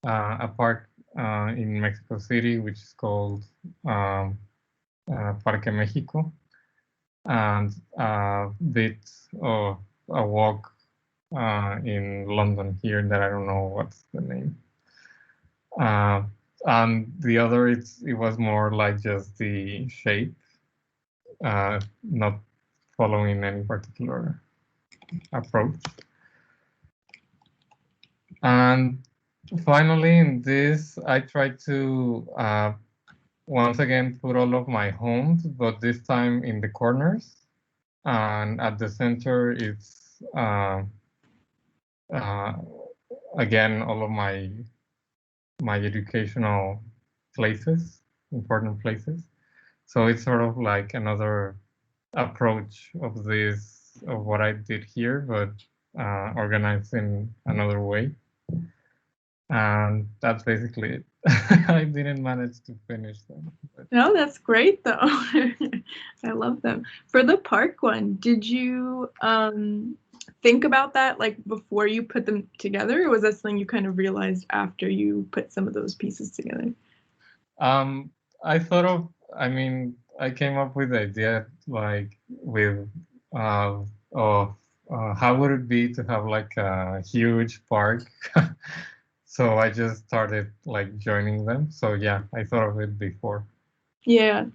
H: a park in Mexico City, which is called Parque Mexico, and a bit of a walk in London here that I don't know what's the name. And the other, it was more like just the shape, not following any particular approach. And finally, in this, I tried to once again put all of my homes, but this time in the corners. And at the center, it's uh, again all of my educational places, important places. So it's sort of like another approach of this, of what I did here, but organized in another way. And that's basically it. I didn't manage to finish them. But...
A: No, that's great though. I love them. For the park one, did you think about that like before you put them together, or was that something you kind of realized after you put some of those pieces together?
H: I thought of, I mean, I came up with the idea like with of how would it be to have like a huge park. So I just started like joining them. So yeah, I thought of it before.
A: Yeah,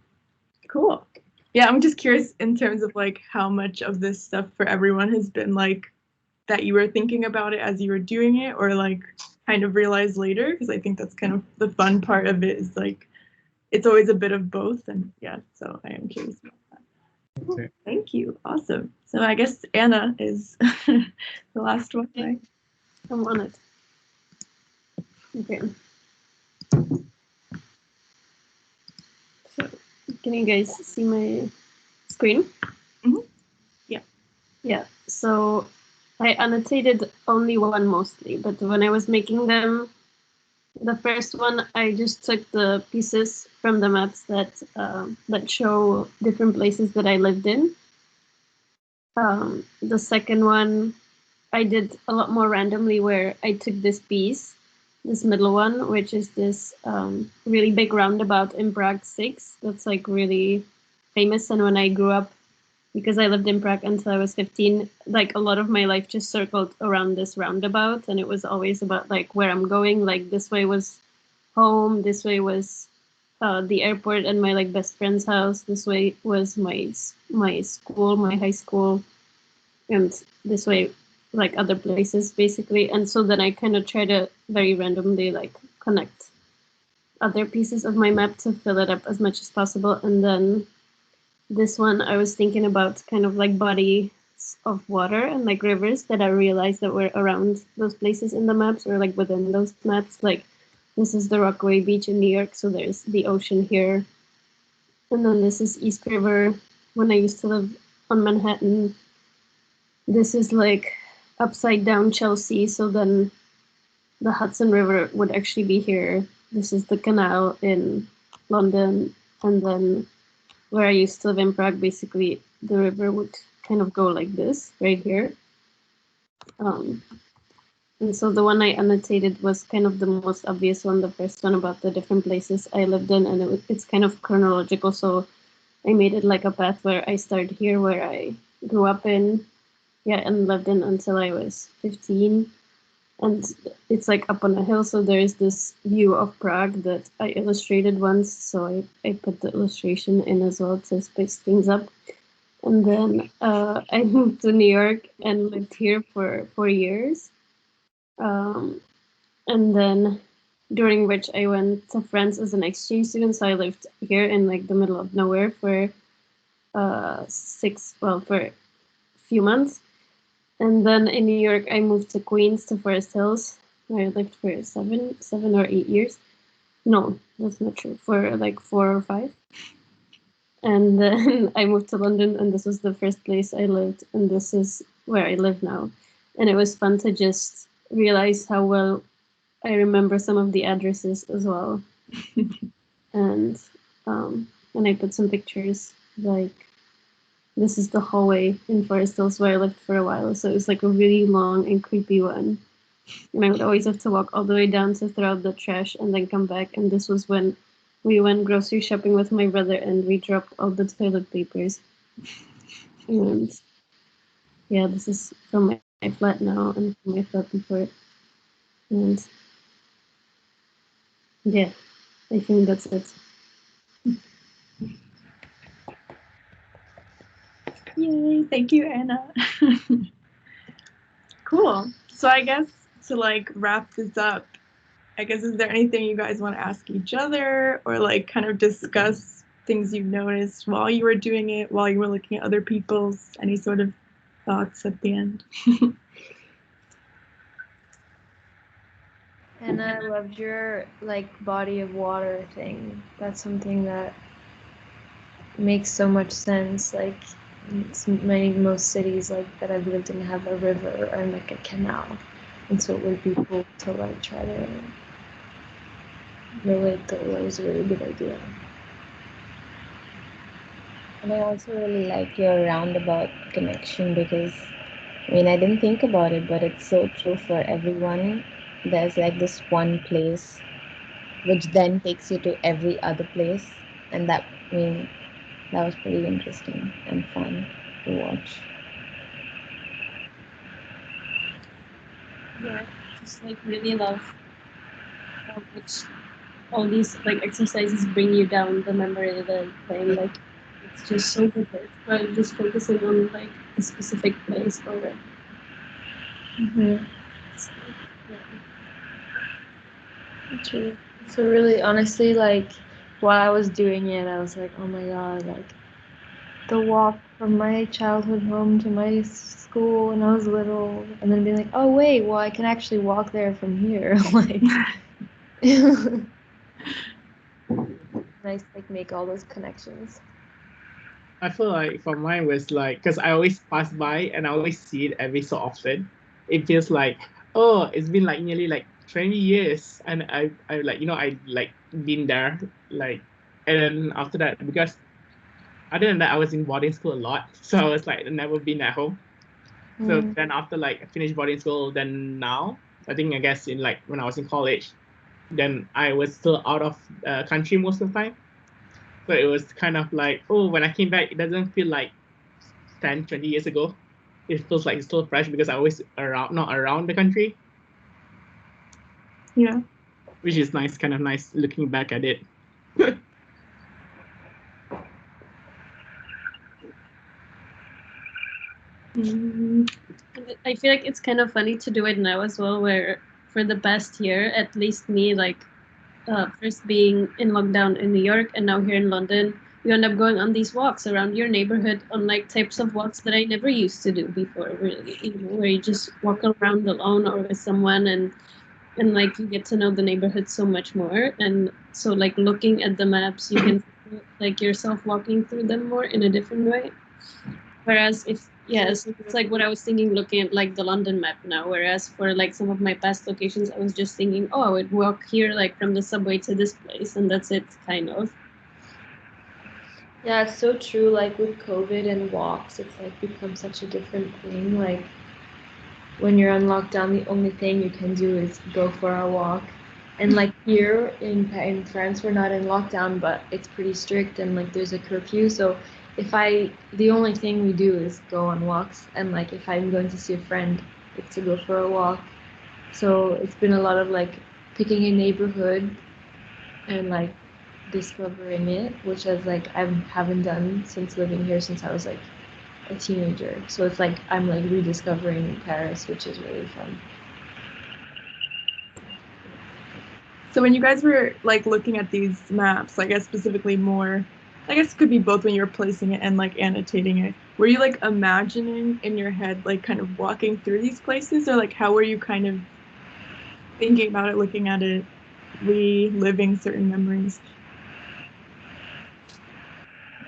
A: cool. Yeah, I'm just curious in terms of like how much of this stuff for everyone has been like that you were thinking about it as you were doing it, or like kind of realized later, because I think that's kind of the fun part of it, is like it's always a bit of both. And yeah, so I am curious about that. Cool. Thank you. Awesome. So I guess Anna is the last one, right?
D: I'm on it. Okay. So can you guys see my screen?
A: Mm-hmm. Yeah.
D: Yeah. So I annotated only one mostly, but when I was making them, the first one, I just took the pieces from the maps that show different places that I lived in. The second one, I did a lot more randomly, where I took this piece, this middle one, which is this really big roundabout in Prague 6 that's like really famous. And when I grew up, because I lived in Prague until I was 15, like a lot of my life just circled around this roundabout, and it was always about like where I'm going. Like this way was home, this way was the airport and my like best friend's house, this way was my school, my high school, and this way like other places basically. And so then I kind of try to very randomly like connect other pieces of my map to fill it up as much as possible. And then this one I was thinking about kind of like body bodies of water and like rivers that I realized that were around those places in the maps or like within those maps. Like this is the Rockaway Beach in New York, so there's the ocean here. And then this is East River when I used to live on Manhattan. This is like upside down Chelsea, so then the Hudson River would actually be here. This is the canal in London, and then where I used to live in Prague, basically the river would kind of go like this right here. And so the one I annotated was kind of the most obvious one, the first one about the different places I lived in, and it's kind of chronological. So I made it like a path where I started here, where I grew up in, and lived in until I was 15. And it's like up on a hill, so there is this view of Prague that I illustrated once. So I put the illustration in as well to spice things up. And then I moved to New York and lived here for 4 years. And then during which I went to France as an exchange student. So I lived here in like the middle of nowhere for for a few months. And then in New York, I moved to Queens, to Forest Hills, where I lived for 7 or 8 years. No, that's not true. For like 4 or 5. And then I moved to London, and this was the first place I lived, and this is where I live now. And it was fun to just realize how well I remember some of the addresses as well. And I put some pictures, like this is the hallway in Forest Hills where I lived for a while. So it was like a really long and creepy one. And I would always have to walk all the way down to throw out the trash and then come back. And this was when we went grocery shopping with my brother and we dropped all the toilet papers. And yeah, this is from my flat now and from my flat before. And yeah, I think that's it.
A: Yay, thank you, Anna. Cool. So I guess to like wrap this up, I guess is there anything you guys want to ask each other or like kind of discuss things you've noticed while you were doing it, while you were looking at other people's, any sort of thoughts at the end?
F: And I loved your like body of water thing. That's something that makes so much sense. Like most cities like that I've lived in have a river or like a canal, and so it would be cool to like try to relate those. That was a really good idea.
C: And I also really like your roundabout connection because, I mean, I didn't think about it, but it's so true for everyone. There's like this one place which then takes you to every other place. And that, I mean, that was pretty interesting and fun to watch.
D: Yeah, just like really love how much all these like exercises bring you down the memory lane. Like it's just so good. But just focusing on like a specific place or
F: Mm-hmm.
D: yeah.
F: True. So really, honestly, like while I was doing it, I was like, oh my god, like the walk from my childhood home to my school when I was little, and then being like, oh wait, well I can actually walk there from here. Like, nice, like make all those connections.
B: I feel like for mine was like, because I always pass by and I always see it every so often. It feels like, oh, it's been like nearly like 20 years, and I like I like been there, like, and then after that, because other than that, I was in boarding school a lot, so I was like never been at home. So then after like I finished boarding school, then now I think I guess in like when I was in college, then I was still out of country most of the time. So it was kind of like, oh, when I came back, it doesn't feel like 10, 20 years ago. It feels like it's still fresh because I always not around the country.
A: Yeah.
B: Which is nice, kind of nice looking back at it.
D: I feel like it's kind of funny to do it now as well, where for the past year, at least me, like first being in lockdown in New York and now here in London, you end up going on these walks around your neighborhood on like types of walks that I never used to do before, really, where you just walk around alone or with someone, and like you get to know the neighborhood so much more. And so like looking at the maps, you can feel, like yourself walking through them more in a different way. Whereas so it's like what I was thinking looking at like the London map now. Whereas for like some of my past locations, I was just thinking, oh, I would walk here like from the subway to this place, and that's it, kind of.
F: Yeah, it's so true. Like with COVID and walks, it's like become such a different thing. Like when you're on lockdown, the only thing you can do is go for a walk. And like here in France, we're not in lockdown, but it's pretty strict and like there's a curfew. So the only thing we do is go on walks. And like if I'm going to see a friend, it's to go for a walk. So it's been a lot of like picking a neighborhood and like discovering it, which is like I haven't done since living here since I was like a teenager. So it's like I'm like rediscovering Paris, which is really fun.
A: So when you guys were like looking at these maps, I guess specifically more, I guess it could be both when you were placing it and like annotating it. Were you like imagining in your head like kind of walking through these places, or like how were you kind of thinking about it, looking at it, reliving certain memories?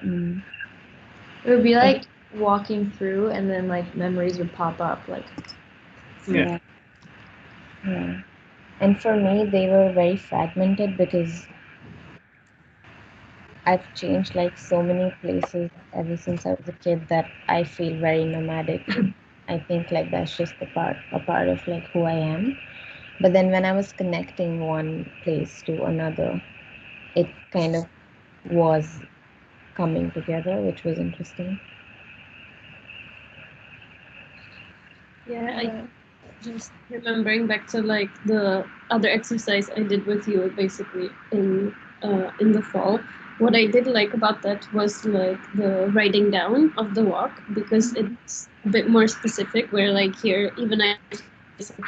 C: Mm.
F: It would be like walking through and then like memories would pop up like
A: Yeah.
C: Yeah. And for me, they were very fragmented because I've changed like so many places ever since I was a kid that I feel very nomadic. I think like that's just a part of like who I am. But then when I was connecting one place to another, it kind of was coming together, which was interesting.
D: Yeah, I just remembering back to like the other exercise I did with you basically in the fall. What I did like about that was like the writing down of the walk, because it's a bit more specific, where like here even I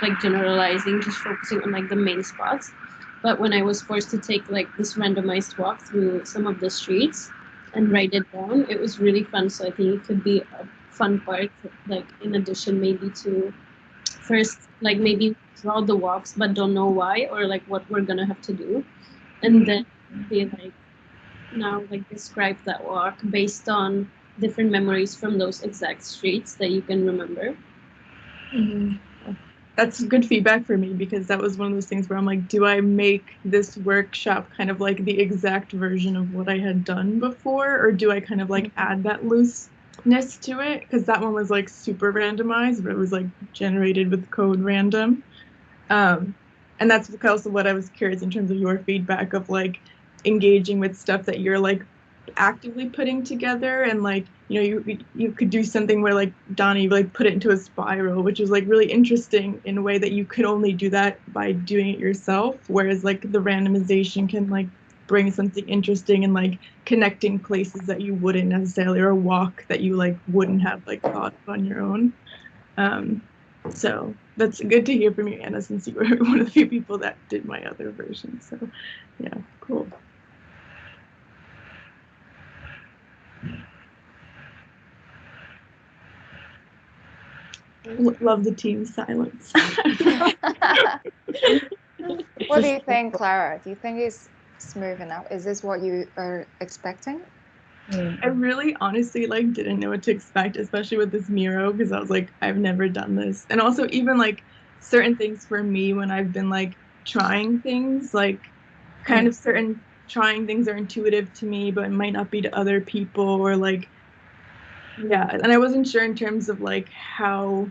D: like generalizing, just focusing on like the main spots. But when I was forced to take like this randomized walk through some of the streets and write it down, it was really fun. So I think it could be a fun part, like in addition maybe to first like maybe draw the walks but don't know why or like what we're gonna have to do, and then be like now like describe that walk based on different memories from those exact streets that you can remember.
A: That's good feedback for me, because that was one of those things where I'm like, do I make this workshop kind of like the exact version of what I had done before, or do I kind of like add that looseness to it? Because that one was like super randomized, but it was like generated with code random. And that's also what I was curious in terms of your feedback of like engaging with stuff that you're like actively putting together, and like, you know, you could do something where like Donnie like put it into a spiral, which is like really interesting in a way that you could only do that by doing it yourself, whereas like the randomization can like bring something interesting and like connecting places that you wouldn't necessarily, or a walk that you like wouldn't have like thought of on your own. So that's good to hear from you, Anna, since you were one of the few people that did my other version. So yeah, cool. Love the team silence.
G: What do you think, Clara? Do you think it's smooth enough? Is this what you are expecting?
A: I really honestly like didn't know what to expect, especially with this Miro, because I was like, I've never done this. And also even like certain things for me when I've been like trying things, like kind of certain trying things are intuitive to me, but it might not be to other people, or like, yeah. And I wasn't sure in terms of like how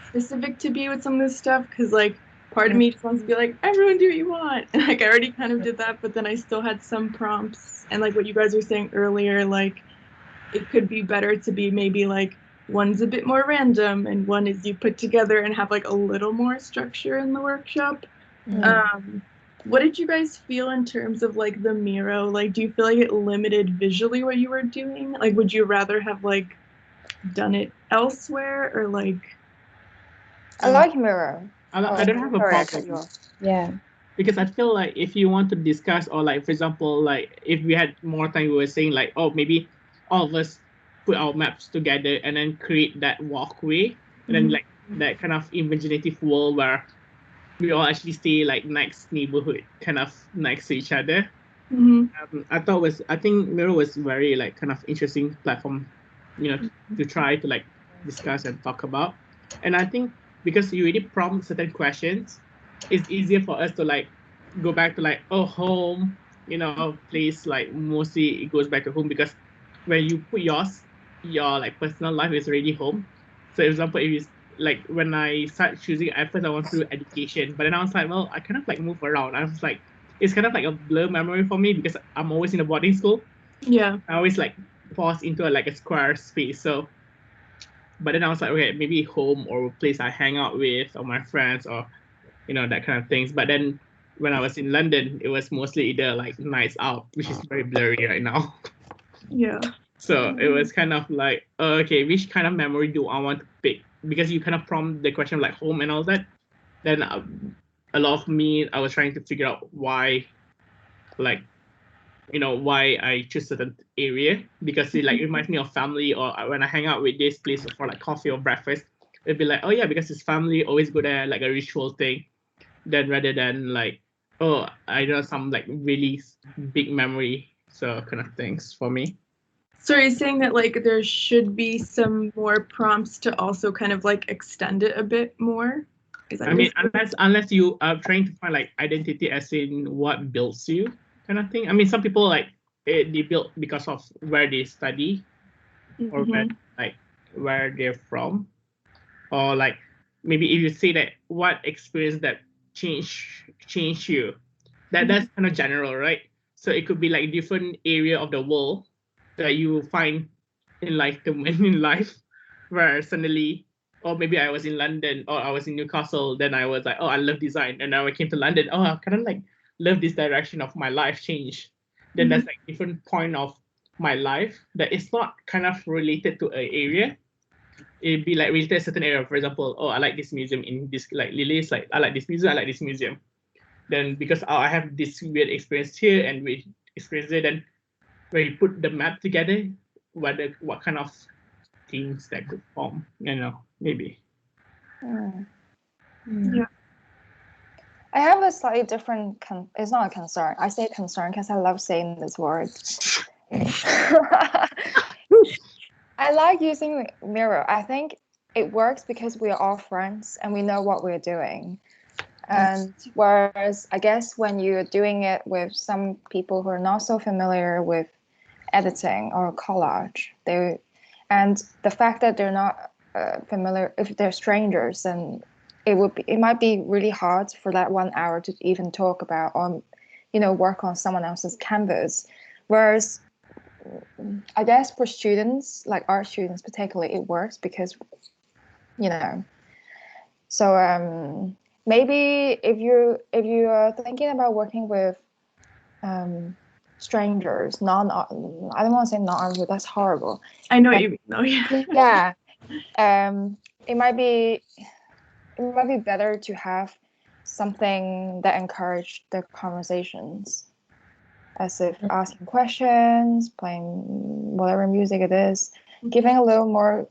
A: specific to be with some of this stuff, because like part of me just wants to be like, everyone do what you want. And like I already kind of did that, but then I still had some prompts. And like what you guys were saying earlier, like it could be better to be maybe like one's a bit more random and one is you put together and have like a little more structure in the workshop. What did you guys feel in terms of like the Miro? Like, do you feel like it limited visually what you were doing? Like, would you rather have like done it elsewhere, or like?
G: I like Mirror.
B: I don't have a problem.
C: Yeah.
B: because I feel like if you want to discuss, or like for example, like if we had more time, we were saying like, oh, maybe all of us put our maps together and then create that walkway, and then like that kind of imaginative world where we all actually stay like next neighborhood, kind of next to each other. I think Miro was very like kind of interesting platform, to try to like discuss and talk about. And I think because you already prompt certain questions, it's easier for us to like go back to like, oh, home, place, like mostly it goes back to home, because when you put your like personal life is already home. So, for example, if you like when I start choosing, at first I want to do education, but then I was like, well, I kind of like move around. I was like, it's kind of like a blur memory for me because I'm always in a boarding school.
A: Yeah.
B: I always like pause into like a square space. So, but then I was like, okay, maybe home or a place I hang out with or my friends, or that kind of things. But then when I was in London, it was mostly either like nights out, which is very blurry right now.
A: Yeah.
B: So it was kind of like, okay, which kind of memory do I want to pick? Because you kind of prompt the question of like home and all that. Then a lot of me, I was trying to figure out why, like, why I choose certain area, because it like reminds me of family, or when I hang out with this place for like coffee or breakfast, it'd be like, oh yeah, because it's family, always go there, like a ritual thing. Then rather than like, oh, I know some like really big memory, so kind of things for me.
A: So are you saying that like there should be some more prompts to also kind of like extend it a bit more?
B: I mean, unless you are trying to find like identity as in what builds you, kind of thing. I mean, some people like they build because of where they study, or where they're from, or like maybe if you say that what experience that change you, that's kind of general, right? So it could be like different area of the world that you find enlightenment in life, where suddenly, or maybe I was in London or I was in Newcastle, then I was like, oh, I love design, and now I came to London, oh, I kind of like love this direction of my life change. Then that's like different point of my life that is not kind of related to an area. It'd be like related to a certain area. For example, oh, I like this museum in this, like Lily's like, I like this museum, I like this museum. Then because I have this weird experience here and weird experience there, then when you put the map together, what kind of things that could form, maybe.
A: Yeah.
G: I have a slightly different, it's not a concern. I say concern because I love saying this word. I like using Miro. I think it works because we're all friends and we know what we're doing. And whereas I guess when you're doing it with some people who are not so familiar with editing or collage, and the fact that they're not familiar, if they're strangers, then it might be really hard for that 1 hour to even talk about or work on someone else's canvas. Whereas I guess for students, like art students particularly, it works because so maybe if you are thinking about working with strangers, I don't want to say non-art, that's horrible.
A: I know what you mean though. Yeah.
G: It might be better to have something that encourage the conversations, as if asking questions, playing whatever music it is, giving a little more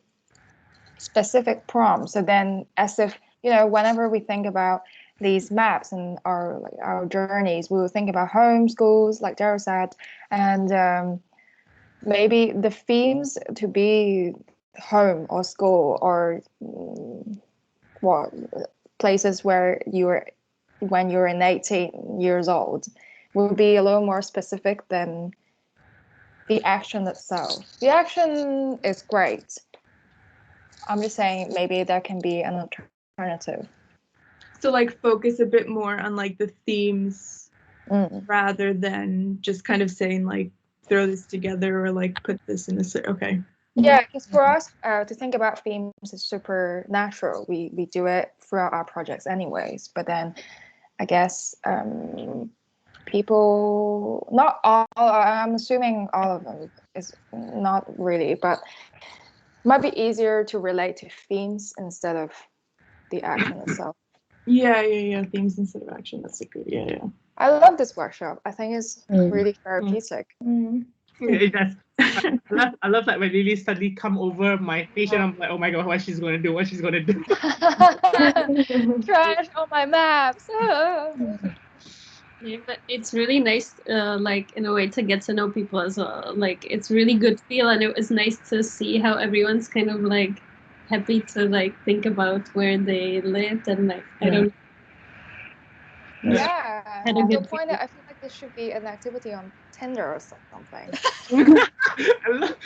G: specific prompts. So then, as if whenever we think about these maps and our journeys, we will think about home, schools, like Daryl said, and maybe the themes to be home or school or what places where when you're in 18 years old will be a little more specific than the action itself. The action is great. I'm just saying maybe there can be an alternative.
A: So like focus a bit more on like the themes rather than just kind of saying like throw this together or like put this in a okay.
G: Yeah, because for us to think about themes is super natural. We do it throughout our projects anyways. But then I guess people, not all, I'm assuming all of them is not really, but it might be easier to relate to themes instead of the action itself.
A: Yeah. Themes instead of action. That's a good. Yeah.
G: I love this workshop. I think it's
C: Mm.
G: really therapeutic.
B: It does. I love that when Lily suddenly come over my page and I'm like, oh my god, what she's gonna do? What she's gonna do?
G: Trash on my maps.
D: Yeah, but it's really nice, like in a way, to get to know people as well. Like it's really good feel, and it was nice to see how everyone's kind of like happy to like think about where they lived and like I don't
G: Yeah,
D: Had a
G: to the
D: good
G: point that I feel like this should be an activity on Tinder or something.
B: I love-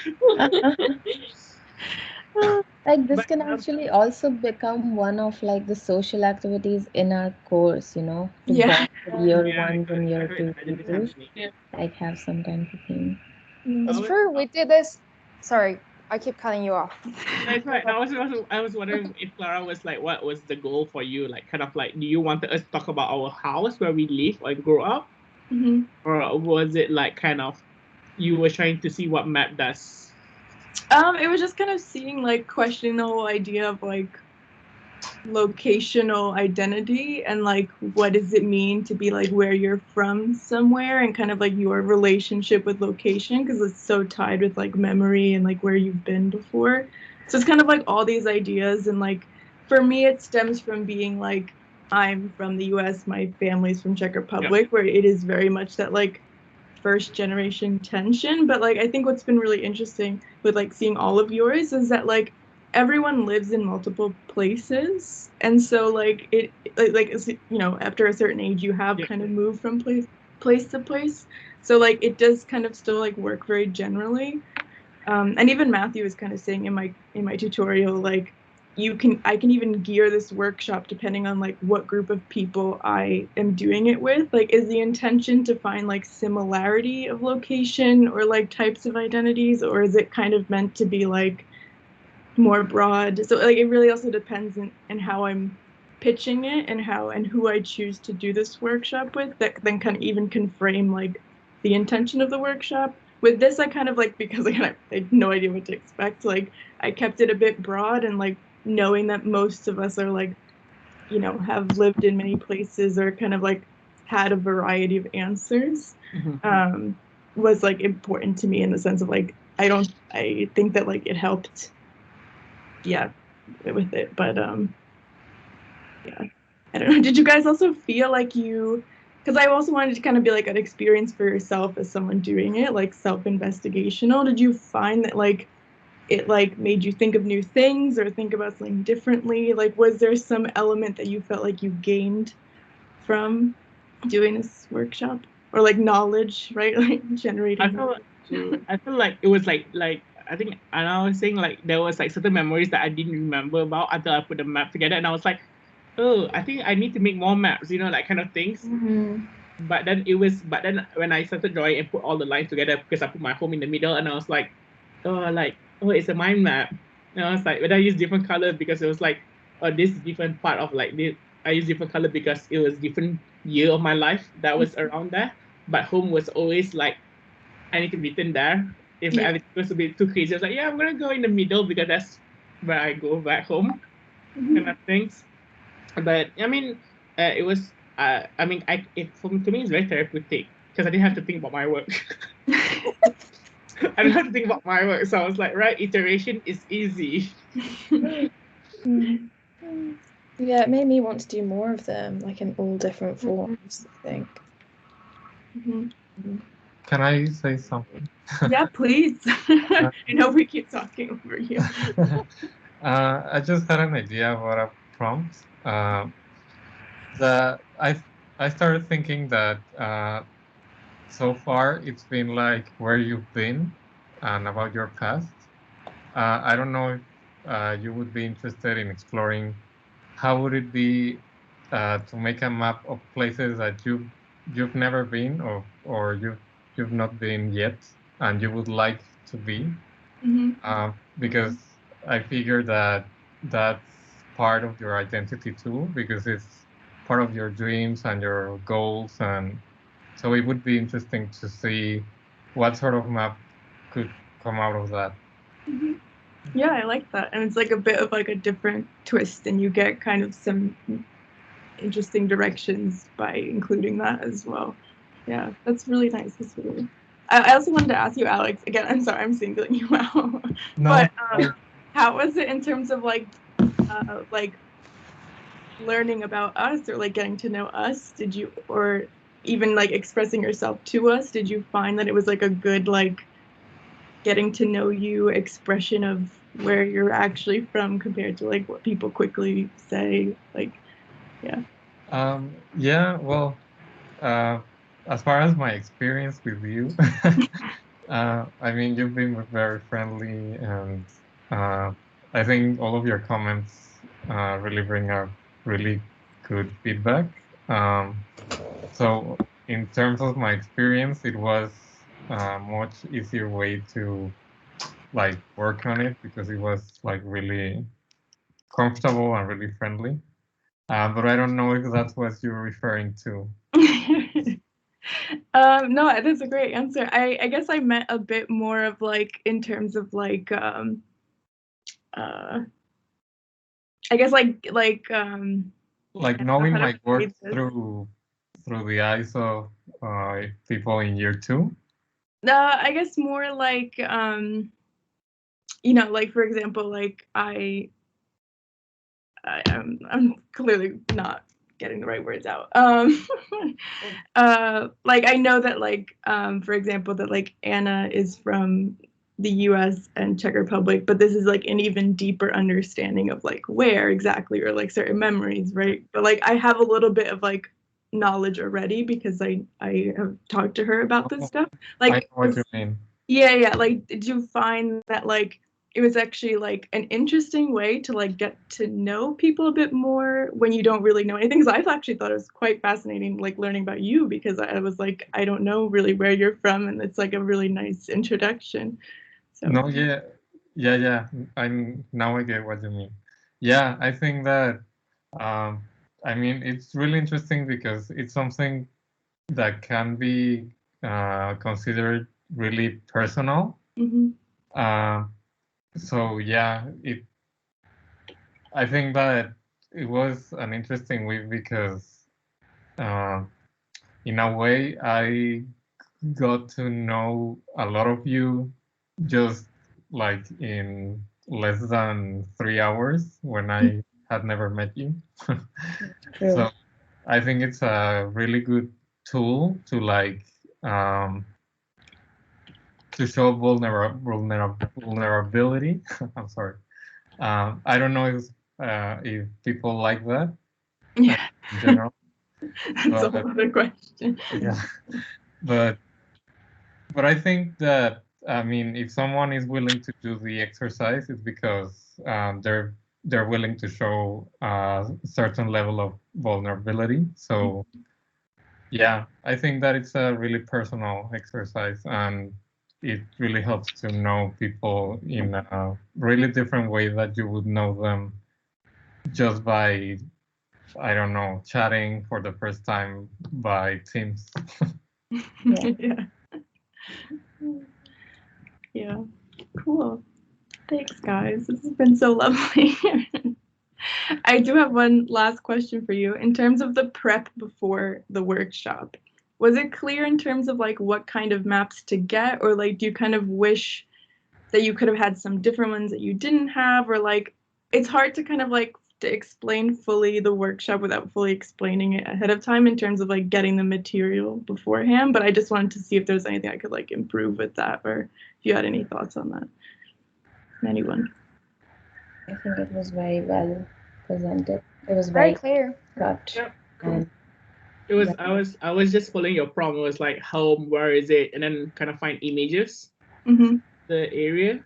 C: Like this
B: But,
C: can actually also become one of like the social activities in our course, you know, to
A: Yeah.
C: bond with year
B: yeah,
C: ones and year
B: I
C: two
B: imagine this
C: people,
B: happening.
C: like have some kind of thing.
G: It's
B: was-
G: true. We did this. Sorry, I keep cutting you off.
B: That's right. I was wondering if Clara was like, what was the goal for you? Like, kind of like, do you want us to talk about our house where we live or grow up, or was it like kind of you were trying to see what map does?
A: It was just kind of seeing like questioning the whole idea of like locational identity and like what does it mean to be like where you're from somewhere and kind of like your relationship with location because it's so tied with like memory and like where you've been before. So it's kind of like all these ideas and like for me it stems from being like I'm from the US, my family's from Czech Republic, where it is very much that like first generation tension. But like I think what's been really interesting with like seeing all of yours is that like everyone lives in multiple places, and so like it like you know after a certain age you have kind of moved from place to place, so like it does kind of still like work very generally. And even Matthew was kind of saying in my tutorial like I can even gear this workshop depending on like what group of people I am doing it with. Like is the intention to find like similarity of location or like types of identities, or is it kind of meant to be like more broad? So like it really also depends in how I'm pitching it and how and who I choose to do this workshop with, that then kind of even can frame like the intention of the workshop. With this I kind of like, because I had no idea what to expect, like I kept it a bit broad and like knowing that most of us are like, you know, have lived in many places or kind of like had a variety of answers, was like important to me in the sense of like I think that like it helped with it. But yeah, I don't know. Did you guys also feel like because I also wanted to kind of be like an experience for yourself as someone doing it, like self-investigational. Did you find that like it like made you think of new things or think about something differently? Like was there some element that you felt like you gained from doing this workshop, or like knowledge, right? Like generating
B: I feel like it was like I think, and I was saying like there was like certain memories that I didn't remember about until I put the map together, and I was like, oh, I think I need to make more maps, you know, like kind of things. But then when I started drawing and put all the lines together, because I put my home in the middle, and I was like, oh, it's a mind map. And I was like, when I use different color because it was like, oh, this different part of like this. I use different color because it was different year of my life that was around there. But home was always like, I need to be written there. If it was a bit too crazy, I was like, yeah, I'm gonna go in the middle because that's where I go back home, kind of things. But I mean, it was. I mean, to me, it's very therapeutic because I didn't have to think about my work. I didn't have to think about my work, so I was like, right, iteration is easy.
F: Yeah, it made me want to do more of them, like in all different forms, I think.
H: Can I say something?
A: Yeah, please. I know we keep talking over you.
H: I just had an idea about a prompt. That I started thinking that so far it's been like where you've been and about your past. I don't know if you would be interested in exploring how would it be to make a map of places that you've never been or you've not been yet and you would like to be, because I figure that that's part of your identity too, because it's part of your dreams and your goals, and so it would be interesting to see what sort of map could come out of that.
A: Yeah, I like that. And it's like a bit of like a different twist, and you get kind of some interesting directions by including that as well. Yeah, that's really nice. That's really. I also wanted to ask you, Alex. Again, I'm sorry, I'm singling you out.
H: No,
A: But how was it in terms of like learning about us or like getting to know us? Did you, or even like expressing yourself to us? Did you find that it was like a good like getting to know you expression of where you're actually from compared to like what people quickly say? Like, yeah.
H: Yeah, well, as far as my experience with you, I mean, you've been very friendly, and I think all of your comments really bring a really good feedback. So in terms of my experience, it was a much easier way to like work on it because it was like really comfortable and really friendly. But I don't know if that's what you're referring to.
A: No, that's a great answer. I guess I meant a bit more of like in terms of like I guess like
H: knowing
A: how to
H: my work
A: phrase this.
H: through the eyes of people in year two.
A: I guess more like like for example, like I'm clearly not getting the right words out. Like I know that like for example that like Anna is from the US and Czech Republic, but this is like an even deeper understanding of like where exactly or like certain memories, right? But like I have a little bit of like knowledge already because I have talked to her about this stuff.
H: I know
A: Like
H: what you mean.
A: yeah, like did you find that like it was actually like an interesting way to like get to know people a bit more when you don't really know anything? Because I've actually thought it was quite fascinating like learning about you because I was like I don't know really where you're from, and it's like a really nice introduction. So
H: No, yeah. Now I get what you mean. Yeah, I think that I mean it's really interesting because it's something that can be considered really personal.
A: mhm.
H: So yeah, I think that it was an interesting week because in a way I got to know a lot of you just like in less than 3 hours when I had never met you.
C: True.
H: So I think it's a really good tool to like to show vulnerability. I'm sorry. I don't know if people like that
A: Yeah,
H: in general,
A: that's a
H: but
A: whole other question.
H: yeah, but I think that I mean, if someone is willing to do the exercise, it's because they're willing to show a certain level of vulnerability. So yeah, I think that it's a really personal exercise, and it really helps to know people in a really different way that you would know them just by, I don't know, chatting for the first time by Teams.
A: Yeah. Yeah. Cool. Thanks, guys. This has been so lovely. I do have one last question for you. In terms of the prep before the workshop, was it clear in terms of like what kind of maps to get, or like do you kind of wish that you could have had some different ones that you didn't have, or like it's hard to kind of like to explain fully the workshop without fully explaining it ahead of time in terms of like getting the material beforehand, but I just wanted to see if there's anything I could like improve with that, or if you had any thoughts on that. Anyone?
C: I think it was very well presented. It was
G: Very
C: very
G: clear.
C: cut.
B: Yeah,
C: And
B: it was. I was just following your prompt. It was like home, where is it, and then kind of find images,
A: Mm-hmm.
B: the area.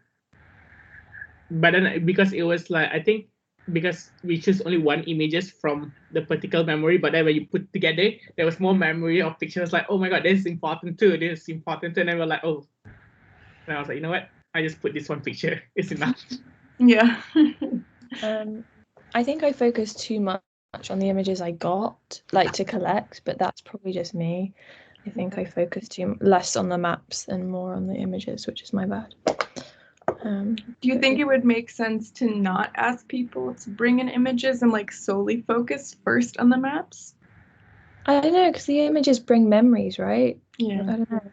B: But then because it was like I think because we choose only one images from the particular memory, but then when you put together, there was more memory of pictures. Like, oh my god, this is important too. This is important too. And then we're like, oh. And I was like, you know what? I just put this one picture. It's enough.
A: Yeah.
F: I think I focused too much on the images I got, like to collect, but that's probably just me. I think I focused less on the maps and more on the images, which is my bad.
A: Do you think it would make sense to not ask people to bring in images and like solely focus first on the maps?
F: I don't know, because the images bring memories, right?
A: Yeah.
F: I don't know.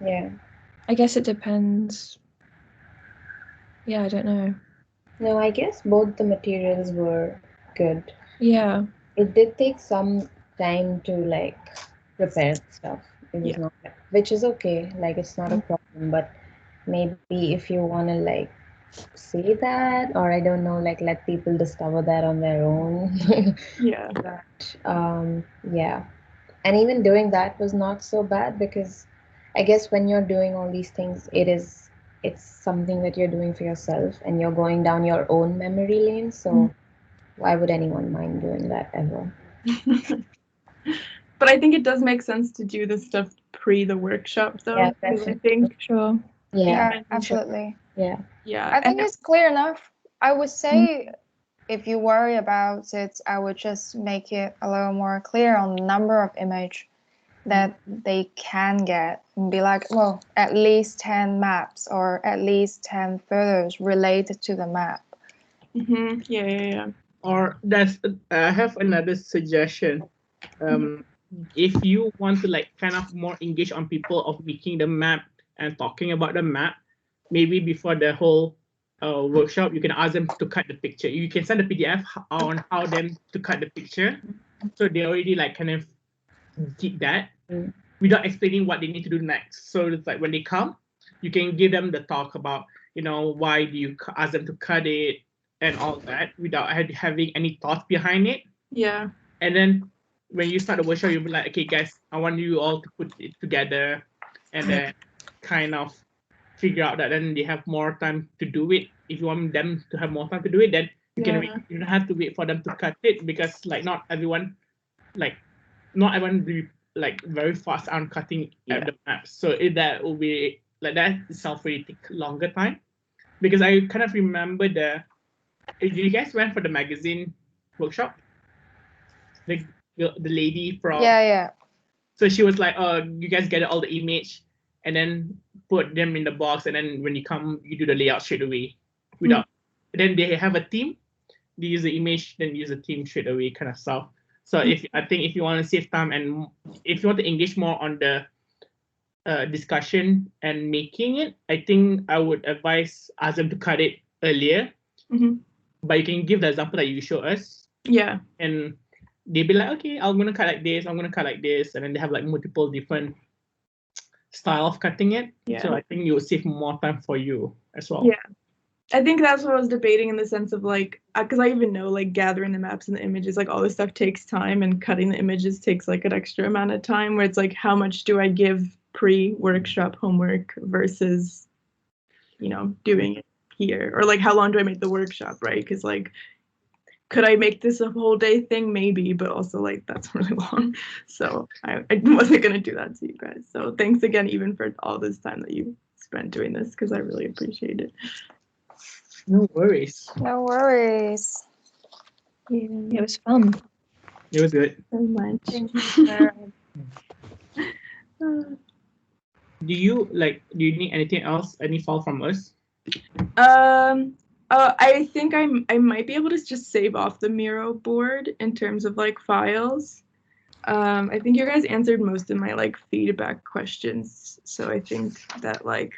C: Yeah.
F: I guess it depends. Yeah, I don't know.
C: No, I guess both the materials were good.
F: Yeah.
C: It did take some time to like prepare stuff. It was
A: Yeah.
C: not, which is okay. Like it's not a problem. But maybe if you wanna like say that, or I don't know, like let people discover that on their own.
A: Yeah.
C: But yeah. And even doing that was not so bad because I guess when you're doing all these things, it's something that you're doing for yourself and you're going down your own memory lane. So why would anyone mind doing that ever?
A: But I think it does make sense to do this stuff pre the workshop though.
C: Yeah,
A: Because I
C: definitely.
A: think
F: Sure.
C: Yeah.
G: Absolutely.
C: Yeah.
A: yeah.
G: I think
A: and
G: it's clear enough. I would say if you worry about it, I would just make it a little more clear on the number of image that they can get and be like, well, at least 10 maps or at least 10 photos related to the map.
A: yeah.
B: Or I have another suggestion. If you want to like kind of more engage on people of making the map and talking about the map, maybe before the whole workshop, you can ask them to cut the picture. You can send a PDF on how them to cut the picture, so they already like kind of did that without explaining what they need to do next. So it's like when they come, you can give them the talk about, why do you ask them to cut it and all that without having any thoughts behind it.
A: Yeah.
B: And then when you start the workshop, you'll be like, okay, guys, I want you all to put it together and then kind of figure out that then they have more time to do it. If you want them to have more time to do it, then you can wait. You don't have to wait for them to cut it because not everyone be like very fast on cutting at the maps. So that will be like that itself will take longer time. Because I kind of remember you guys went for the magazine workshop? The lady from
G: Yeah.
B: So she was like, "Oh, you guys get all the image, and then put them in the box, and then when you come, you do the layout straight away, without." Then they have a team. They use the image, then use the team straight away, kind of stuff. So I think if you want to save time and if you want to engage more on the discussion and making it, I think I would ask them to cut it earlier. But you can give the example that you show us.
A: Yeah.
B: And they'd be like, okay, I'm gonna cut like this, I'm gonna cut like this, and then they have like multiple different style of cutting it.
A: Yeah.
B: So I think you will save more time for you as well.
A: Yeah. I think that's what I was debating in the sense of like, because I even know like gathering the maps and the images, like all this stuff takes time and cutting the images takes like an extra amount of time where it's like, how much do I give pre-workshop homework versus, doing it here? Or like, how long do I make the workshop, right? Because like, could I make this a whole day thing? Maybe, but also like that's really long. So I wasn't going to do that to you guys. So thanks again, even for all this time that you spent doing this, because I really appreciate it.
B: No worries.
G: No worries.
A: Yeah,
F: It was fun.
B: It was good.
A: so much.
G: Thank you.
B: Do you need anything else? Any fall from us?
A: I think I might be able to just save off the Miro board in terms of like files. I think you guys answered most of my like feedback questions, so I think that like